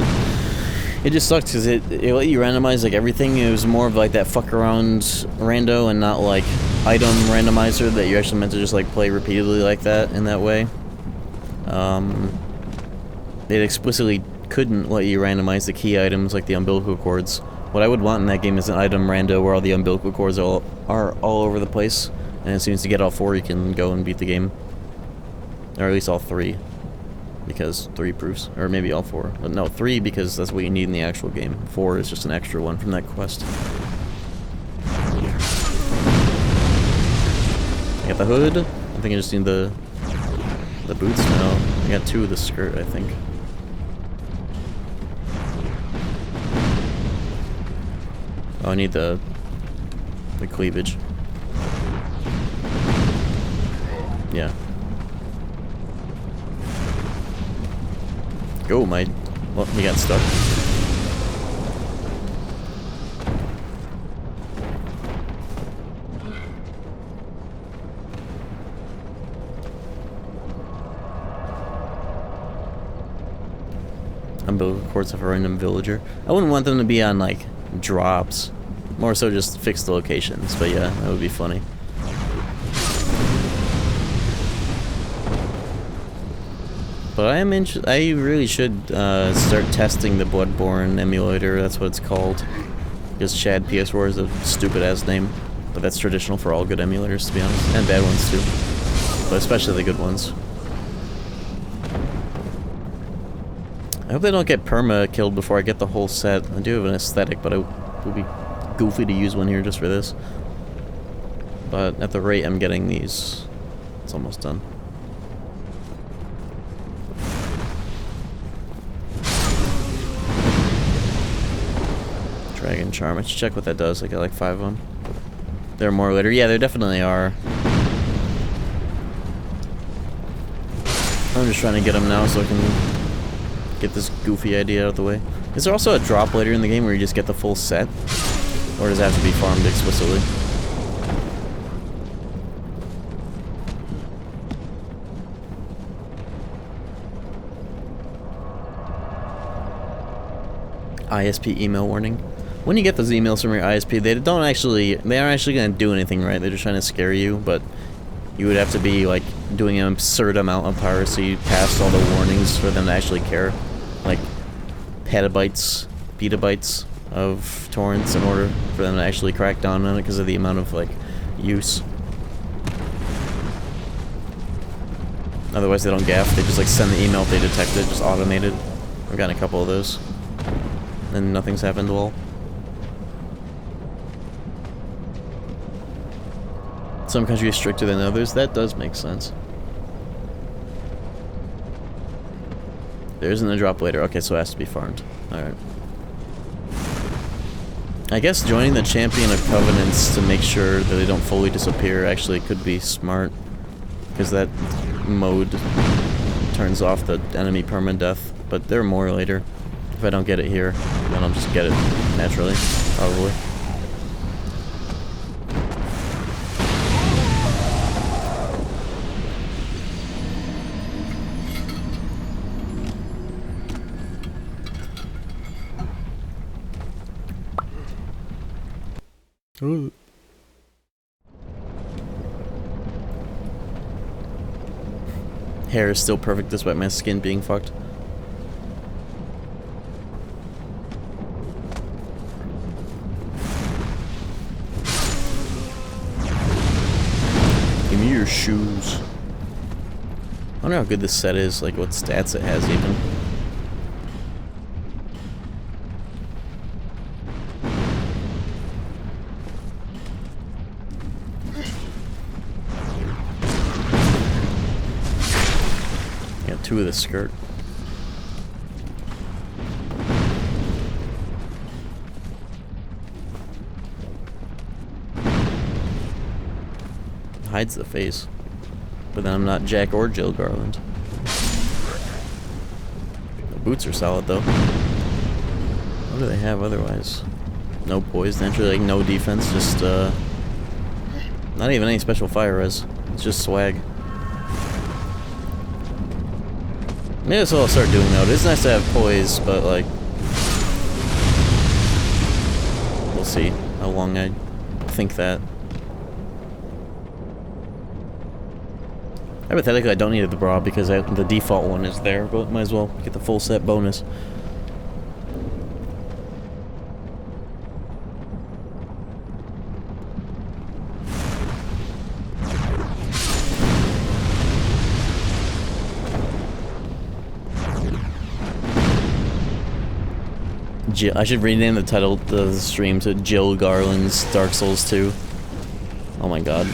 it just sucks because it let you randomize like everything. It was more of like that fuck around rando and not like item randomizer that you actually meant to just like play repeatedly like that in that way. It explicitly couldn't let you randomize the key items like the umbilical cords. What I would want in that game is an item rando where all the umbilical cords are all over the place, and as soon as you get all 4 you can go and beat the game. Or at least all 3. Because 3 proofs. Or maybe all 4. But no, 3 because that's what you need in the actual game. 4 is just an extra one from that quest. I got the hood. I think I just need the boots now. I got 2 of the skirt, I think. Oh, I need the cleavage. Yeah. Oh, well, he got stuck. Umbilical cords of a random villager. I wouldn't want them to be on, like, drops. More so just fixed locations, but yeah, that would be funny. But I really should start testing the Bloodborne emulator, that's what it's called. Because Chad PS4 is a stupid-ass name. But that's traditional for all good emulators, to be honest. And bad ones, too. But especially the good ones. I hope they don't get perma-killed before I get the whole set. I do have an aesthetic, but it would be goofy to use one here just for this. But at the rate I'm getting these, it's almost done. Dragon Charm. I should check what that does. I got like 5 of them. There are more later. Yeah, there definitely are. I'm just trying to get them now so I can get this goofy idea out of the way. Is there also a drop later in the game where you just get the full set? Or does it have to be farmed explicitly? ISP email warning. When you get those emails from your ISP, they aren't actually going to do anything, right? They're just trying to scare you, but you would have to be like doing an absurd amount of piracy past all the warnings for them to actually care. Like petabytes, petabytes of torrents in order for them to actually crack down on it because of the amount of like use. Otherwise they don't gaff, they just like send the email if they detect it, just automated. I've gotten a couple of those. And nothing's happened at all. Some countries stricter than others, that does make sense. There isn't a drop later. Okay, so it has to be farmed. Alright. I guess joining the Champion of Covenants to make sure that they don't fully disappear actually could be smart. Because that mode turns off the enemy permadeath. But there are more later. If I don't get it here, then I'll just get it naturally, probably. Ooh. Hair is still perfect despite my skin being fucked. Give me your shoes. I wonder how good this set is, like what stats it has even. Got 2 of the skirt. Hides the face. But then I'm not Jack or Jill Garland. The boots are solid though. What do they have otherwise? No poised entry, like no defense, just not even any special fire res. It's just swag. Maybe that's what I'll start doing though. It is nice to have poise, but like we'll see how long I think that. Hypothetically, I don't need the bra because the default one is there, but might as well get the full set bonus. I should rename the title of the stream to Jill Garland's Dark Souls 2. Oh my god.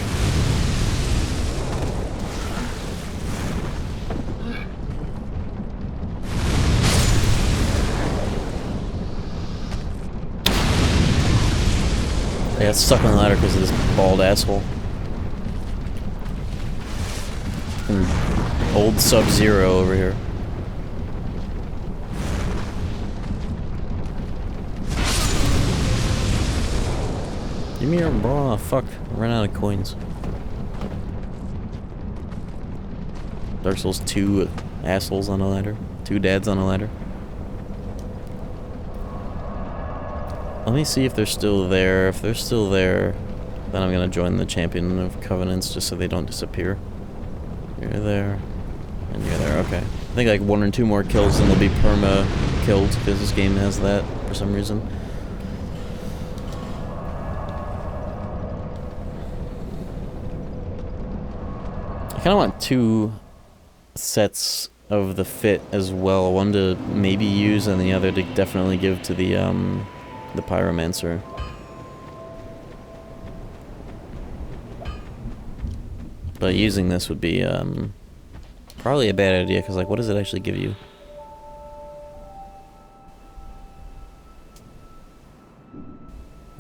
I got stuck on the ladder because of this bald asshole. Old Sub-Zero over here. Give me your bra. Fuck. I ran out of coins. Dark Souls 2 assholes on a ladder. 2 dads on a ladder. Let me see if they're still there. If they're still there, then I'm gonna join the Champion of Covenants just so they don't disappear. You're there. And you're there. Okay. I think like 1 or 2 more kills and they'll be perma killed because this game has that for some reason. I kind of want 2 sets of the fit as well. One to maybe use and the other to definitely give to the Pyromancer. But using this would be probably a bad idea because like what does it actually give you?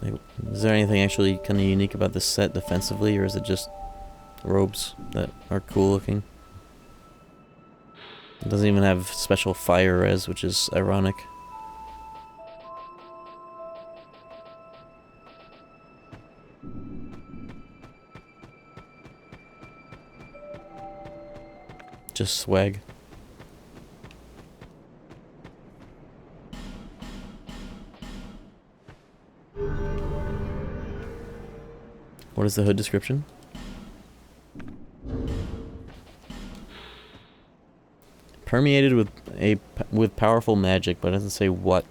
Like, is there anything actually kind of unique about this set defensively, or is it just robes that are cool looking? It doesn't even have special fire res, which is ironic. Just swag. What is the hood description? Permeated with powerful magic, but it doesn't say what.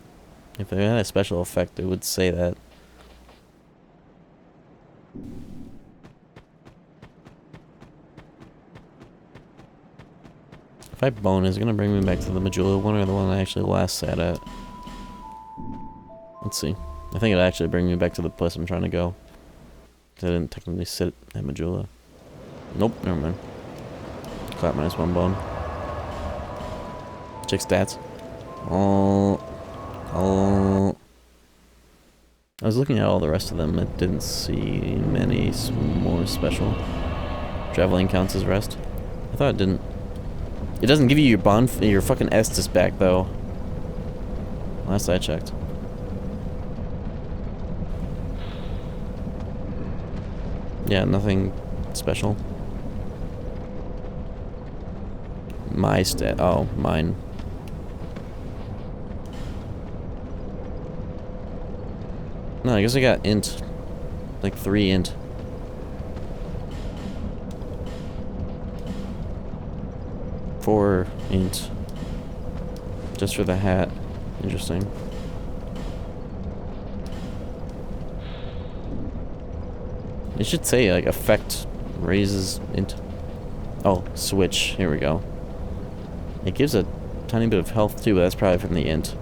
If it had a special effect, it would say that. If I bone, is it gonna bring me back to the Majula one or the one I actually last sat at? Let's see. I think it'll actually bring me back to the place I'm trying to go. Because I didn't technically sit at Majula. Nope, never mind. Clap minus 1 bone. Check stats. Oh. I was looking at all the rest of them. I didn't see many more special. Traveling counts as rest. I thought it didn't. It doesn't give you your fucking Estus back though. Last I checked. Yeah, nothing special. My stat. Oh, mine. No, I guess I got int. Like 3 int. Four int. Just for the hat. Interesting. It should say like effect raises int. Oh, switch. Here we go. It gives a tiny bit of health too, but that's probably from the int.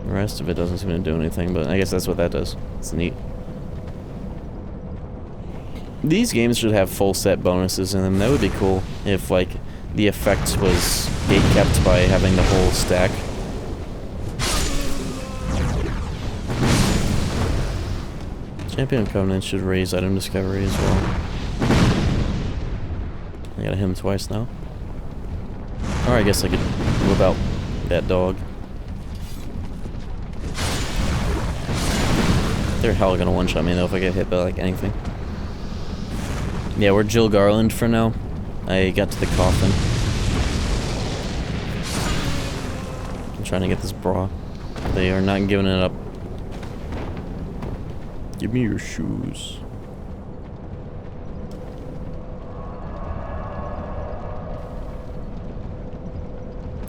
The rest of it doesn't seem to do anything, but I guess that's what that does. It's neat. These games should have full set bonuses in them. That would be cool if, like, the effect was gatekept by having the whole stack. Champion of Covenant should raise item discovery as well. I gotta hit him twice now. Or I guess I could whip out that dog. They're hella gonna one-shot me though if I get hit by like anything. Yeah, we're Jill Garland for now. I got to the coffin. I'm trying to get this bra. They are not giving it up. Give me your shoes.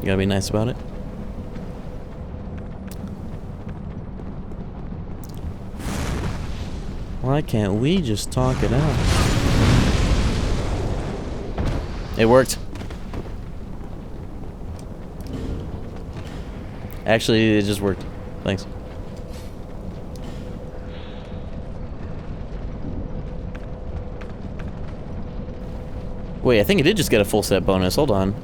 You gotta be nice about it. Why can't we just talk it out? It worked. Actually, it just worked. Thanks. Wait, I think it did just get a full set bonus. Hold on.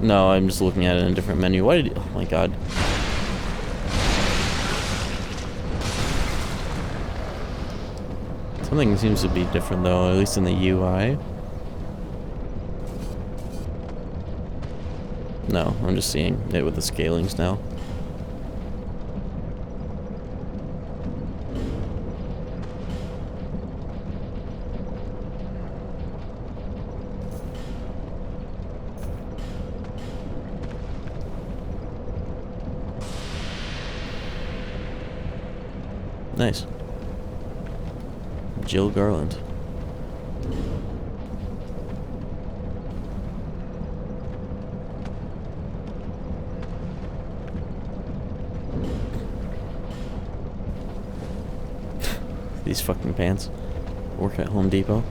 No, I'm just looking at it in a different menu. Why did... Oh my god. Something seems to be different though, at least in the UI. No, I'm just seeing it with the scalings now. Nice. Jill Garland. These fucking pants. Work at Home Depot.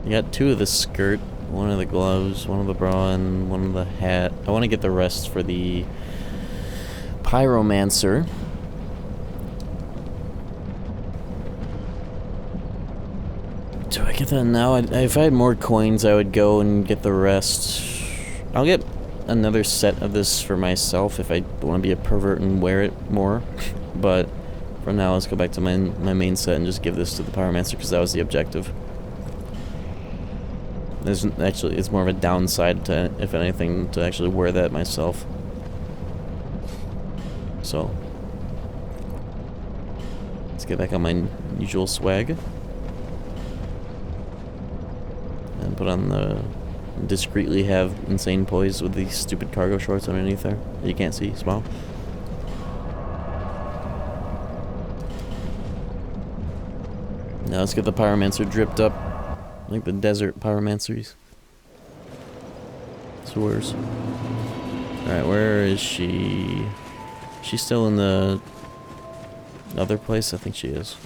You got 2 of the skirt, 1 of the gloves, 1 of the bra, and 1 of the hat. I want to get the rest for the Pyromancer. Do I get that now? If I had more coins, I would go and get the rest. I'll get another set of this for myself if I want to be a pervert and wear it more. But for now, let's go back to my main set and just give this to the Pyromancer because that was the objective. There's actually, it's more of a downside to, if anything, to actually wear that myself. So let's get back on my usual swag. And put on the... discreetly have insane poise with these stupid cargo shorts underneath there. You can't see. Smile. Now let's get the Pyromancer dripped up. Like the desert Pyromancers. Sewers. Alright, where is she? She's still in the other place? I think she is.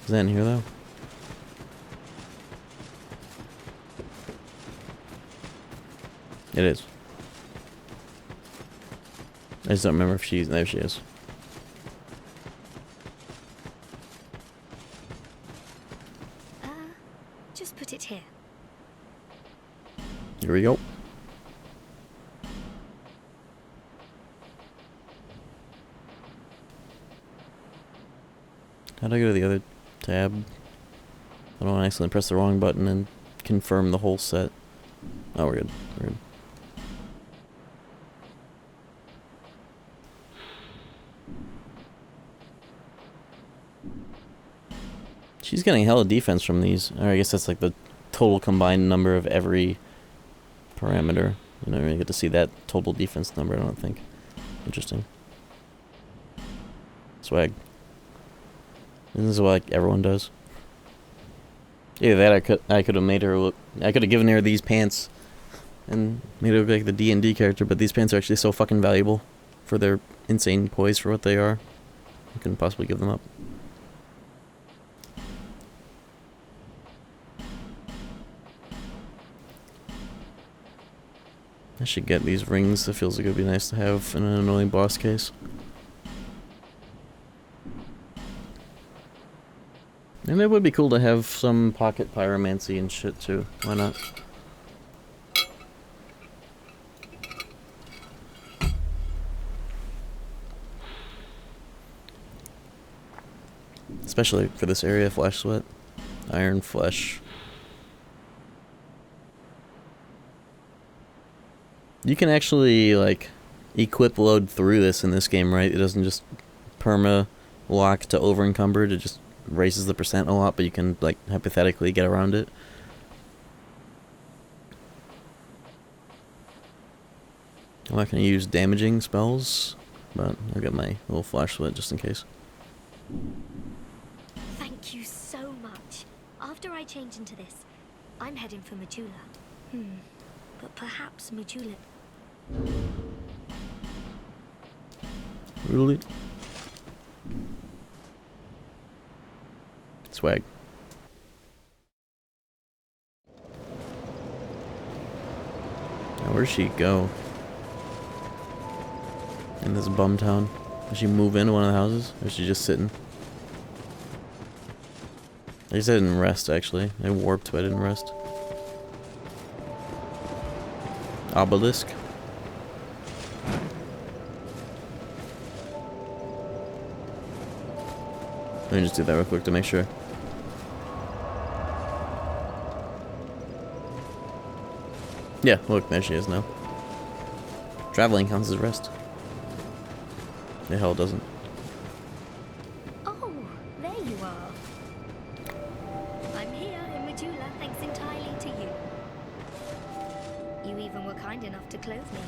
Is that in here though? It is. I just don't remember if she's... There she is. Just put it here. Here we go. How'd I go to the other tab? I don't want to accidentally press the wrong button and confirm the whole set. Oh, we're good. We're good. She's getting hella defense from these. Or I guess that's like the total combined number of every parameter. You don't really get to see that total defense number, I don't think. Interesting. Swag. This is what like everyone does. Either that, I could have made her look. I could have given her these pants, and made her look like the D&D character. But these pants are actually so fucking valuable for their insane poise for what they are. I couldn't possibly give them up. I should get these rings. It feels like it would be nice to have in an annoying boss case. And it would be cool to have some pocket pyromancy and shit too. Why not? Especially for this area, flash sweat. Iron flesh. You can actually, like, equip load through this in this game, right? It doesn't just perma lock to over encumbered, it just raises the percent a lot, but you can, like, hypothetically get around it. I'm not going to use damaging spells, but I'll get my little flash sweat just in case. Thank you so much. After I change into this, I'm heading for Majula. But perhaps Majula... Really? Swag. Now where'd she go? In this bum town? Did she move into one of the houses? Or is she just sitting? I guess I didn't rest actually. I warped but I didn't rest. Obelisk. Let me just do that real quick to make sure. Yeah, look, there she is now. Traveling counts as rest. The hell it doesn't. Oh, there you are. I'm here in Majula thanks entirely to you. You even were kind enough to clothe me.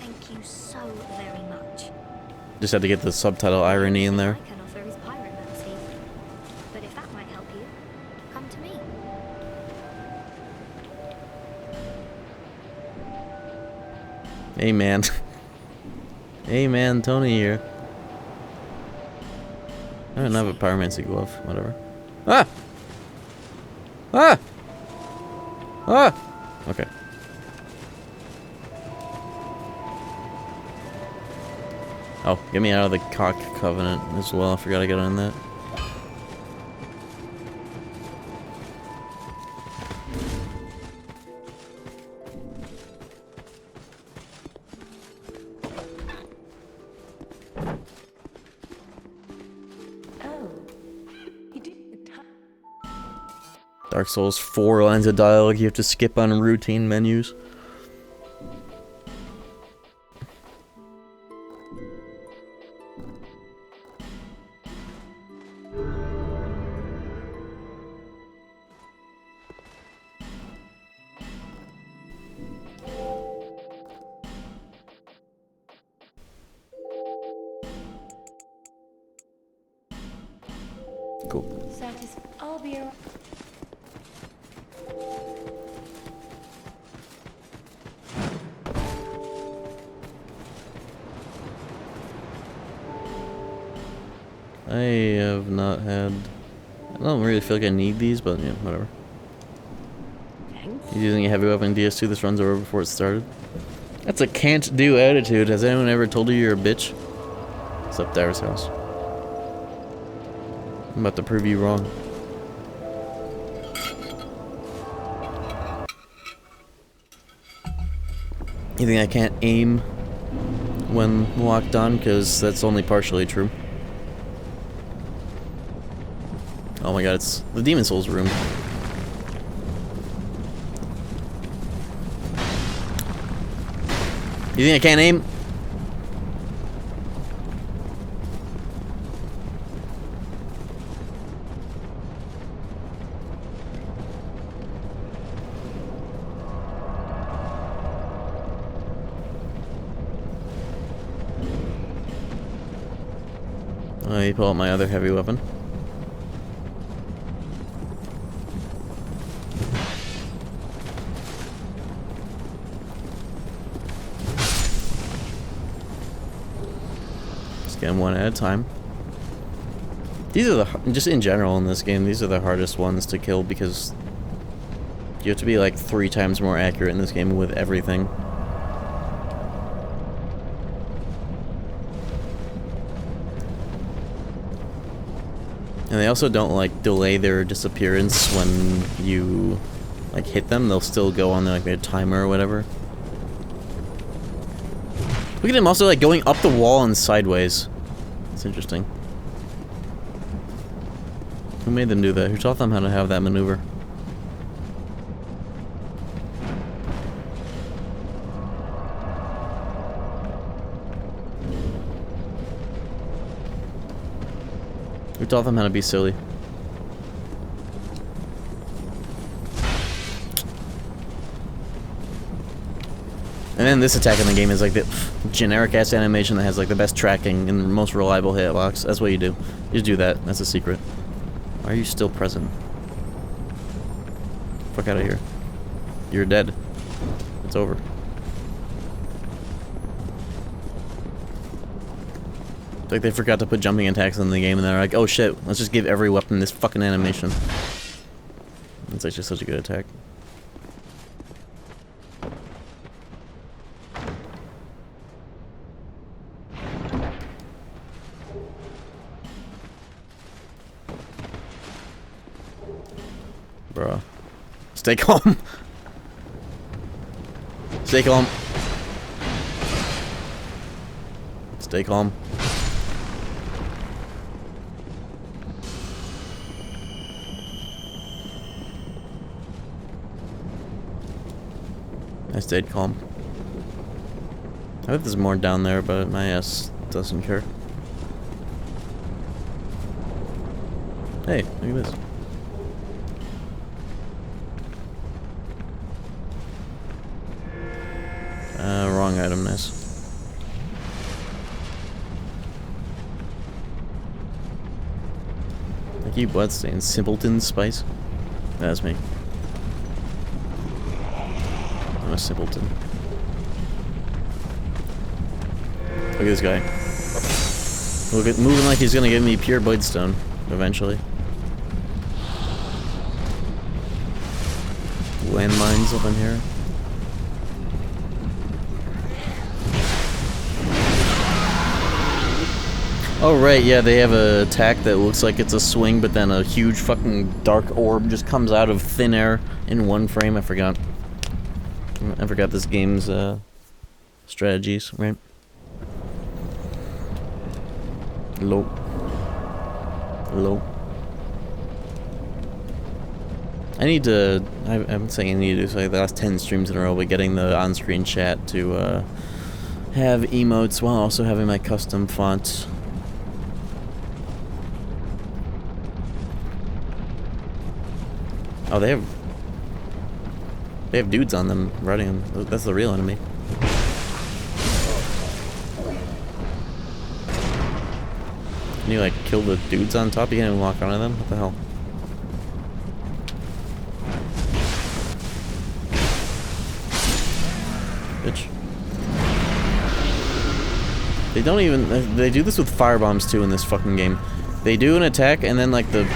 Thank you so very much. Just had to get the subtitle irony in there. I can offer is pyromancy. But if that might help you, come to me. Hey man. Hey man, Tony here. I don't have a pyromancy glove, whatever. Ah! Ah! Ah! Okay. Oh, get me out of the cock covenant as well. I forgot I got on that. Dark Souls 4 lines of dialogue you have to skip on routine menus. Cool. I'll be around. I have not had... I don't really feel like I need these, but yeah, whatever. He's using a heavy weapon DS2, this runs over before it started. That's a can't do attitude. Has anyone ever told you you're a bitch? Except Dara's house. I'm about to prove you wrong. You think I can't aim when locked on? Because that's only partially true. Oh my god, it's the Demon Souls room. You think I can't aim? Let me pull out my other heavy weapon. Just get them one at a time. These are just in general in this game, these are the hardest ones to kill because you have to be like 3 times more accurate in this game with everything. And they also don't like delay their disappearance when you like hit them. They'll still go on like their timer or whatever. Look at him also like going up the wall and sideways. It's interesting. Who made them do that? Who taught them how to have that maneuver? Who taught them how to be silly? And then this attack in the game is like the generic ass animation that has like the best tracking and the most reliable hitbox. That's what you do. You just do that. That's a secret. Why are you still present? Fuck out of here. You're dead. It's over. Like they forgot to put jumping attacks in the game and they're like, oh shit, let's just give every weapon this fucking animation. It's actually such a good attack. Bruh. Stay calm. Stay calm. Stay calm. I stayed calm. I bet there's more down there, but my ass doesn't care. Hey, look at this. Wrong item, nice. Thank you, Bloodstained. Simpleton Spice? That's me. I'm a simpleton. Look at this guy. Look at moving like he's gonna give me pure Bloodstone eventually. Landmines up in here. Oh right, yeah, they have a attack that looks like it's a swing, but then a huge fucking dark orb just comes out of thin air in one frame. I forgot this game's strategies, right? Low. I'm saying I need to do like the last 10 streams in a row, but getting the on-screen chat to have emotes while also having my custom font. Oh, they have dudes on them riding them. That's the real enemy. Can you like kill the dudes on top? You can't even walk onto them? What the hell? Bitch. They don't even... They do this with firebombs too in this fucking game. They do an attack and then like the...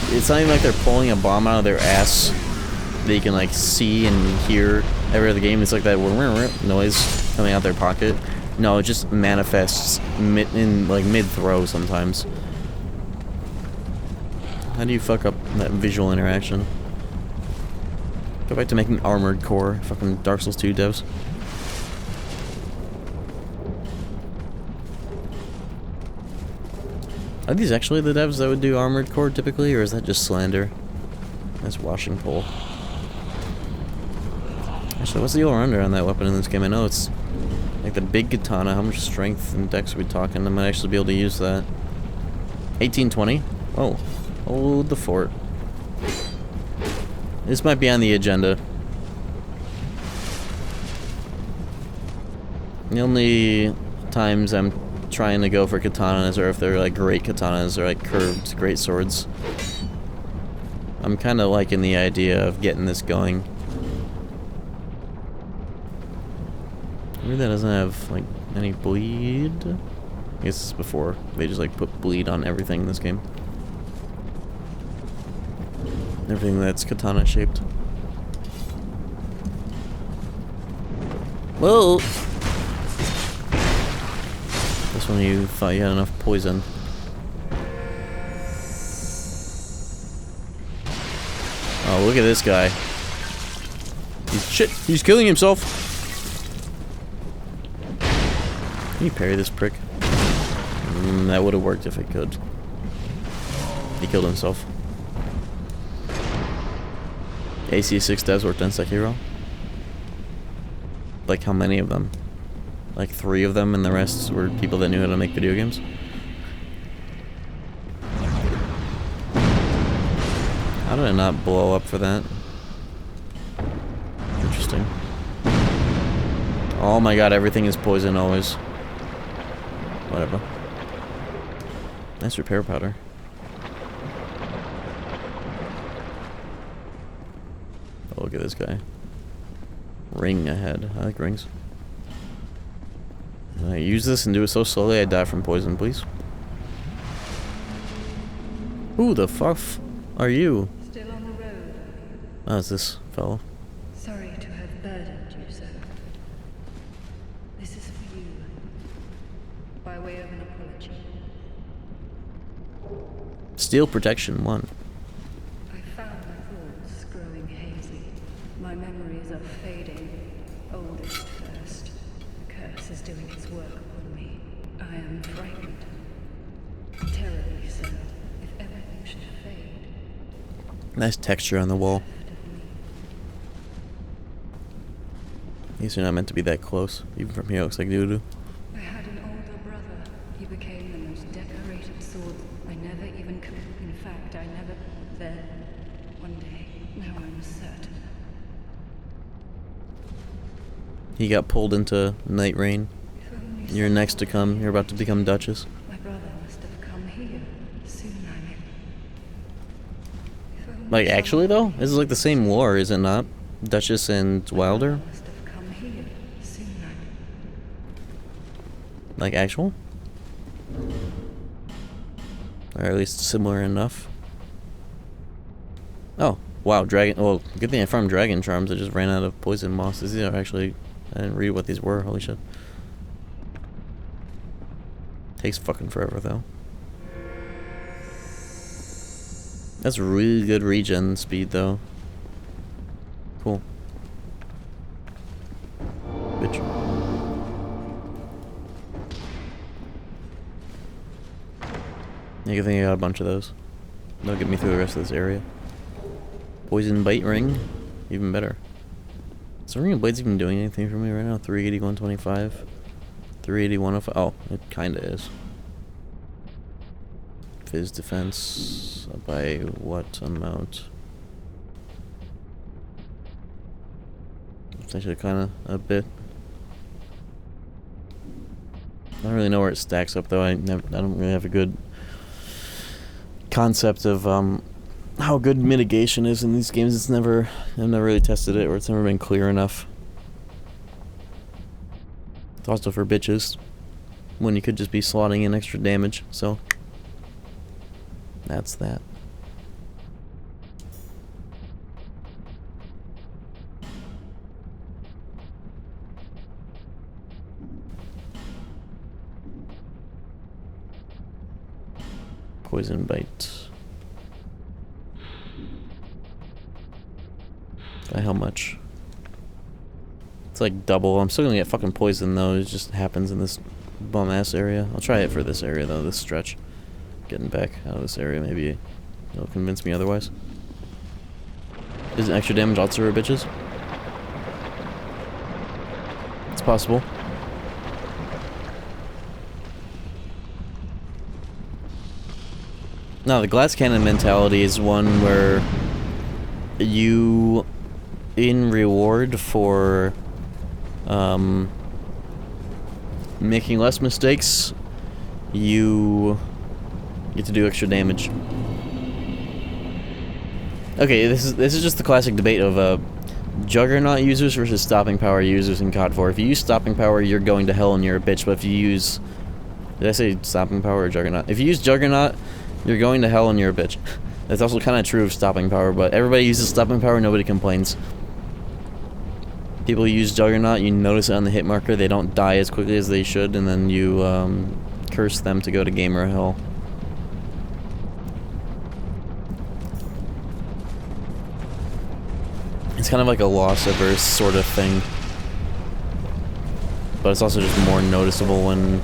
It's not even like they're pulling a bomb out of their ass that you can like see and hear every other game. It's like that noise coming out their pocket. No, it just manifests mid-throw sometimes. How do you fuck up that visual interaction? Go back to making Armored Core, fucking Dark Souls 2 devs. Are these actually the devs that would do Armored Core typically, or is that just slander? That's washing pole. So what's the over-under on that weapon in this game? I know it's like the big katana. How much strength and dex are we talking? I might actually be able to use that. 1820. Oh, hold the fort. This might be on the agenda. The only times I'm trying to go for katanas are if they're like great katanas or like curved great swords. I'm kind of liking the idea of getting this going. Maybe that doesn't have like any bleed. I guess it's before they just like put bleed on everything in this game. Everything that's katana shaped. Whoa! This one you thought you had enough poison. Oh, look at this guy. He's killing himself. Can you parry this prick? That would have worked if it could. He killed himself. AC6 devs worked on Sekiro. Like how many of them? Like 3 of them, and the rest were people that knew how to make video games. How did it not blow up for that? Interesting. Oh my god, everything is poison always. Whatever. Nice repair powder. Oh, look at this guy. Ring ahead. I like rings. I use this and do it so slowly I die from poison, please. Who the fuck are you? Still on the road. Oh, it's this fellow. Sorry to have burdened you, sir. This is for you, by way of an apology. Steel protection 1. I found my thoughts growing hazy. My memories are fading. Oldest first. The curse is doing its work upon me. I am frightened. Terribly so. If everything should fade. Nice texture on the wall. Left of me. These are not meant to be that close. Even from here it looks like doo-doo. I had an older brother. He became the most decorated sword. I never even could. In fact, I never. Then, one day, now I'm certain. He got pulled into Night Rain. If only You're next to come. You're about to become Duchess. my brother must have come here. Soon I may. If only Like, actually though? This is like the same lore, is it not? Duchess and Wilder? must have come here. Soon I may. Like actual? Or at least similar enough. Oh, wow, dragon. Well, good thing I farmed dragon charms. I just ran out of poison moss. These are actually. I didn't read what these were. Holy shit. Takes fucking forever though. That's really good regen speed though. Cool. Bitch. You think I got a bunch of those. That'll get me through the rest of this area. Poison bite ring, even better. Is the ring of blades even doing anything for me right now? 380, 125, 380, 105. Oh, it kinda is. Fizz defense by what amount? It's actually kinda a bit. I don't really know where it stacks up though. I don't really have a good concept of how good mitigation is in these games. I've never really tested it, or it's never been clear enough. It's also for bitches when you could just be slotting in extra damage, so that's that. Poison bite. By how much? It's like double. I'm still gonna get fucking poisoned though. It just happens in this bum ass area. I'll try it for this area though, this stretch. Getting back out of this area, maybe it'll convince me otherwise. Isn't extra damage also for bitches? possible. No, the glass cannon mentality is one where you, in reward for making less mistakes, you get to do extra damage. Okay, this is just the classic debate of Juggernaut users versus stopping power users in COD 4. If you use stopping power, you're going to hell and you're a bitch. But if you use... Did I say stopping power or Juggernaut? If you use Juggernaut, you're going to hell and you're a bitch. That's also kind of true of stopping power, but everybody uses stopping power, nobody complains. People who use Juggernaut, you notice it on the hit marker, they don't die as quickly as they should, and then you curse them to go to gamer hell. It's kind of like a loss-averse sort of thing. But it's also just more noticeable when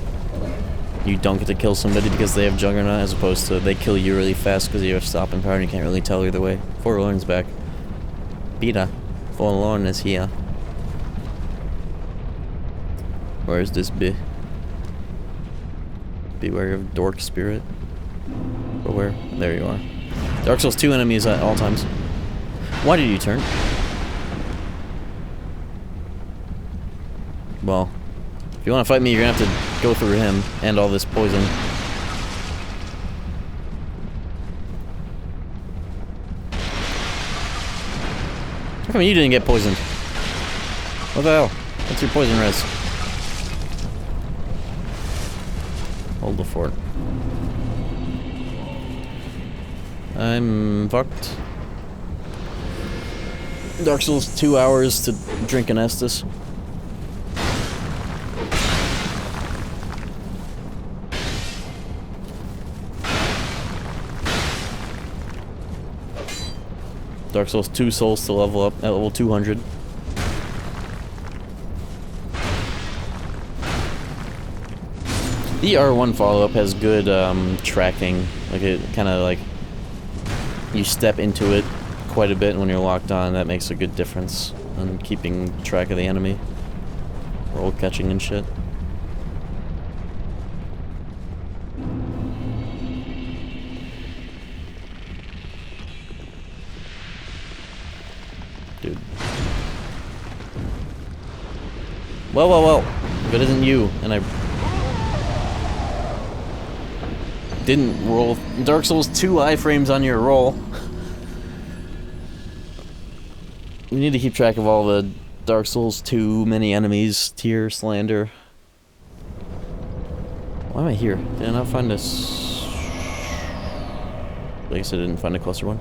you don't get to kill somebody because they have Juggernaut, as opposed to they kill you really fast because you have stopping power and you can't really tell either way. Forlorn's back. Beta. Forlorn is here. Where is this be? Beware of Dork Spirit. But where? There you are. Dark Souls 2 enemies at all times. Why did you turn? Well, if you want to fight me, you're gonna have to go through him and all this poison. How come you didn't get poisoned? What the hell? What's your poison res? Hold the fort. I'm fucked. Dark Souls 2 hours to drink an Estus. Dark Souls 2 souls to level up at level 200. The R1 follow-up has good tracking. Like it kind of like you step into it quite a bit when you're locked on. That makes a good difference on keeping track of the enemy. Roll catching and shit. Dude. Well. If it isn't you, and I didn't roll Dark Souls 2 iframes on your roll. We need to keep track of all the Dark Souls 2 many enemies tier slander. Why am I here? Did I not find this? I guess I didn't find a closer one.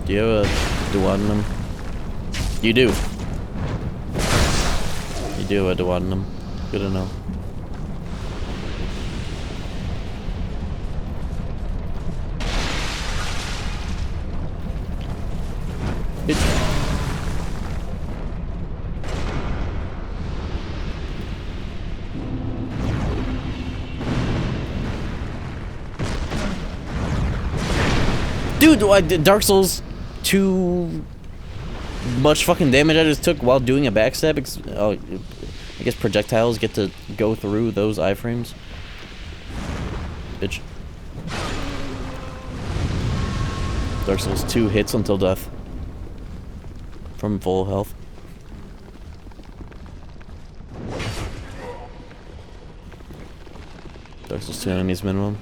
Do you have a duodenum? You do. You do have a duodenum. Good to know. Dude, Dark Souls too much fucking damage I just took while doing a backstab. Oh, I guess projectiles get to go through those iframes. Bitch. Dark Souls 2 hits until death. From full health. Dark Souls 2 enemies minimum.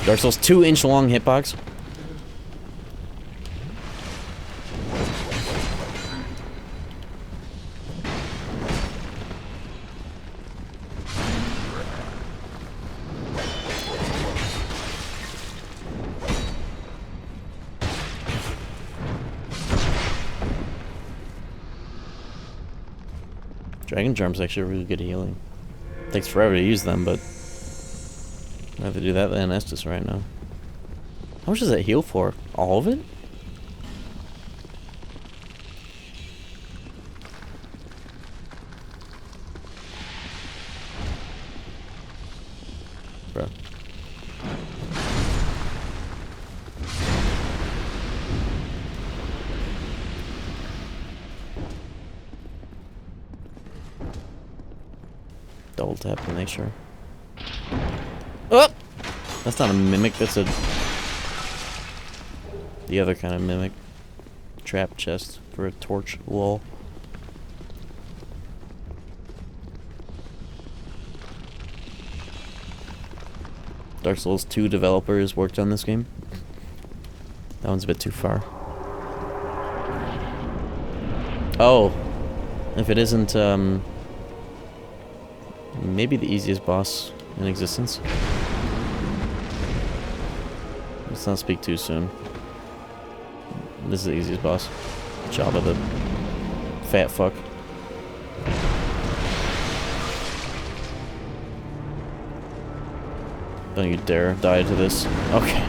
Dark Souls 2-inch long hitbox. Dragon Charm's actually really good healing. Takes forever to use them, but I'd rather do that than Estus right now. How much does that heal for? All of it? Bro. Double tap to make sure. Oh! That's not a mimic, that's the other kind of mimic. Trap chest for a torch wall. Dark Souls 2 developers worked on this game. That one's a bit too far. Oh! If it isn't, maybe the easiest boss in existence. Let's not speak too soon. This is the easiest boss. Jabba the fat fuck. Don't you dare die to this. Okay.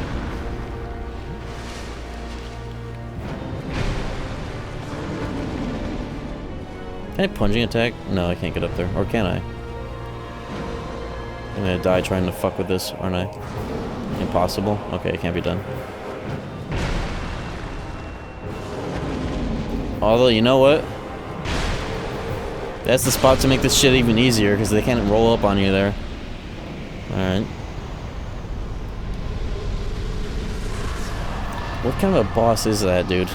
Can I plunging attack? No, I can't get up there. Or can I? I'm gonna die trying to fuck with this, aren't I? Impossible? Okay, it can't be done. Although, you know what? That's the spot to make this shit even easier, because they can't roll up on you there. Alright. What kind of a boss is that, dude?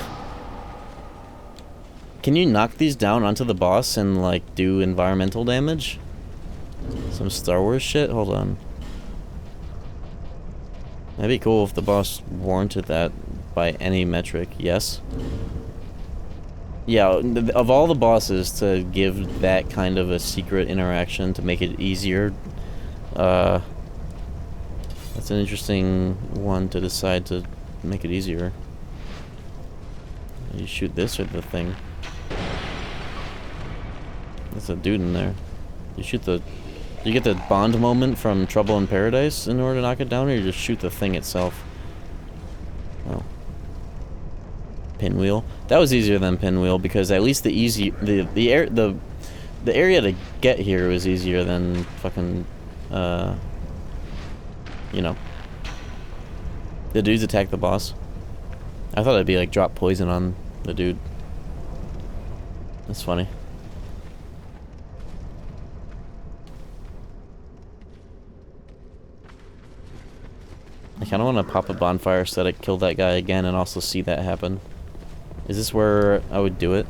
Can you knock these down onto the boss and, like, do environmental damage? Some Star Wars shit? Hold on. That'd be cool if the boss warranted that by any metric. Yes? Yeah, of all the bosses to give that kind of a secret interaction to make it easier, that's an interesting one to decide to make it easier. You shoot this or the thing. There's a dude in there. You shoot the... You get the Bond moment from Trouble in Paradise in order to knock it down, or you just shoot the thing itself? Oh. Pinwheel. That was easier than Pinwheel because at least the area to get here was easier than fucking you know. The dudes attack the boss. I thought it'd be like drop poison on the dude. That's funny. I kind of want to pop a bonfire so that I kill that guy again and also see that happen. Is this where I would do it?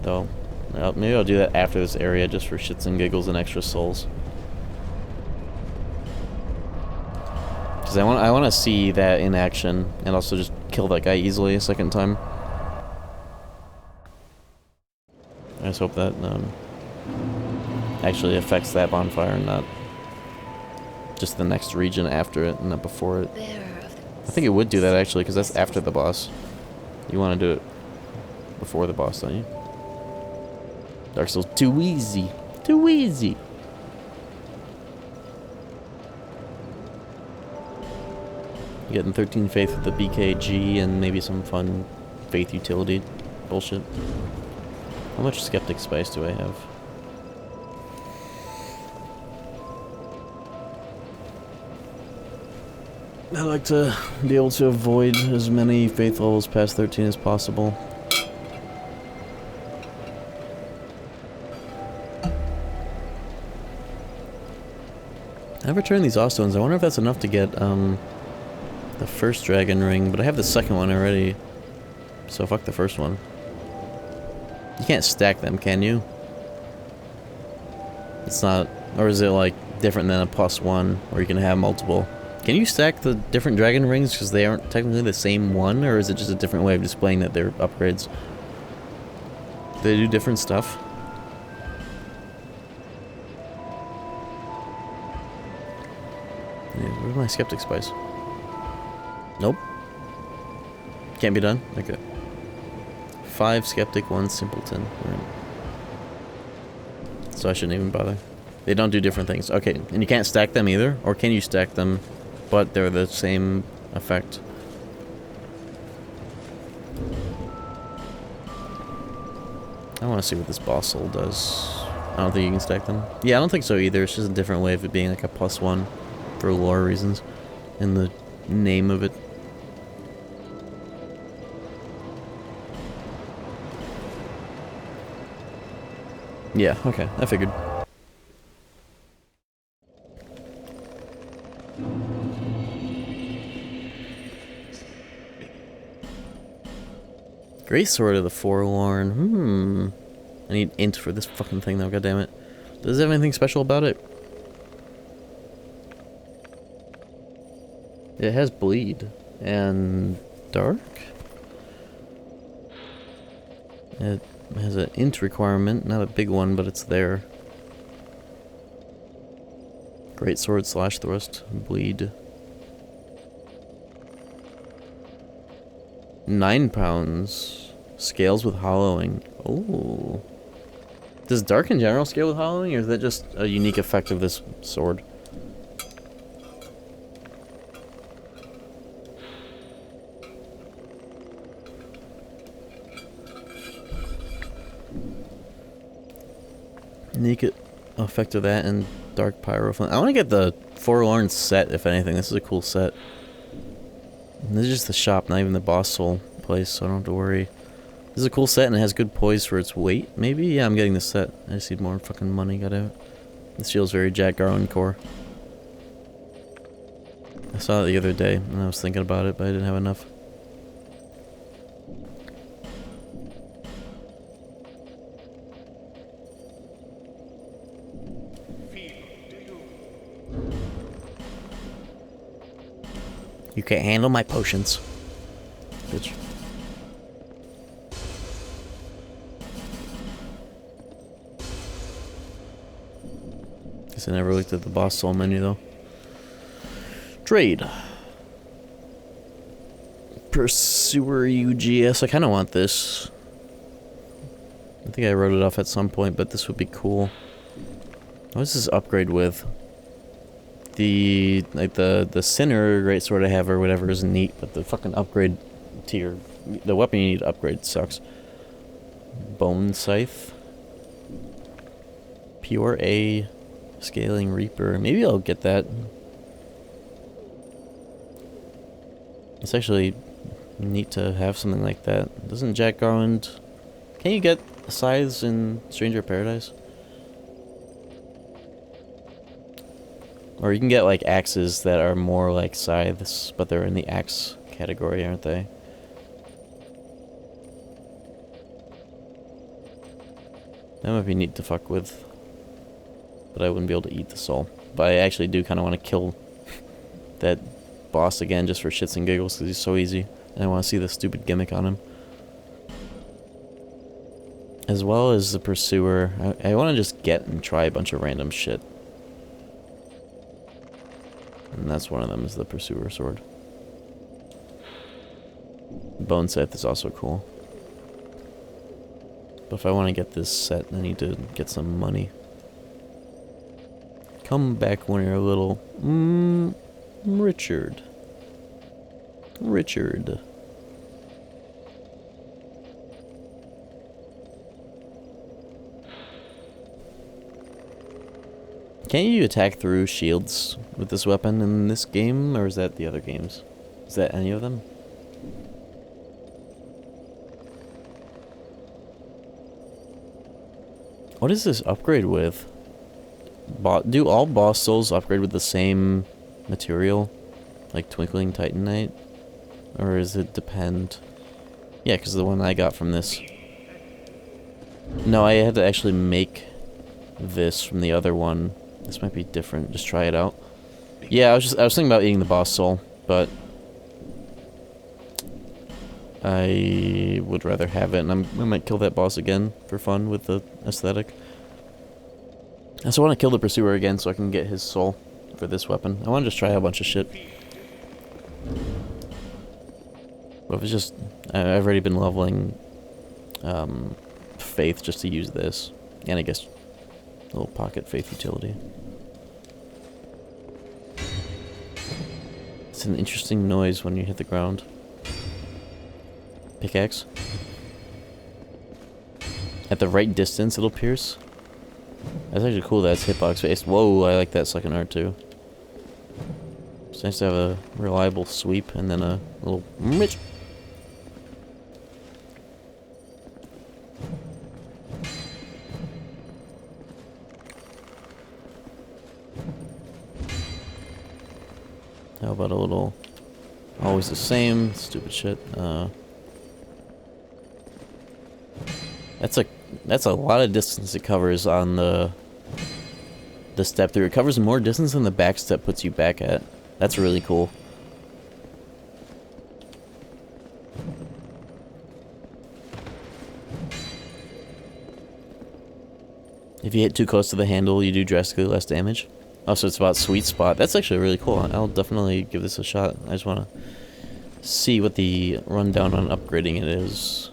Though, well, maybe I'll do that after this area just for shits and giggles and extra souls. Because I want to see that in action and also just kill that guy easily a second time. I just hope that actually affects that bonfire and not just the next region after it and not before it. I think it would do that actually because that's after the boss. You want to do it before the boss, don't you? Dark Souls too easy. Too easy. Getting 13 faith with the BKG and maybe some fun faith utility bullshit. How much skeptic spice do I have? I like to be able to avoid as many faith levels past 13 as possible. I never turned these off stones. I wonder if that's enough to get the first dragon ring, but I have the second one already. So fuck the first one. You can't stack them, can you? It's not, or is it like different than a +1 where you can have multiple? Can you stack the different dragon rings because they aren't technically the same one, or is it just a different way of displaying that they're upgrades? Do they do different stuff? Yeah, where's my skeptic spice? Nope. Can't be done? Okay. 5 skeptic, 1 simpleton. Right. so I shouldn't even bother. They don't do different things. Okay, and you can't stack them either? Or can you stack them, but they're the same effect? I want to see what this boss soul does. I don't think you can stack them. Yeah, I don't think so either. It's just a different way of it being like a +1 for lore reasons in the name of it. Yeah, okay, I figured. Great Sword of the Forlorn. I need int for this fucking thing though, goddammit. Does it have anything special about it? It has bleed and dark. It has an int requirement, not a big one, but it's there. Great sword / thrust, bleed. 9 pounds. Scales with hollowing. Oh. Does dark in general scale with hollowing, or is that just a unique effect of this sword? Unique effect of that and dark pyro. I want to get the Forlorn set, if anything. This is a cool set. And this is just the shop, not even the boss soul place, so I don't have to worry. This is a cool set and it has good poise for its weight, maybe? Yeah, I'm getting this set. I just need more fucking money, got out. This feels very Jack Garland core. I saw it the other day and I was thinking about it, but I didn't have enough. You can't handle my potions, bitch. Guess I never looked at the boss soul menu though. Trade. Pursuer UGS. I kind of want this. I think I wrote it off at some point, but this would be cool. What does this upgrade with? The Sinner great sword I have or whatever is neat, but the fucking upgrade tier, the weapon you need to upgrade sucks. Bone Scythe. Pure A. Scaling Reaper. Maybe I'll get that. It's actually neat to have something like that. Doesn't Jack Garland... Can you get scythes in Stranger Paradise? Or you can get like axes that are more like scythes, but they're in the axe category, aren't they? That might be neat to fuck with. But I wouldn't be able to eat the soul. But I actually do kind of want to kill that boss again just for shits and giggles because he's so easy. And I want to see the stupid gimmick on him. As well as the Pursuer. I want to just get and try a bunch of random shit. And that's one of them, is the Pursuer sword. Bone Scythe is also cool. But if I want to get this set, I need to get some money. Come back when you're a little... Richard. Richard. Can't you attack through shields with this weapon in this game, or is that the other games? Is that any of them? What is this upgrade with? Do all boss souls upgrade with the same material? Like Twinkling Titanite? Or does it depend? Yeah, because the one I got from this... No, I had to actually make this from the other one. This might be different. Just try it out. Yeah, I was thinking about eating the boss soul, but I would rather have it, and I might kill that boss again for fun with the aesthetic. I also want to kill the Pursuer again so I can get his soul for this weapon. I want to just try a bunch of shit. But if it's just... I've already been leveling Faith just to use this. And I guess Little pocket faith utility. It's an interesting noise when you hit the ground. Pickaxe. At the right distance, it'll pierce. That's actually cool. That's hitbox based. Whoa, I like that second art too. It's nice to have a reliable sweep and then a little mitch. How about a little always the same stupid shit? That's a lot of distance it covers on the step through. It covers more distance than the back step puts you back at. That's really cool. If you hit too close to the handle, you do drastically less damage. Also, it's about sweet spot. That's actually really cool. I'll definitely give this a shot. I just want to see what the rundown on upgrading it is.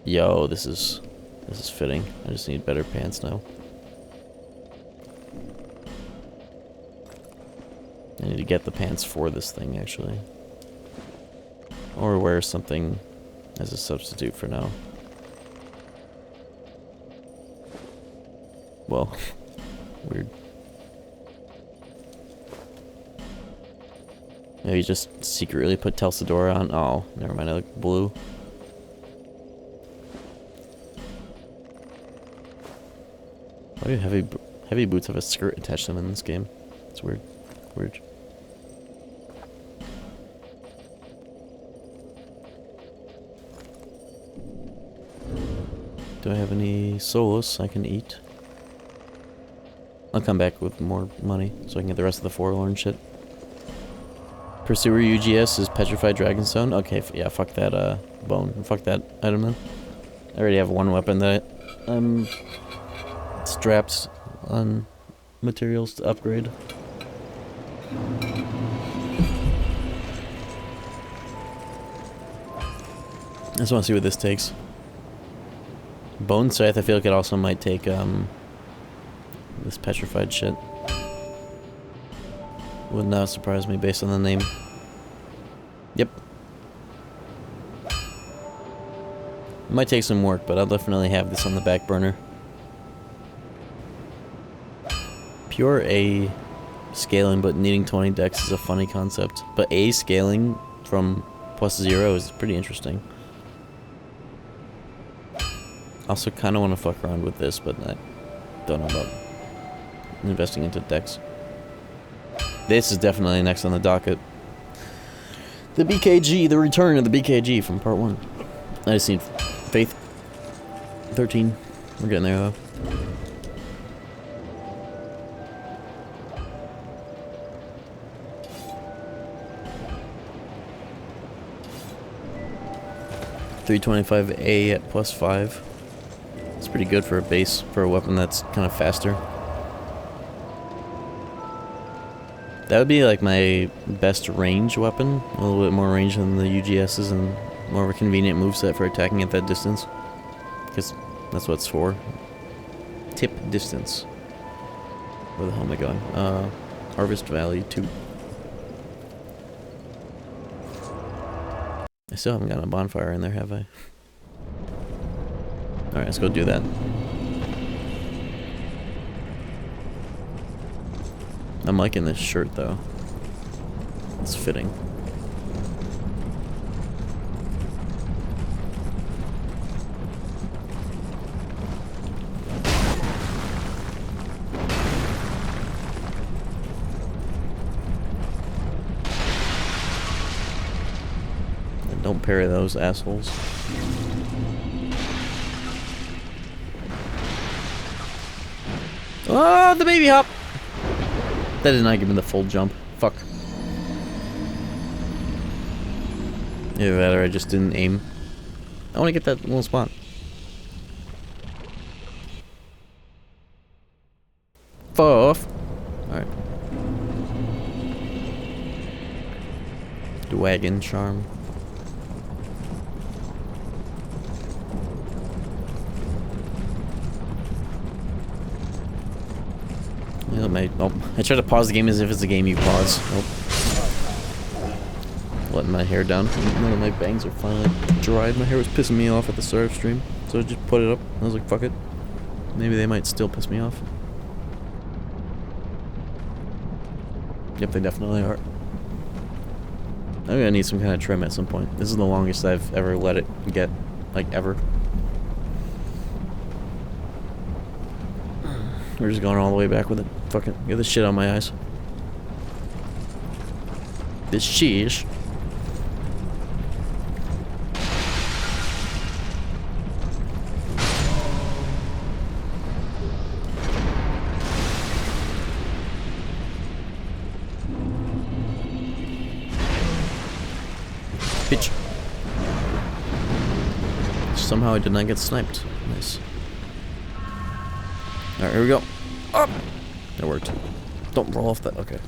Yo, this is fitting. I just need better pants now. I need to get the pants for this thing, actually. Or wear something as a substitute for now. Well, weird. Maybe just secretly put Telsadora on. Oh, never mind. I look blue. Why do heavy boots have a skirt attached to them in this game? It's weird. Weird. Do I have any solos I can eat? I'll come back with more money so I can get the rest of the forlorn shit. Pursuer UGS is Petrified Dragonstone. Okay, yeah, fuck that bone. Fuck that item then. I already have one weapon that I'm strapped on materials to upgrade. I just want to see what this takes. Bone Scythe, I feel like it also might take this petrified shit. Would not surprise me based on the name. Yep. It might take some work, but I'll definitely have this on the back burner. Pure A scaling, but needing 20 dex is a funny concept. But A scaling from +0 is pretty interesting. Also kind of want to fuck around with this, but I don't know about investing into dex. This is definitely next on the docket. The BKG, the return of the BKG from part 1. I just need faith. 13. We're getting there though. $325A at +5. It's pretty good for a base, for a weapon that's kind of faster. That would be like my best range weapon. A little bit more range than the UGS's and more of a convenient moveset for attacking at that distance. Because that's what it's for. Tip distance. Where the hell am I going? Harvest Valley 2. I still haven't gotten a bonfire in there, have I? Alright, let's go do that. I'm liking this shirt, though. It's fitting. And don't parry those assholes. Oh, the baby hop! That did not give me the full jump. Fuck. Either that or I just didn't aim. I want to get that little spot. Off. Alright. Wagon charm. Oh, I tried to pause the game as if it's a game you pause. Nope. Letting my hair down. None of my bangs are finally dried. My hair was pissing me off at the start of stream, so I just put it up. I was like, fuck it. Maybe they might still piss me off. Yep, they definitely are. I'm gonna need some kind of trim at some point. This is the longest I've ever let it get, like, ever. We're just going all the way back with it. Fuck it. Get this shit on my eyes. This sheesh. Bitch. Somehow I did not get sniped. Nice. Alright, here we go. Up! That worked. Don't roll off that. Okay.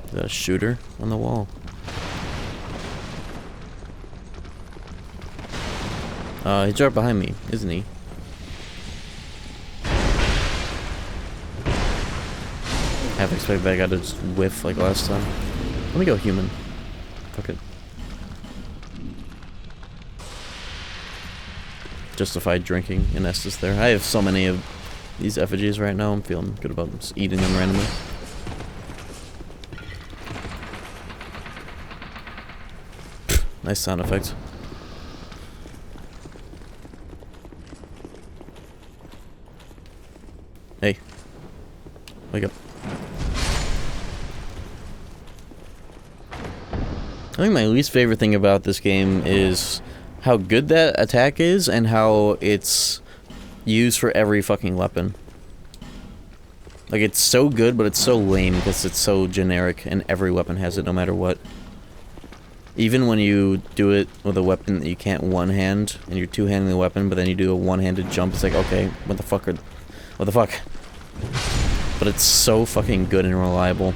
Is that a shooter on the wall? He's right behind me, isn't he? I half expected that guy to just whiff like last time. Let me go human. Fuck it. Justified drinking in Estus there. I have so many of these effigies right now. I'm feeling good about just eating them randomly. Nice sound effect. Hey. Wake up. I think my least favorite thing about this game is how good that attack is and how it's used for every fucking weapon. Like, it's so good, but it's so lame because it's so generic and every weapon has it no matter what. Even when you do it with a weapon that you can't one-hand and you're two-handing the weapon, but then you do a one-handed jump, it's like, okay, what the fuck? But it's so fucking good and reliable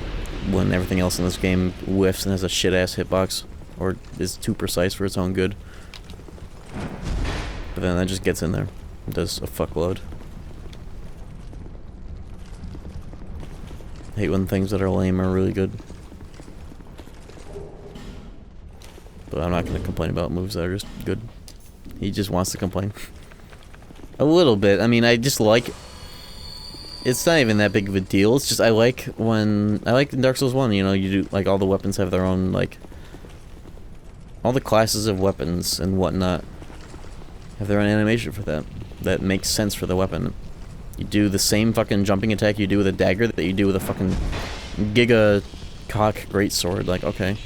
when everything else in this game whiffs and has a shit-ass hitbox or is too precise for its own good. But then that just gets in there and does a fuckload. I hate when things that are lame are really good. But I'm not going to complain about moves that are just good. He just wants to complain. A little bit. I mean, I just like... It's not even that big of a deal. It's just I like when... I like in Dark Souls 1, you know, you do... Like, all the weapons have their own, like... All the classes of weapons and whatnot have their own animation for that. That makes sense for the weapon. You do the same fucking jumping attack you do with a dagger that you do with a fucking Giga Cock Greatsword. Like, okay.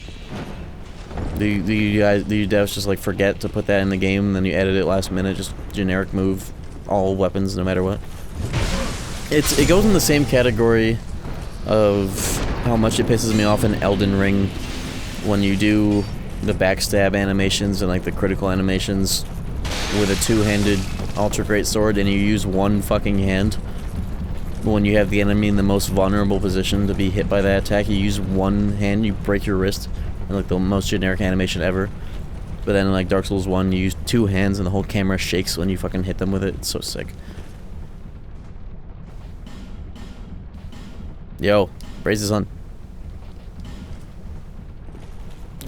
Do you devs just like forget to put that in the game and then you edit it last minute, just generic move, all weapons no matter what? It goes in the same category of how much it pisses me off in Elden Ring when you do the backstab animations and like the critical animations with a two-handed ultra great sword and you use one fucking hand. When you have the enemy in the most vulnerable position to be hit by that attack, you use one hand, you break your wrist. And like the most generic animation ever. But then in like Dark Souls 1, you use two hands and the whole camera shakes when you fucking hit them with it. It's so sick. Yo, brace the sun.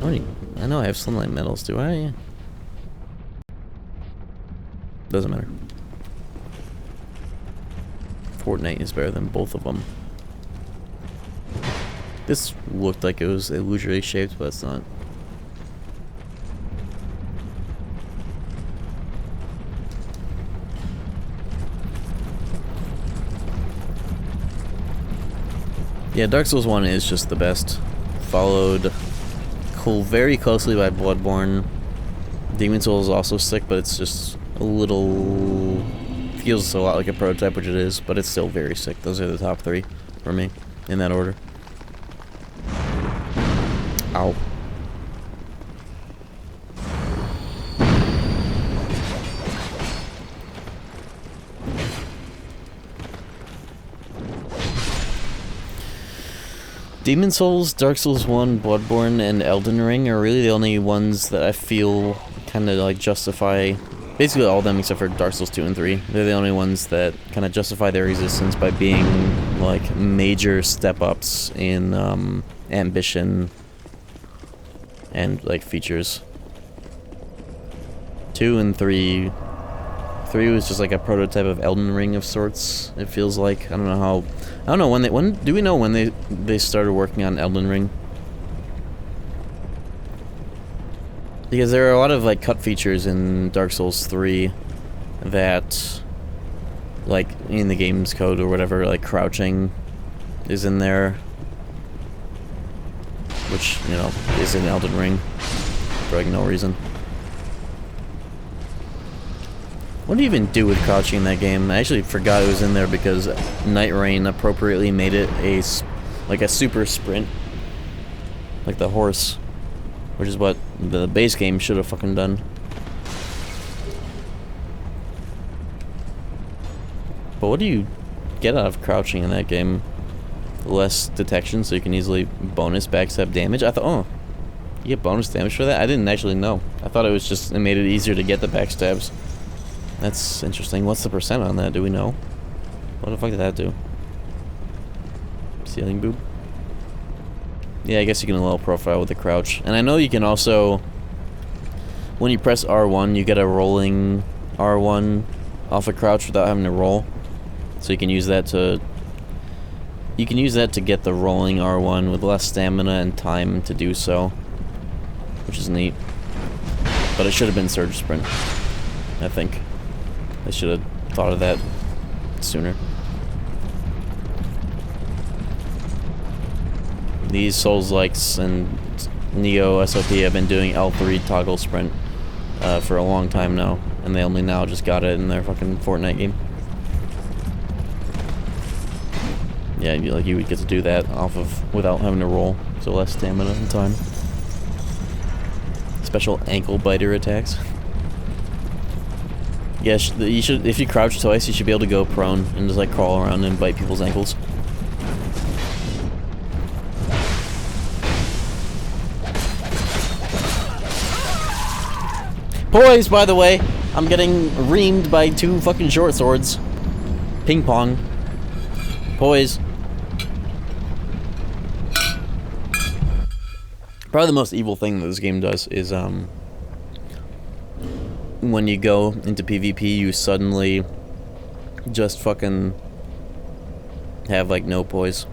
I know I have sunlight medals, do I? Yeah. Doesn't matter. Fortnite is better than both of them. This looked like it was illusory shaped, but it's not. Yeah, Dark Souls 1 is just the best. Followed very closely by Bloodborne. Demon Souls is also sick, but it's just a little... feels a lot like a prototype, which it is, but it's still very sick. Those are the top three for me, in that order. Ow. Demon Souls, Dark Souls 1, Bloodborne, and Elden Ring are really the only ones that I feel kind of like justify Basically all of them except for Dark Souls 2 and 3. They're the only ones that kind of justify their existence by being like major step-ups in ambition and like features. 2 and 3 was just like a prototype of Elden Ring of sorts, it feels like. I don't know when do we know when they started working on Elden Ring? Because there are a lot of like cut features in Dark Souls 3 that, like in the game's code or whatever, like crouching is in there, which, you know, is in Elden Ring for like no reason. What do you even do with crouching in that game? I actually forgot it was in there because Night Rain appropriately made it like a super sprint, like the horse. Which is what the base game should have fucking done. But what do you get out of crouching in that game? Less detection, so you can easily bonus backstab damage? I thought, oh, you get bonus damage for that? I didn't actually know. I thought it was just, it made it easier to get the backstabs. That's interesting. What's the percent on that? Do we know? What the fuck did that do? Ceiling boob? Yeah, I guess you can low profile with the crouch. And I know you can also, when you press R1, you get a rolling R1 off a crouch without having to roll. So you can use that to get the rolling R1 with less stamina and time to do so, which is neat. But it should have been Surge Sprint, I think. I should have thought of that sooner. These Souls-likes and Neo SOP have been doing L3 toggle sprint for a long time now, and they only now just got it in their fucking Fortnite game. Yeah, you would get to do that without having to roll, so less stamina and time. Special ankle biter attacks. Yeah, you should. If you crouch twice, you should be able to go prone and just like crawl around and bite people's ankles. Poise, by the way, I'm getting reamed by 2 fucking short swords. Ping pong. Poise. Probably the most evil thing that this game does is, when you go into PvP, you suddenly just fucking have, like, no poise.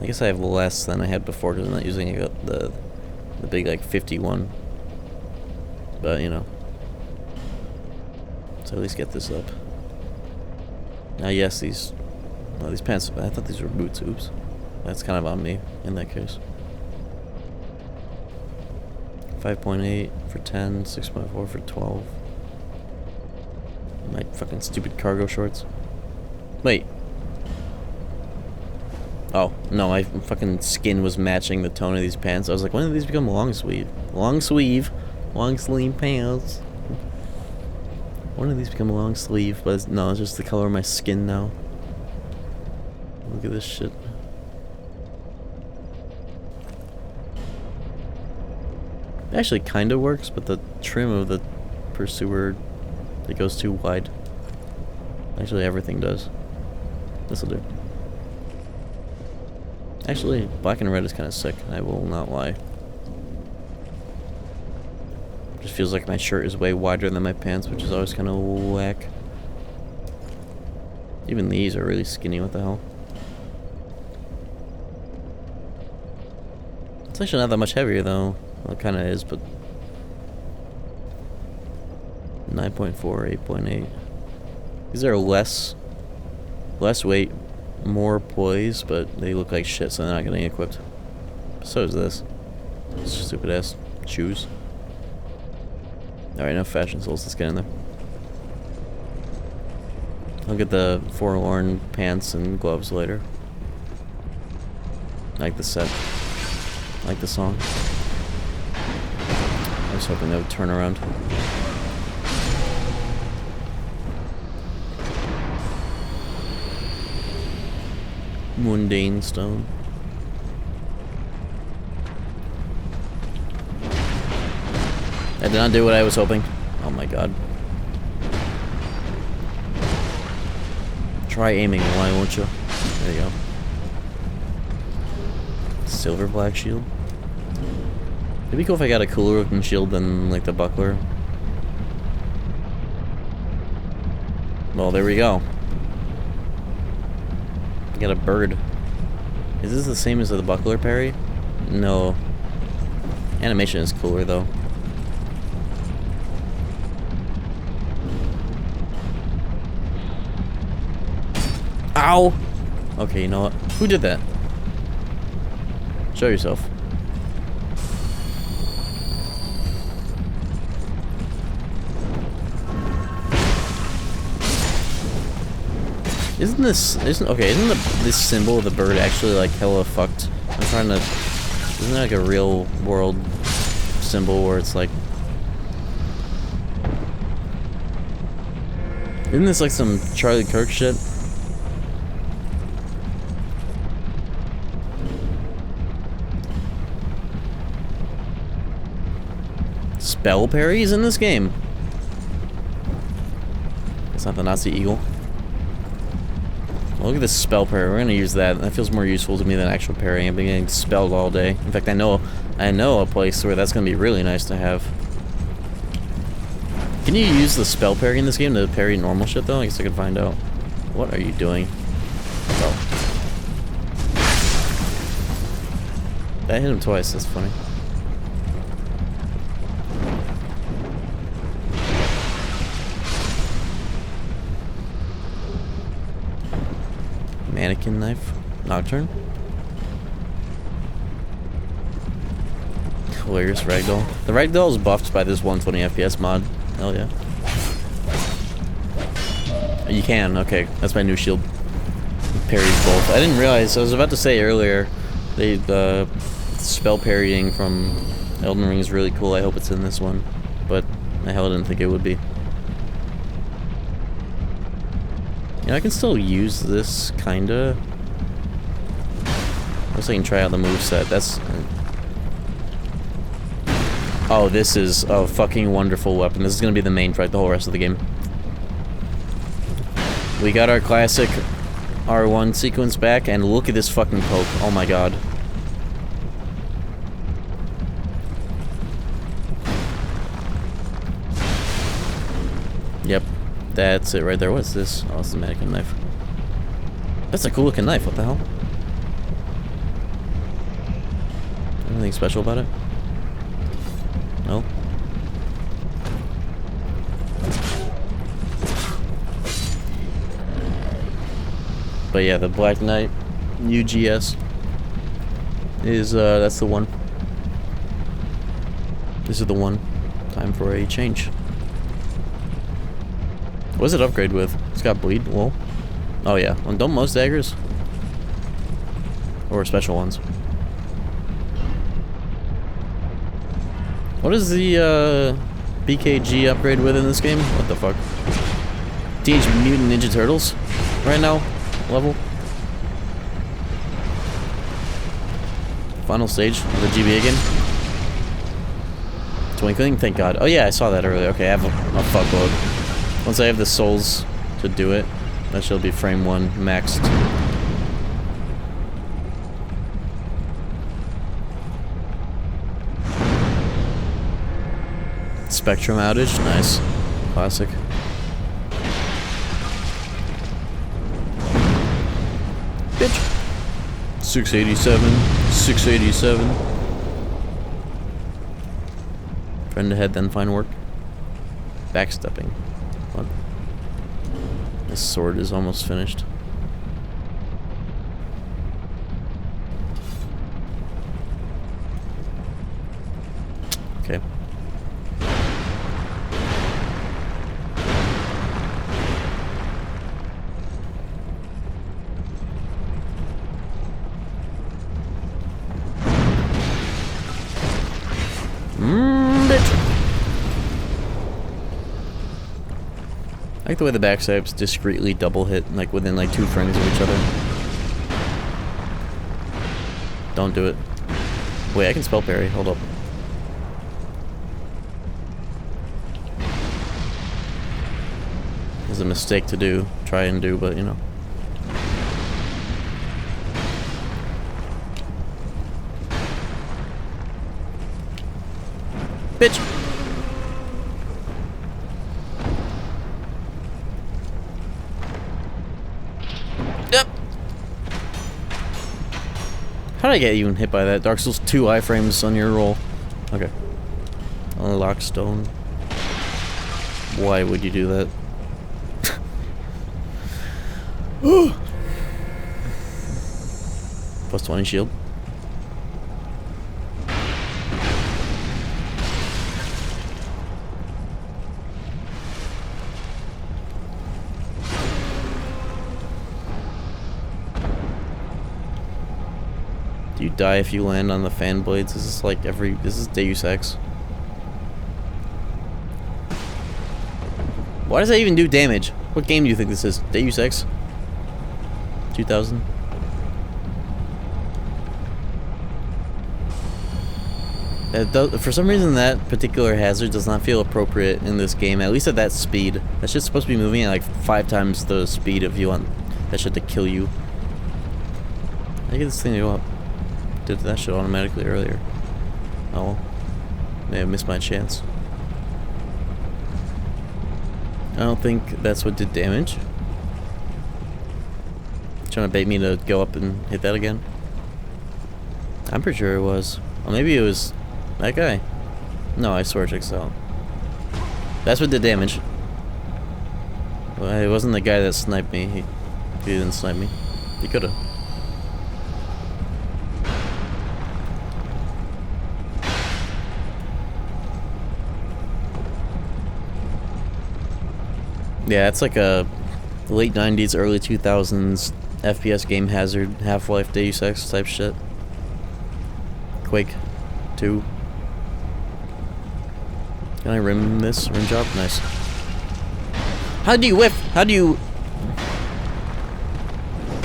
I guess I have less than I had before because I'm not using the big, like, 51. But, you know. So at least get this up. Now, yes, these pants, I thought these were boots. Oops. That's kind of on me in that case. 5.8 for 10, 6.4 for 12. My fucking stupid cargo shorts. Wait. Oh, no, my fucking skin was matching the tone of these pants. I was like, when did these become long sleeve? Long sleeve pants. When did these become long sleeve? But no, it's just the color of my skin now. Look at this shit. It actually kind of works, but the trim of the pursuer, it goes too wide. Actually, everything does. This'll do. Actually, black and red is kind of sick, I will not lie. Just feels like my shirt is way wider than my pants, which is always kind of whack. Even these are really skinny, what the hell? It's actually not that much heavier though. Well, it kind of is, but 9.4, 8.8. These are less weight, more poise, but they look like shit, so they're not getting equipped. So is this. Stupid ass shoes. Alright, enough fashion souls, let's get in there. I'll get the Forlorn pants and gloves later. I like the set. I like the song. I was hoping they would turn around. Mundane stone. I did not do what I was hoping. Oh my god. Try aiming, why won't you? There you go. Silver black shield. It'd be cool if I got a cooler looking shield than like the buckler. Well, there we go. I got a bird. Is this the same as the buckler parry? No. Animation is cooler though. Ow! Okay, you know what? Who did that? Show yourself. Isn't this this symbol of the bird actually like hella fucked? I'm trying to. Isn't that like a real world symbol where it's like? Isn't this like some Charlie Kirk shit? Spell parries in this game. It's not the Nazi eagle. Look at this spell parry. We're gonna use that. That feels more useful to me than actual parrying. I've been getting spelled all day. In fact, I know a place where that's gonna be really nice to have. Can you use the spell parry in this game to parry normal shit though? I guess I can find out. What are you doing? Oh. That hit him twice. That's funny. Mannequin knife. Nocturne. Hilarious ragdoll. The ragdoll is buffed by this 120 FPS mod. Hell yeah. You can, okay. That's my new shield. Parries both. I didn't realize, I was about to say earlier, the spell parrying from Elden Ring is really cool. I hope it's in this one. But I hell didn't think it would be. Yeah, I can still use this, kinda. I guess I can try out the moveset. That's... Oh, this is a fucking wonderful weapon. This is gonna be the main fight the whole rest of the game. We got our classic R1 sequence back, and look at this fucking poke. Oh my god. Yep. That's it right there. What's this? Oh, it's a mannequin knife. That's a cool looking knife. What the hell? Anything special about it? No? But yeah, the Black Knight UGS is, that's the one. This is the one. Time for a change. What does it upgrade with? It's got bleed. Well, oh yeah. Well, don't most daggers? Or special ones? What is the BKG upgrade with in this game? What the fuck? Teenage Mutant Ninja Turtles? Right now? Level? Final stage of the GBA game? Twinkling? Thank god. Oh yeah, I saw that earlier. Okay, I have a fuckload. Once I have the souls to do it, that should be frame 1 maxed. Spectrum outage, nice. Classic. Bitch. 687, 687. Friend ahead, then find work. Backstepping. What? This sword is almost finished. Okay. Bitch. I like the way the backstabs discreetly double hit, like within like 2 frames of each other. Don't do it. Wait, I can spell parry. Hold up. It's a mistake to do, try and do, but you know. bitch! Yep. How did I get even hit by that? Dark Souls 2 iframes on your roll. Okay. Unlock stone. Why would you do that? Plus 20 shield. Do you die if you land on the fan blades? This is like this is Deus Ex. Why does that even do damage? What game do you think this is? Deus Ex? 2000? For some reason, that particular hazard does not feel appropriate in this game, at least at that speed. That shit's supposed to be moving at like 5 times the speed if you want that shit to kill you. I get this thing to go up. Did that shit automatically earlier. Oh, may have missed my chance. I don't think that's what did damage. Trying to bait me to go up and hit that again. I'm pretty sure it was. Or maybe it was that guy. No, I swear it checks out. That's what did damage. Well, it wasn't the guy that sniped me. He didn't snipe me. He could've. Yeah, it's like a late 90s, early 2000s FPS game hazard, Half-Life, Deus Ex type shit. Quake 2. Can I rim this? Rim job? Nice. How do you whiff? How do you...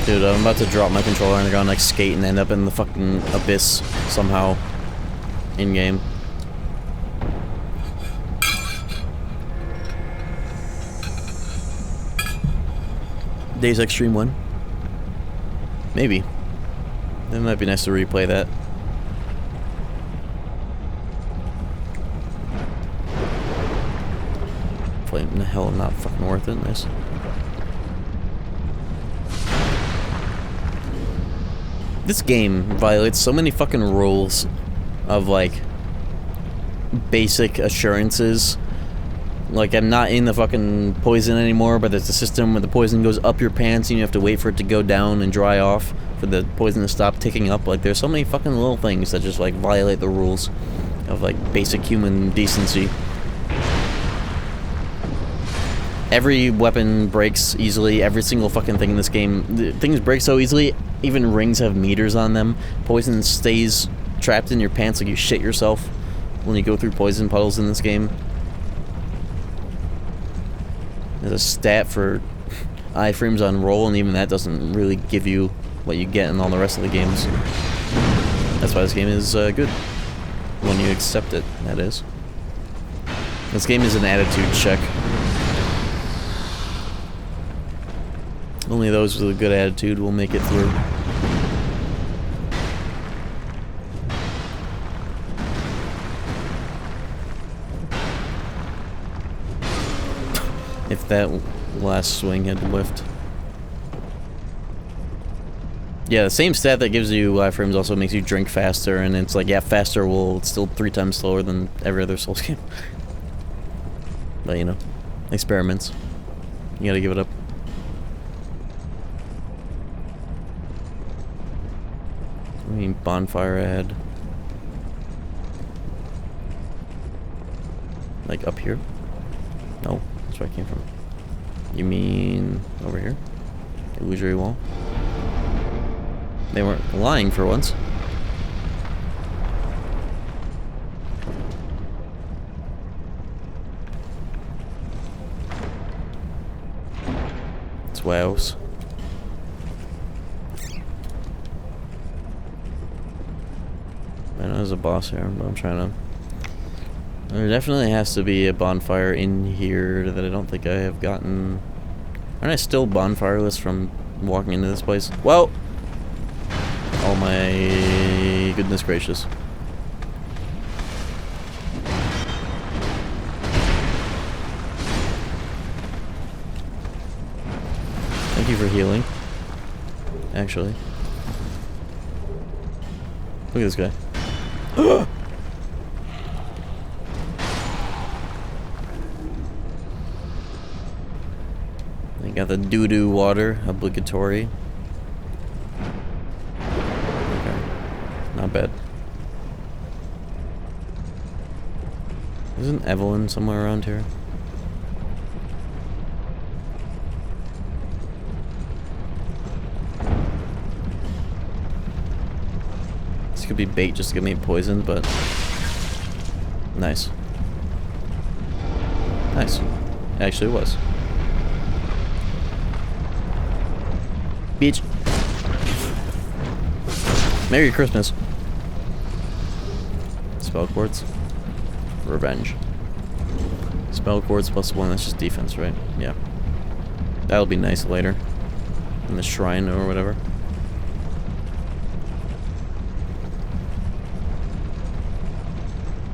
Dude, I'm about to drop my controller and go on like skate and end up in the fucking abyss somehow. In-game. Days Extreme 1. Maybe. It might be nice to replay that. Flame the hell not fucking worth it. Nice. This game violates so many fucking rules of like basic assurances. Like, I'm not in the fucking poison anymore, but there's a system where the poison goes up your pants and you have to wait for it to go down and dry off for the poison to stop ticking up. Like, there's so many fucking little things that just, like, violate the rules of, like, basic human decency. Every weapon breaks easily. Every single fucking thing in this game. Things break so easily, even rings have meters on them. Poison stays trapped in your pants like you shit yourself when you go through poison puddles in this game. There's a stat for iframes on roll, and even that doesn't really give you what you get in all the rest of the games. That's why this game is good. When you accept it, that is. This game is an attitude check. Only those with a good attitude will make it through. If that last swing had whiffed. Yeah, the same stat that gives you iframes also makes you drink faster, and it's like, yeah, faster will, it's still 3 times slower than every other Souls game. But, you know, experiments. You gotta give it up. I mean, bonfire ad. Like up here? No. That's where I came from. You mean over here? Illusory wall? They weren't lying for once. It's wows. I know there's a boss here, but I'm trying to... There definitely has to be a bonfire in here that I don't think I have gotten. Aren't I still bonfireless from walking into this place? Whoa! Oh my goodness gracious. you for healing. Actually. Look at this guy. They got the doo-doo water, obligatory. Okay. Not bad. Isn't Evelyn somewhere around here? This could be bait just to get me poisoned, but... Nice. Nice. Actually, it was. Beach. Merry Christmas. Spell quartz. Revenge. Spell quartz plus 1, that's just defense, right? Yeah. That'll be nice later. In the shrine or whatever.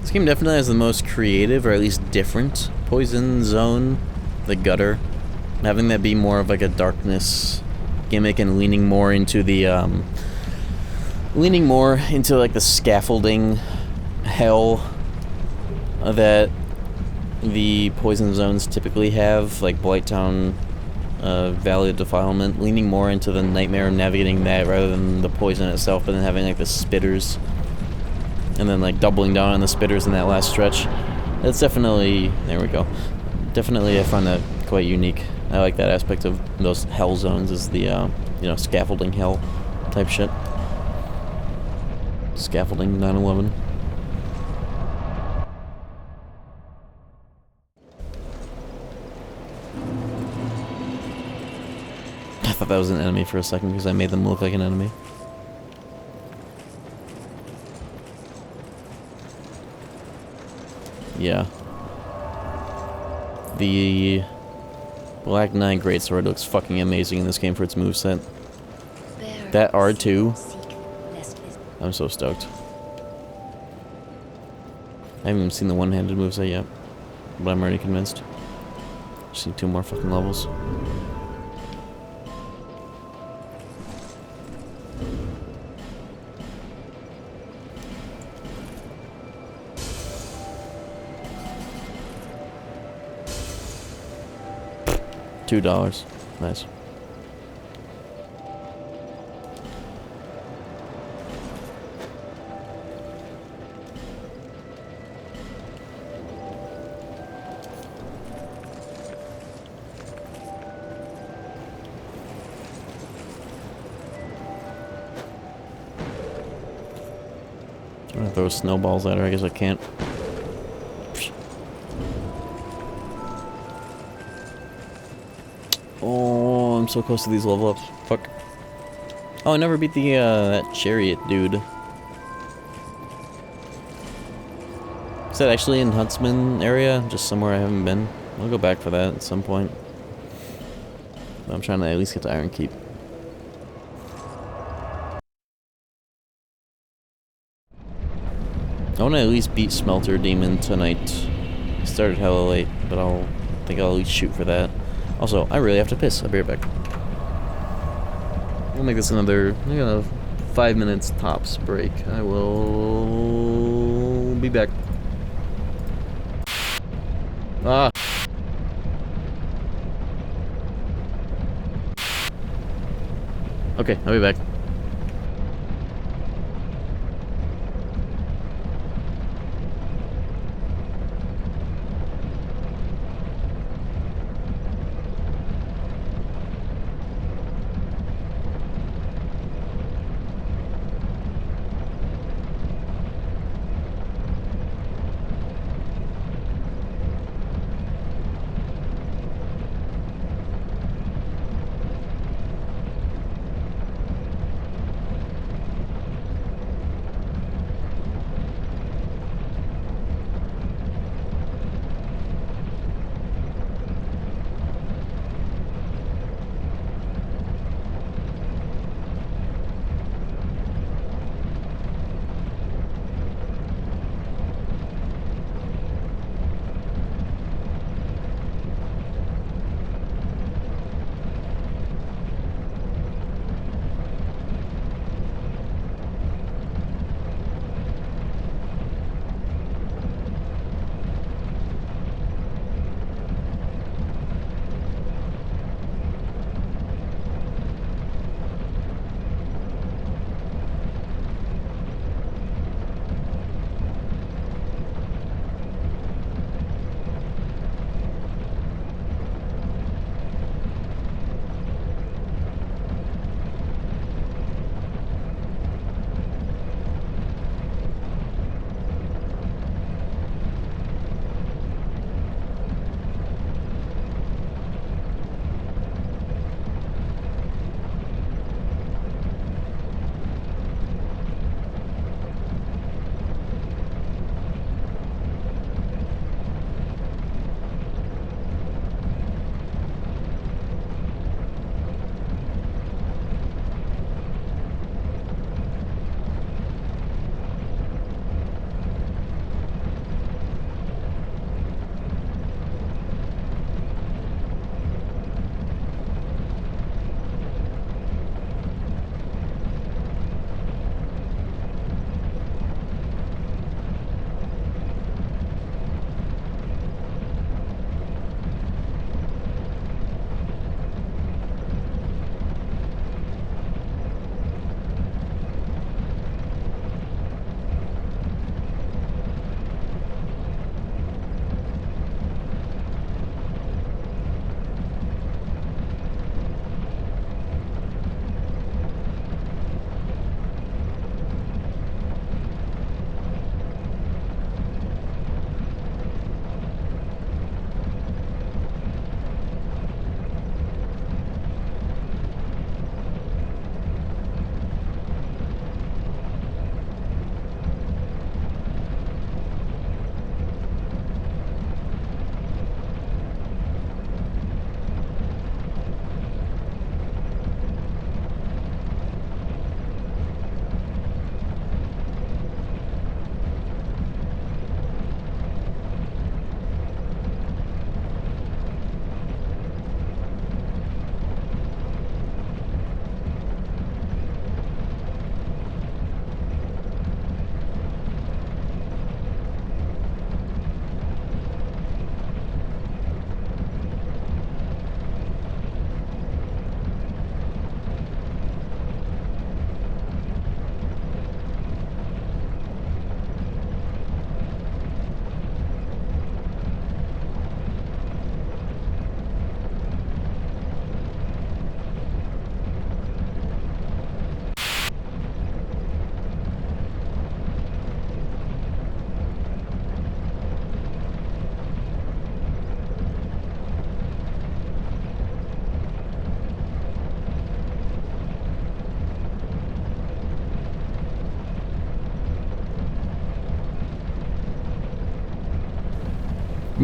This game definitely has the most creative, or at least different, poison zone. The gutter. Having that be more of like a darkness gimmick and leaning more into the, like the scaffolding hell that the poison zones typically have, like Blighttown, Valley of Defilement, leaning more into the nightmare of navigating that rather than the poison itself, but then having like the spitters, and then like doubling down on the spitters in that last stretch. That's definitely, there we go. Definitely I find that quite unique. I like that aspect of those hell zones, is the, you know, scaffolding hell type shit. Scaffolding 9/11. I thought that was an enemy for a second because I made them look like an enemy. Yeah. The Black Knight Greatsword looks fucking amazing in this game for its moveset. That R2. I'm so stoked. I haven't even seen the one-handed moveset yet, but I'm already convinced. Just need 2 more fucking levels. $2. Nice. I'm gonna throw snowballs at her. I guess I can't. Oh, I'm so close to these level ups. Fuck. Oh, I never beat the, that chariot dude. Is that actually in Huntsman area? Just somewhere I haven't been? I'll go back for that at some point. I'm trying to at least get to Iron Keep. I want to at least beat Smelter Demon tonight. I started hella late, but I think I'll at least shoot for that. Also, I really have to piss. I'll be right back. We'll make this another, 5 minutes tops break. I will be back. Ah. Okay, I'll be back.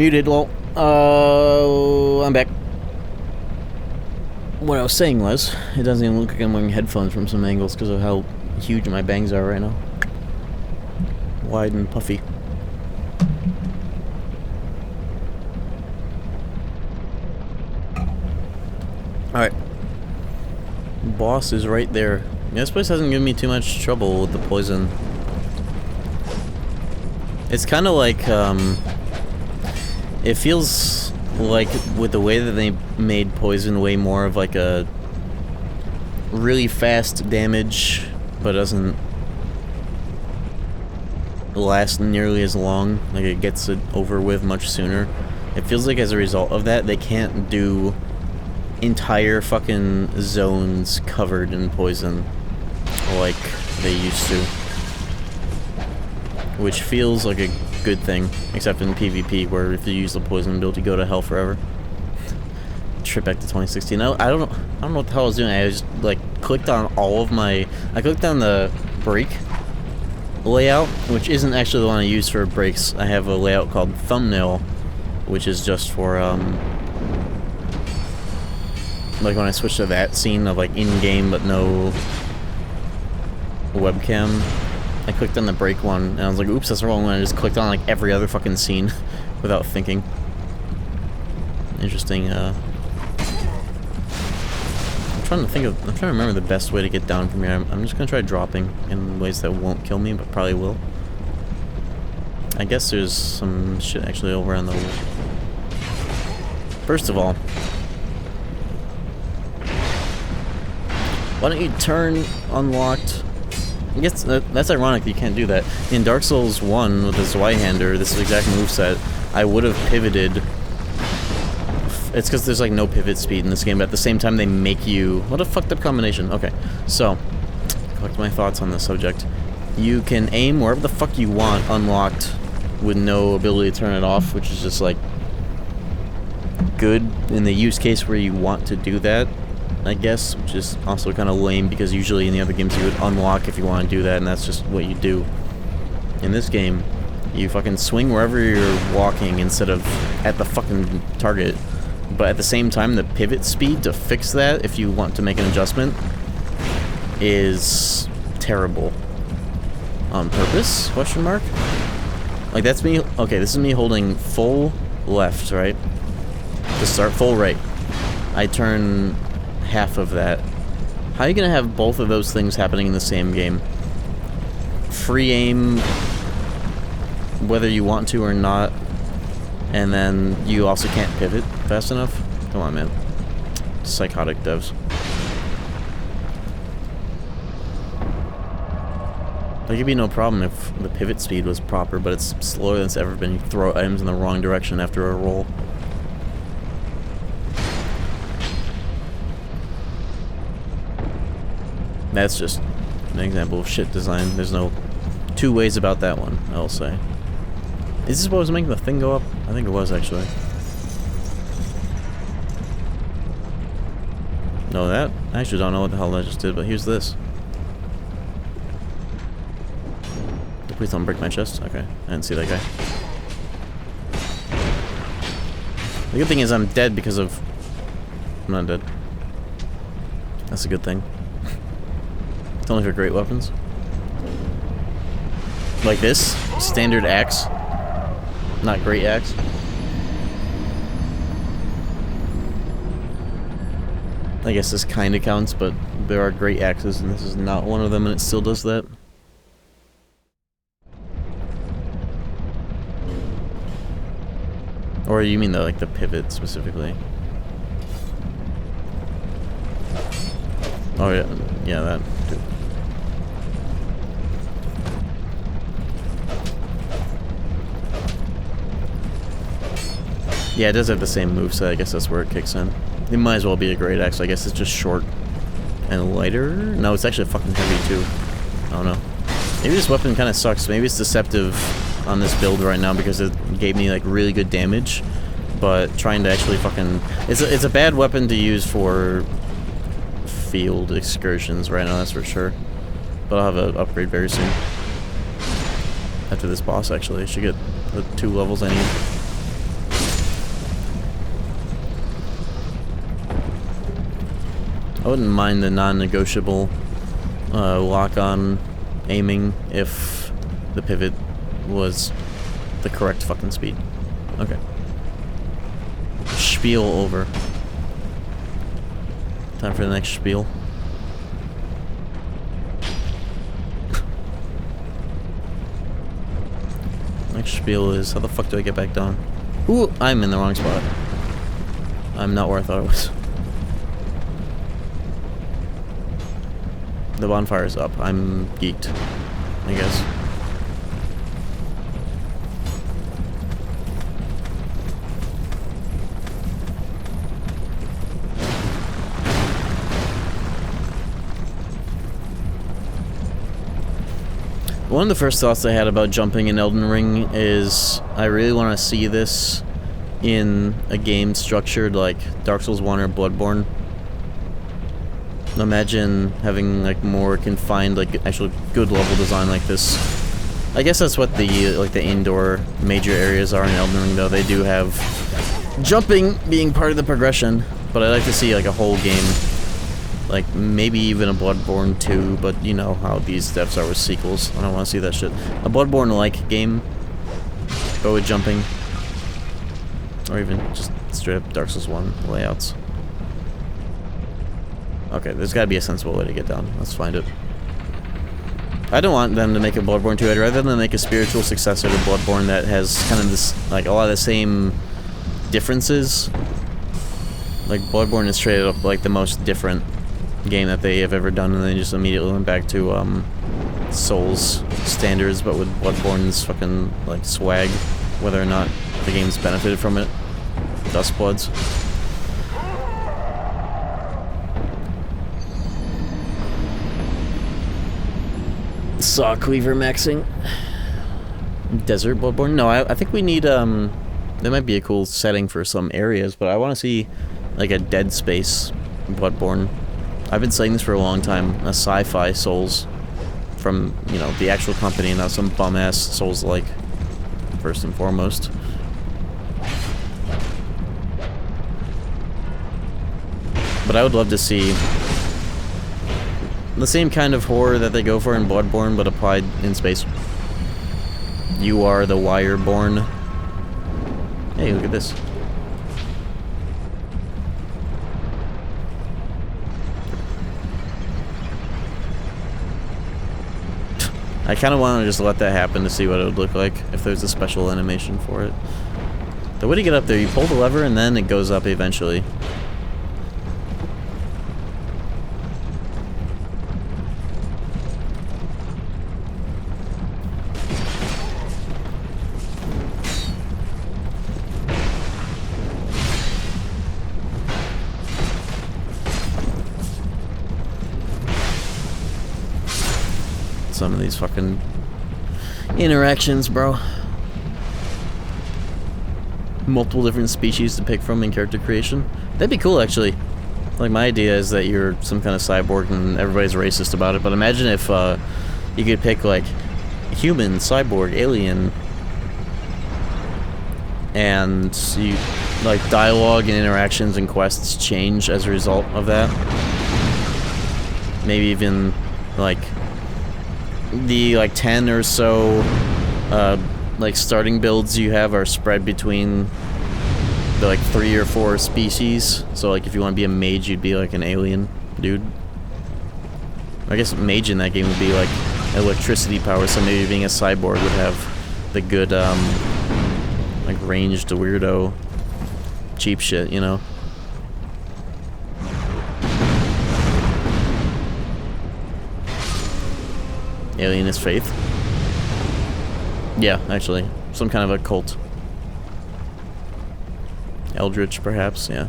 Muted, lol. I'm back. What I was saying was, it doesn't even look like I'm wearing headphones from some angles because of how huge my bangs are right now. Wide and puffy. Alright. Boss is right there. Yeah, this place hasn't given me too much trouble with the poison. It's kind of like, it feels like with the way that they made poison way more of like a really fast damage, but doesn't last nearly as long. Like it gets it over with much sooner. It feels like as a result of that, they can't do entire fucking zones covered in poison like they used to. Which feels like a good thing, except in PvP, where if you use the poison build, you go to hell forever. Trip back to 2016. I don't know what the hell I was doing. I just like clicked on all of my. I clicked on the break layout, which isn't actually the one I use for breaks. I have a layout called thumbnail, which is just for like when I switch to that scene of like in-game but no webcam. I clicked on the break one, and I was like, oops, that's the wrong one. I just clicked on, like, every other fucking scene without thinking. Interesting, I'm trying to remember the best way to get down from here. I'm just gonna try dropping in ways that won't kill me, but probably will. I guess there's some shit actually over on the... First of all, why don't you turn unlocked? I guess that's ironic that you can't do that. In Dark Souls 1 with the Zweihander, this exact moveset, I would have pivoted. It's because there's like no pivot speed in this game, but at the same time they make you... What a fucked up combination. Okay, so, collect my thoughts on this subject. You can aim wherever the fuck you want, unlocked, with no ability to turn it off, which is just like... good in the use case where you want to do that, I guess, which is also kind of lame because usually in the other games you would unlock if you want to do that, and that's just what you do. In this game, you fucking swing wherever you're walking instead of at the fucking target, but at the same time the pivot speed to fix that, if you want to make an adjustment, is terrible. On purpose? Question mark? Like that's me, okay, this is me holding full left, right? To start, full right. I turn half of that. How are you gonna have both of those things happening in the same game? Free aim, whether you want to or not, and then you also can't pivot fast enough? Come on, man. Psychotic devs. Like, it'd be no problem if the pivot speed was proper, but it's slower than it's ever been. You throw items in the wrong direction after a roll. That's just an example of shit design. There's no two ways about that one, I'll say. Is this what was making the thing go up? I think it was, actually. No, that... I actually don't know what the hell I just did, but here's this. Please don't break my chest. Okay, I didn't see that guy. The good thing is I'm dead because of... I'm not dead. That's a good thing. It's only for great weapons. Like this, standard axe. Not great axe. I guess this kinda counts, but there are great axes, and this is not one of them, and it still does that. Or you mean the, like, the pivot, specifically? Oh, yeah. Yeah, that, too. Yeah, it does have the same moveset. I guess that's where it kicks in. It might as well be a great axe. I guess it's just short and lighter. No, it's actually fucking heavy too. I don't know. Maybe this weapon kind of sucks. Maybe it's deceptive on this build right now because it gave me like really good damage, but trying to actually fucking... It's a bad weapon to use for field excursions right now, that's for sure. But I'll have an upgrade very soon. After this boss, actually. I should get the 2 levels I need. I wouldn't mind the non-negotiable lock-on aiming if the pivot was the correct fucking speed. Okay. Spiel over. Time for the next spiel. Next spiel is, how the fuck do I get back down? Ooh, I'm in the wrong spot. I'm not where I thought I was. The bonfire's up. I'm geeked, I guess. One of the first thoughts I had about jumping in Elden Ring is I really want to see this in a game structured like Dark Souls 1 or Bloodborne. Imagine having like more confined, like actual good level design like this. I guess that's what the indoor major areas are in Elden Ring, though. They do have jumping being part of the progression, but I'd like to see like a whole game, like maybe even a Bloodborne 2, but you know how these devs are with sequels. I don't want to see that shit. A Bloodborne-like game, but with jumping, or even just straight up Dark Souls 1 layouts. Okay, there's gotta be a sensible way to get down. Let's find it. I don't want them to make a Bloodborne 2. I'd rather than make a spiritual successor to Bloodborne that has kind of this, like, a lot of the same differences. Like, Bloodborne is straight up, like, the most different game that they have ever done, and they just immediately went back to, Souls standards, but with Bloodborne's fucking, like, swag, whether or not the game's benefited from it. Dustbloods. Saw Cleaver maxing. Desert Bloodborne? No, I think we need, that might be a cool setting for some areas, but I want to see, like, a Dead Space Bloodborne. I've been saying this for a long time, a sci-fi Souls from, you know, the actual company, not some bum-ass Souls-like, first and foremost. But I would love to see the same kind of horror that they go for in Bloodborne, but applied in space. You are the Wireborn. Hey, look at this. I kind of want to just let that happen to see what it would look like if there's a special animation for it. The way to get up there, you pull the lever and then it goes up eventually. Some of these fucking interactions, bro. Multiple different species to pick from in character creation. That'd be cool, actually. Like, my idea is that you're some kind of cyborg and everybody's racist about it, but imagine if you could pick, like, human, cyborg, alien, and you, like, dialogue and interactions and quests change as a result of that. Maybe even, like, the, like, 10 or so, like, starting builds you have are spread between the, like, 3 or 4 species. So, like, if you want to be a mage, you'd be, like, an alien dude. I guess mage in that game would be, like, electricity power, so maybe being a cyborg would have the good, like, ranged weirdo cheap shit, you know? Alienist faith? Yeah, actually. Some kind of a cult. Eldritch, perhaps, yeah.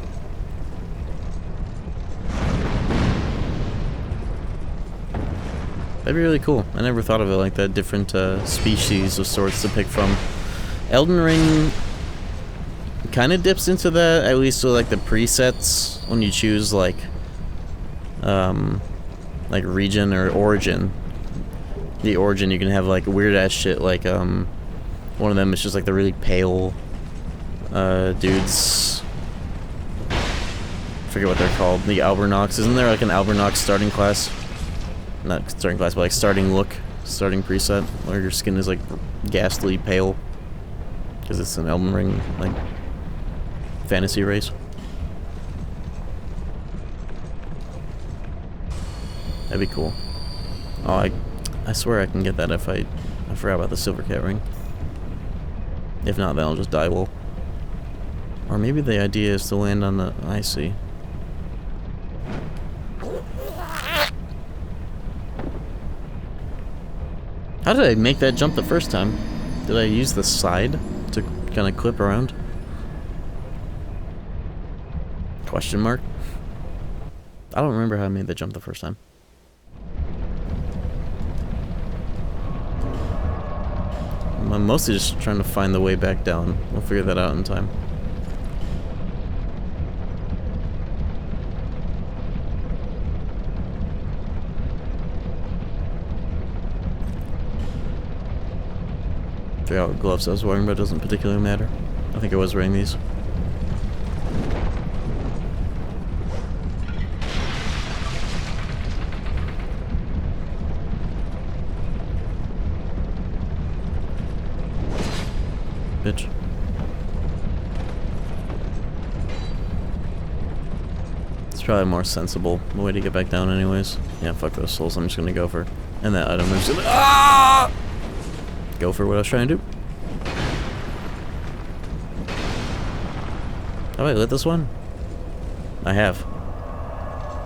That'd be really cool. I never thought of it like that. Different species of sorts to pick from. Elden Ring kind of dips into that, at least with like the presets when you choose like region or origin. The origin, you can have like weird ass shit, like one of them is just like the really pale dude's forget what they're called. The Albernox. Isn't there like an Albernox starting class? Not starting class, but like starting look, starting preset, where your skin is like ghastly pale. Because it's an Elden Ring, like, fantasy race. That'd be cool. Oh, I swear I can get that if I forgot about the Silver Cat ring. If not, then I'll just die well. Or maybe the idea is to land on the... I see. How did I make that jump the first time? Did I use the side to kind of clip around? Question mark? I don't remember how I made that jump the first time. I'm mostly just trying to find the way back down. We'll figure that out in time. Figure out what gloves I was wearing, but it doesn't particularly matter. I think I was wearing these. Bitch. It's probably a more sensible way to get back down anyways. Yeah, fuck those souls, I'm just gonna go for... And that item, I'm just gonna... Ah! Go for what I was trying to do. Have I lit this one? I have.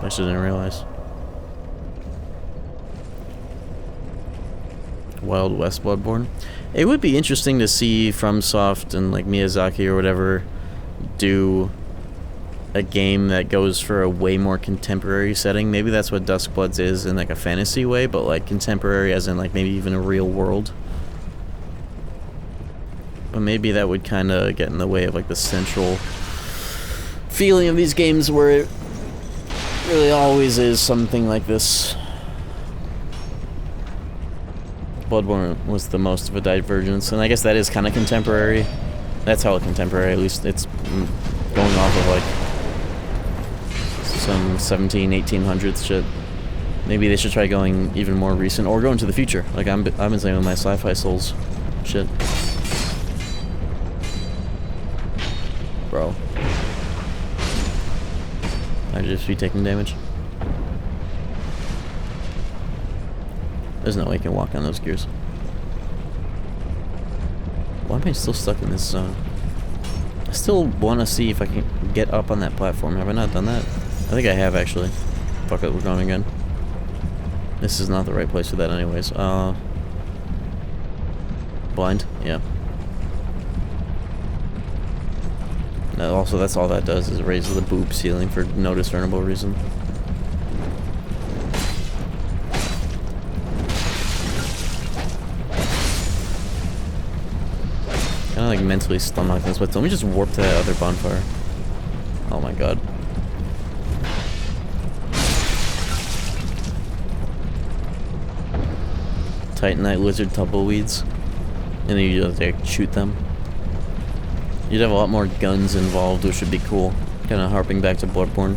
I just didn't realize. Wild West Bloodborne. It would be interesting to see FromSoft and like Miyazaki or whatever do a game that goes for a way more contemporary setting. Maybe that's what Duskbloods is in like a fantasy way, but like contemporary as in like maybe even a real world. But maybe that would kind of get in the way of like the central feeling of these games where it really always is something like this. Bloodborne was the most of a divergence, and I guess that is kind of contemporary. That's how contemporary, at least it's going off of like some 1800s shit. Maybe they should try going even more recent, or go into the future, like I've been saying with my Sci-Fi Souls shit. Bro. I'd just be taking damage. There's no way I can walk on those gears. Why am I still stuck in this zone? I still want to see if I can get up on that platform. Have I not done that? I think I have, actually. Fuck it, we're going again. This is not the right place for that anyways. Blind? Yeah. No, also, that's all that does, is raise the boob ceiling for no discernible reason. Kind of like mentally stomach this, but let me just warp to that other bonfire. Oh my god. Titanite lizard tumbleweeds. And then you just like shoot them. You'd have a lot more guns involved, which would be cool. Kind of harping back to Bloodborne.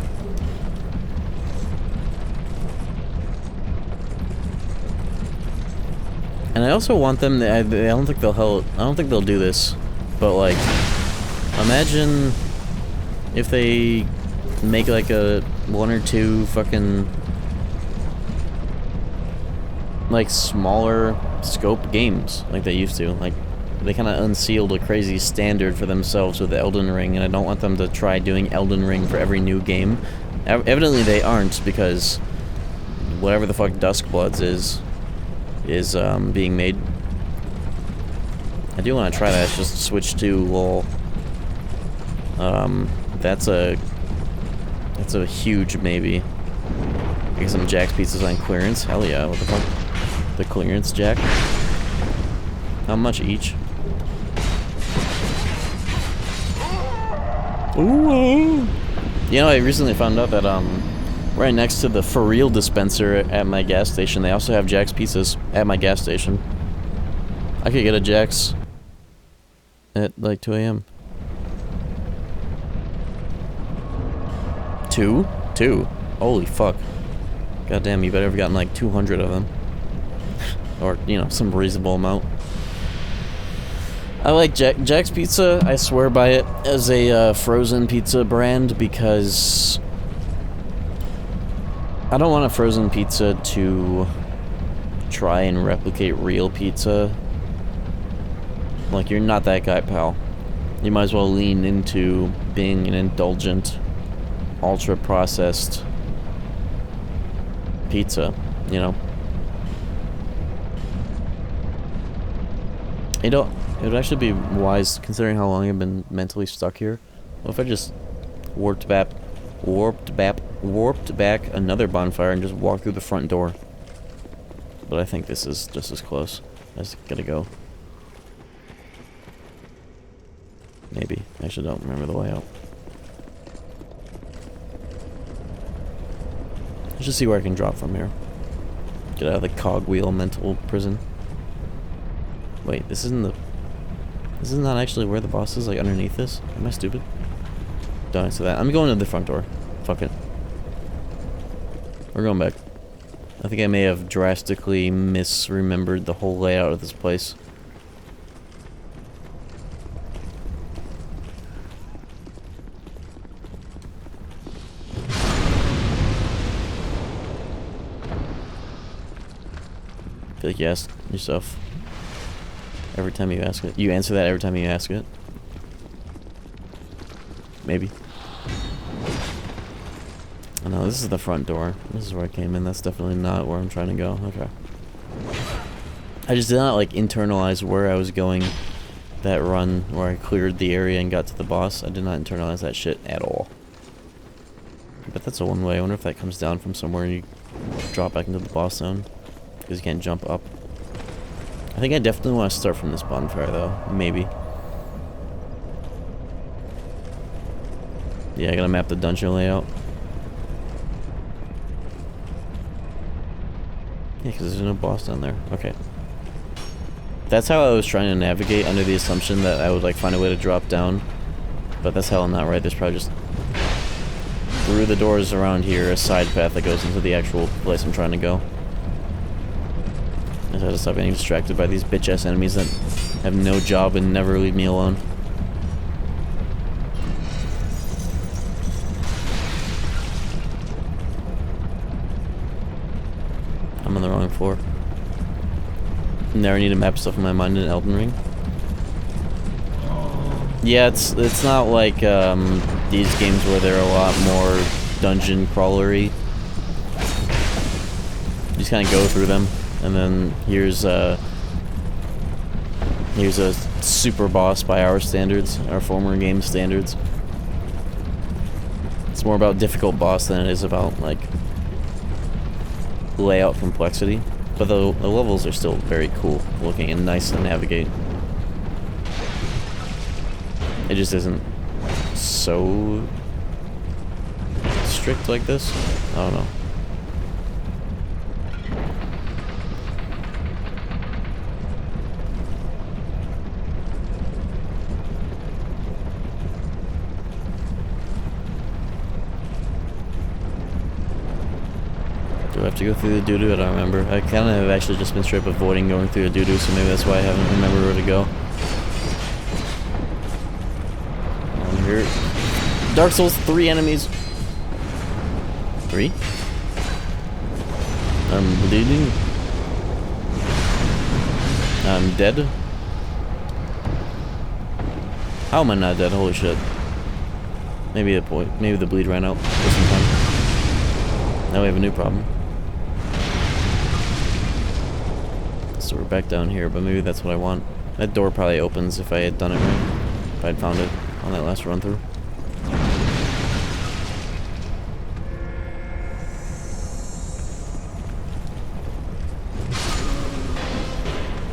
And I also want them to, I don't think they'll do this, but like, imagine if they make like a 1 or 2 fucking like smaller scope games like they used to. Like they kind of unsealed a crazy standard for themselves with Elden Ring, and I don't want them to try doing Elden Ring for every new game. Evidently they aren't, because whatever the fuck Duskbloods is being made. I do want to try that. Just switch to lol. That's a huge maybe. Get some Jack's pizzas on clearance. Hell yeah! What the fuck? The clearance Jack. How much each? Ooh. You know, I recently found out that right next to the For Real dispenser at my gas station, they also have Jack's pizzas at my gas station. I could get a Jack's at like 2 a.m. Two? Two. Holy fuck. God damn, you better have gotten like 200 of them. Or, you know, some reasonable amount. I like Jack's Pizza. I swear by it as a frozen pizza brand because I don't want a frozen pizza to try and replicate real pizza. Like, you're not that guy, pal. You might as well lean into being an indulgent, ultra-processed pizza, you know? You know, it would actually be wise, considering how long I've been mentally stuck here. What if I just warped back another bonfire and just walked through the front door? But I think this is just as close. I just gotta go. Maybe. I actually don't remember the way out. Let's just see where I can drop from here. Get out of the cogwheel mental prison. Wait, this isn't actually where the boss is, like underneath this? Am I stupid? Don't answer that. I'm going to the front door. Fuck it. We're going back. I think I may have drastically misremembered the whole layout of this place. I feel like you ask yourself every time you ask it. You answer that every time you ask it. Maybe. Oh no, this is the front door. This is where I came in. That's definitely not where I'm trying to go. Okay. I just did not, like, internalize where I was going that run where I cleared the area and got to the boss. I did not internalize that shit at all. But that's a one way. I wonder if that comes down from somewhere and you drop back into the boss zone. Because you can't jump up. I think I definitely want to start from this bonfire, though. Maybe. Yeah, I gotta map the dungeon layout. Yeah, because there's no boss down there. Okay. That's how I was trying to navigate, under the assumption that I would, like, find a way to drop down. But that's hell not right. There's probably just through the doors around here a side path that goes into the actual place I'm trying to go. I just had to stop getting distracted by these bitch-ass enemies that have no job and never leave me alone. I'm on the wrong floor. Never need to map stuff in my mind in Elden Ring. Yeah, it's not like these games where they're a lot more dungeon crawlery. You just kind of go through them. And then here's a super boss by our standards, our former game standards. It's more about difficult boss than it is about, like, layout complexity. But the levels are still very cool looking and nice to navigate. It just isn't so strict like this. I don't know. Do I have to go through the doo-doo? I don't remember. I kind of have actually just been straight up avoiding going through the doo-doo, so maybe that's why I haven't remembered where to go. I'm here. Dark Souls 3 enemies. 3? I'm bleeding. I'm dead. How am I not dead? Holy shit. Maybe the bleed ran out for some time. Now we have a new problem. So we're back down here, but maybe that's what I want. That door probably opens if I had done it right. If I'd found it on that last run through.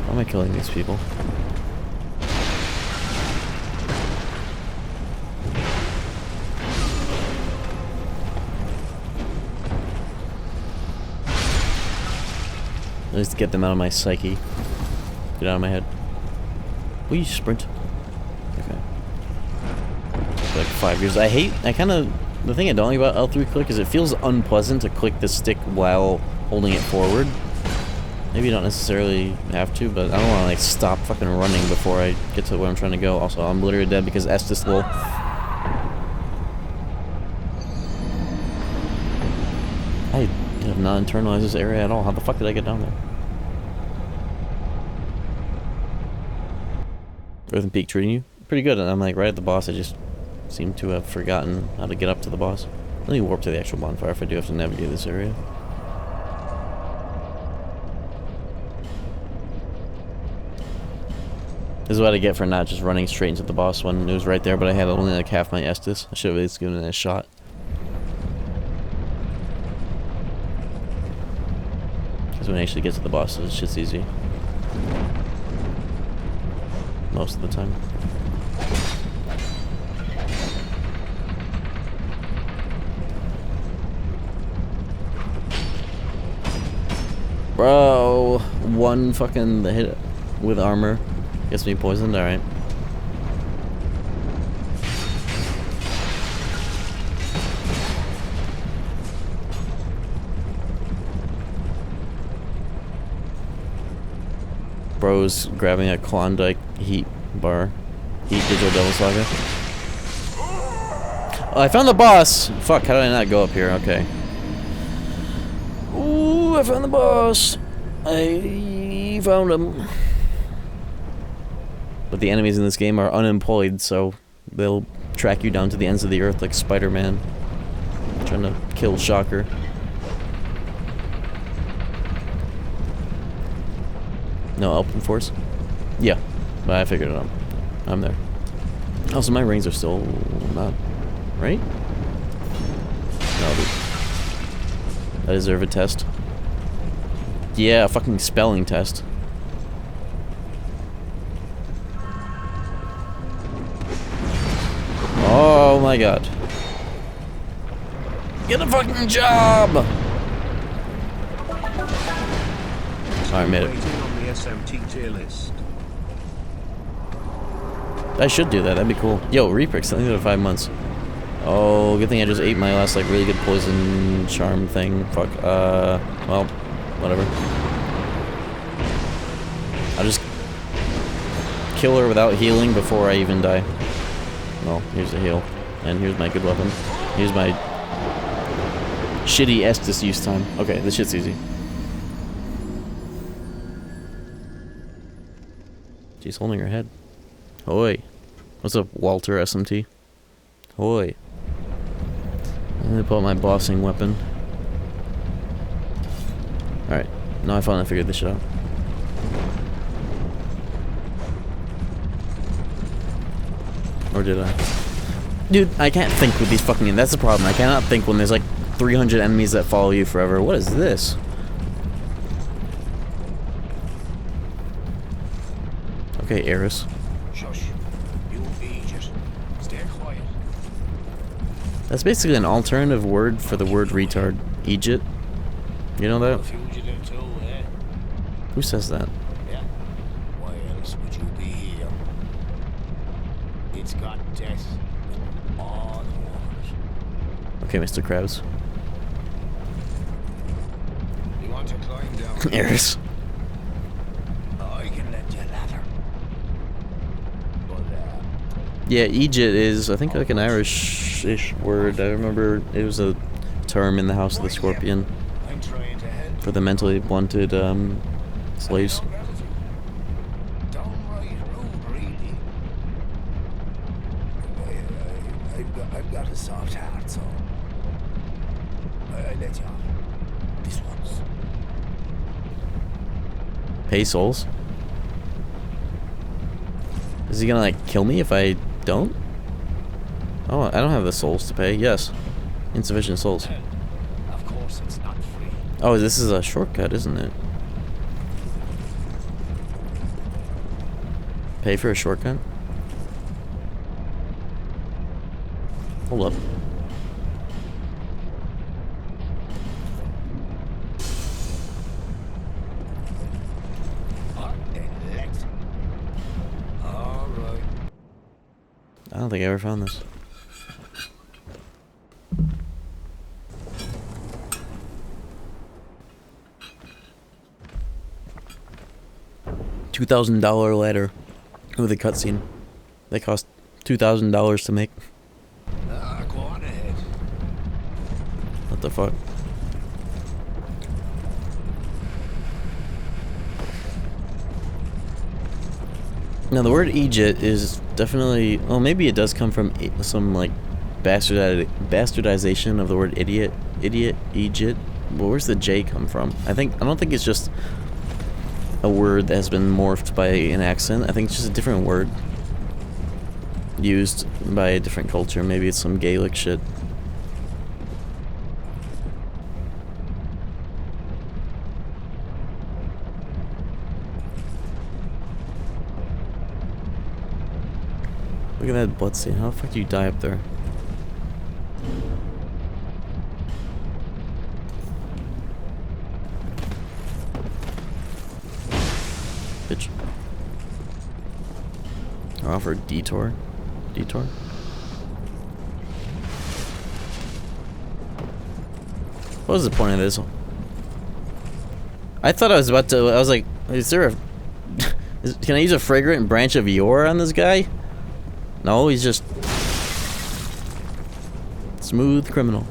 Why am I killing these people? At least get them out of my psyche. Get out of my head. Will you sprint? Okay. For like 5 years. I kind of The thing I don't like about L3 click is it feels unpleasant to click the stick while holding it forward. Maybe you don't necessarily have to, but I don't want to like stop fucking running before I get to where I'm trying to go. Also, I'm literally dead because Estes will. I have not internalized this area at all. How the fuck did I get down there? Earthen Peak treating you pretty good, and I'm like right at the boss. I just seem to have forgotten how to get up to the boss. Let me warp to the actual bonfire if I do have to navigate this area. This is what I get for not just running straight into the boss when it was right there, but I had only like half my Estus. I should have at least given it a shot. Because when I actually get to the boss, it's just easy. Most of the time. Bro, one fucking hit with armor gets me poisoned. All right. Bro's grabbing a Klondike heat bar. Heat Digital Devil Saga. Oh, I found the boss! Fuck, how did I not go up here? Okay. Ooh, I found the boss! I found him. But the enemies in this game are unemployed, so they'll track you down to the ends of the earth like Spider-Man. Trying to kill Shocker. No Elpin Force? Yeah, but I figured it out. I'm there. Also, my rings are still not right? No, dude. I deserve a test. Yeah, a fucking spelling test. Oh my god. Get a fucking job! Alright, made it. SMT tier list. I should do that, that'd be cool. Yo, Reaper, something to 5 months. Oh, good thing I just ate my last, like, really good poison charm thing. Fuck, well, whatever. I'll just kill her without healing before I even die. Well, here's the heal. And here's my good weapon. Here's my shitty Estus use time. Okay, this shit's easy. She's holding her head. Hoi. What's up, Walter SMT? Hoi. I'm gonna pull out my bossing weapon. Alright. Now I finally figured this shit out. Or did I? Dude, I can't think with these fucking... That's the problem. I cannot think when there's like 300 enemies that follow you forever. What is this? Okay, Eris. Shush. You Aegis. Stay quiet. That's basically an alternative word for the word retard. Egypt. You know that? Fugitive too, eh? Who says that? Yeah. Why else would you be here? It's got death in all the waters. Okay, Mr. Krabs. You want to climb down? Eris. I can let you ladder. But, Yeah, Egypt is, I think, like an Irish-ish word. I remember it was a term in the House of the Scorpion I'm trying to help. for the mentally blunted slaves. Downright rude, really. I've got a soft heart, so I let you off. This once. Pay souls? Is he gonna, like, kill me if I don't? Oh, I don't have the souls to pay. Yes. Insufficient souls. Of course, it's not free. Oh, this is a shortcut, isn't it? Pay for a shortcut? Hold up. I don't think I ever found this. $2,000 ladder with a cutscene. They cost $2,000 to make. Go on ahead. What the fuck? Now the word Egypt is definitely, well, maybe it does come from some like bastardization of the word idiot, Egypt. Well, where's the J come from? I don't think it's just a word that has been morphed by an accent. I think it's just a different word used by a different culture. Maybe it's some Gaelic shit. Look at that bloodstain. How the fuck do you die up there? Bitch. Or offer a detour. Detour? What was the point of this? I thought I was about to. I was like, is there a. Can I use a fragrant branch of yore on this guy? No, he's just smooth criminal.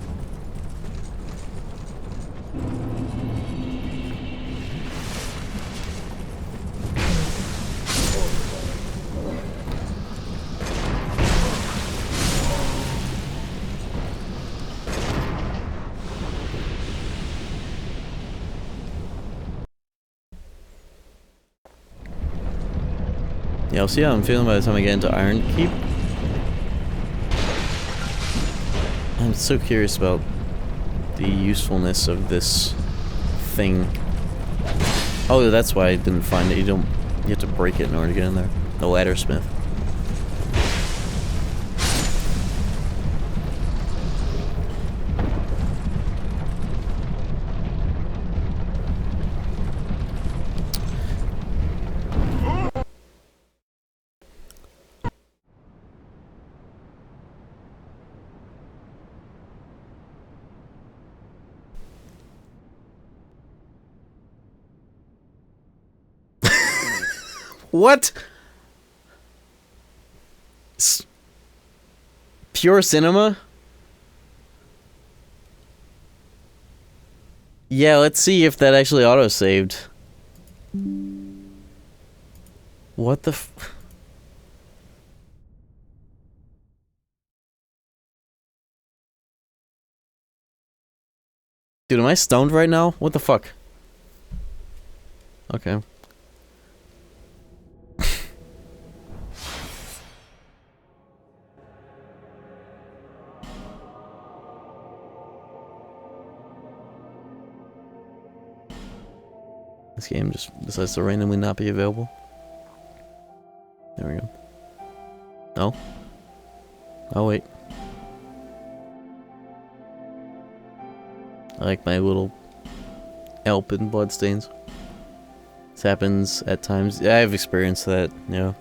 Yeah, I'll see how I'm feeling by the time I get into Iron Keep. I'm so curious about the usefulness of this thing. Oh, that's why I didn't find it. You have to break it in order to get in there. The ladder smith. What? Pure cinema? Yeah, let's see if that actually auto-saved. What the f... Dude, am I stoned right now? What the fuck? Okay. This game just decides to randomly not be available. There we go. No. Oh, wait. I like my little Alpin bloodstains. This happens at times. Yeah, I've experienced that, yeah.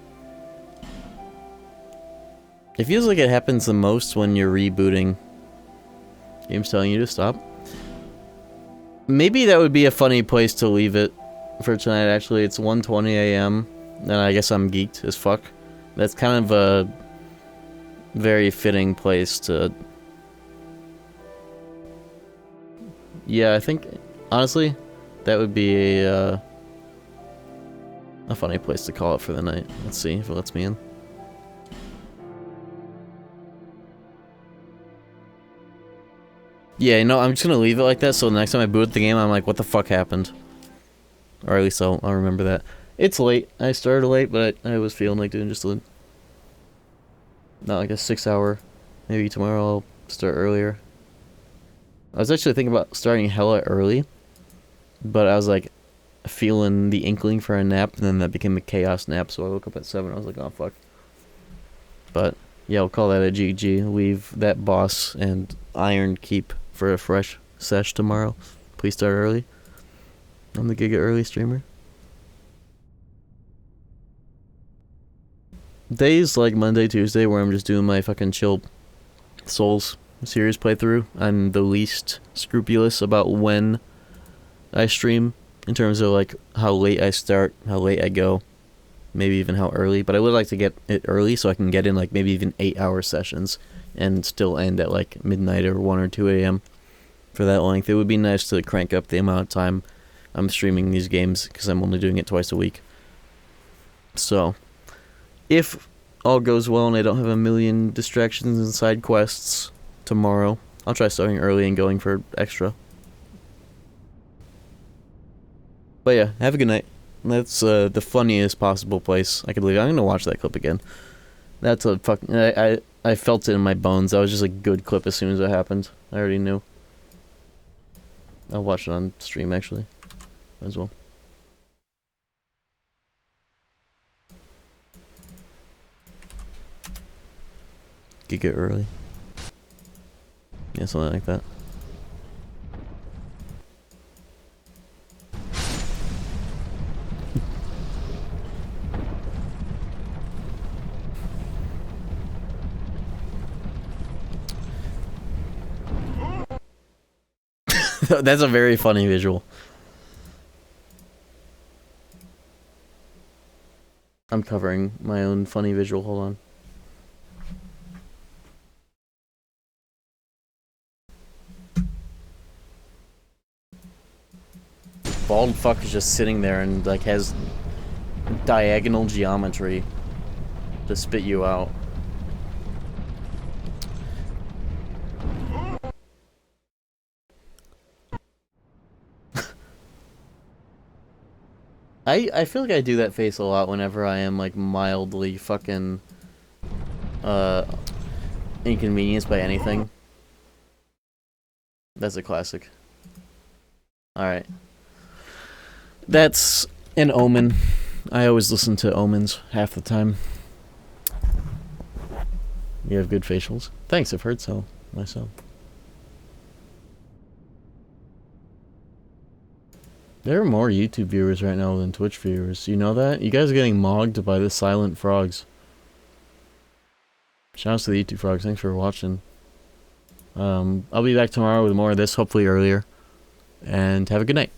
It feels like it happens the most when you're rebooting. Game's telling you to stop. Maybe that would be a funny place to leave it for tonight, actually. It's 1:20 a.m. and I guess I'm geeked as fuck. That's kind of a very fitting place to... Yeah, I think, honestly, that would be a funny place to call it for the night. Let's see if it lets me in. Yeah, you know, I'm just gonna leave it like that, so the next time I boot the game, I'm like, what the fuck happened? Or at least I'll remember that. It's late. I started late, but I was feeling like doing just a... Not like a 6-hour. Maybe tomorrow I'll start earlier. I was actually thinking about starting hella early, but I was like, feeling the inkling for a nap, and then that became a chaos nap, so I woke up at 7, I was like, oh fuck. But, yeah, I'll call that a GG. Leave that boss and Iron Keep for a fresh sesh tomorrow. Please start early. I'm the Giga Early streamer. Days like Monday, Tuesday, where I'm just doing my fucking chill Souls series playthrough, I'm the least scrupulous about when I stream, in terms of like how late I start, how late I go. maybe even how early, but I would like to get it early so I can get in like maybe even 8-hour sessions and still end at like midnight or 1 or 2 a.m. for that length. It would be nice to crank up the amount of time I'm streaming these games because I'm only doing it twice a week. So, if all goes well and I don't have a million distractions and side quests tomorrow, I'll try starting early and going for extra. But yeah, have a good night. That's the funniest possible place I could leave. I'm gonna watch that clip again. That's a fucking... I felt it in my bones. That was just a good clip as soon as it happened. I already knew. I'll watch it on stream, actually, as well. Giga early. Yeah, something like that. That's a very funny visual. I'm covering my own funny visual, hold on. Bald fuck is just sitting there and like has diagonal geometry to spit you out. I feel like I do that face a lot whenever I am like mildly fucking inconvenienced by anything. That's a classic. Alright. That's an omen. I always listen to omens half the time. You have good facials. Thanks, I've heard so myself. There are more YouTube viewers right now than Twitch viewers. You know that? You guys are getting mogged by the silent frogs. Shoutouts to the YouTube frogs. Thanks for watching. I'll be back tomorrow with more of this, hopefully earlier. And have a good night.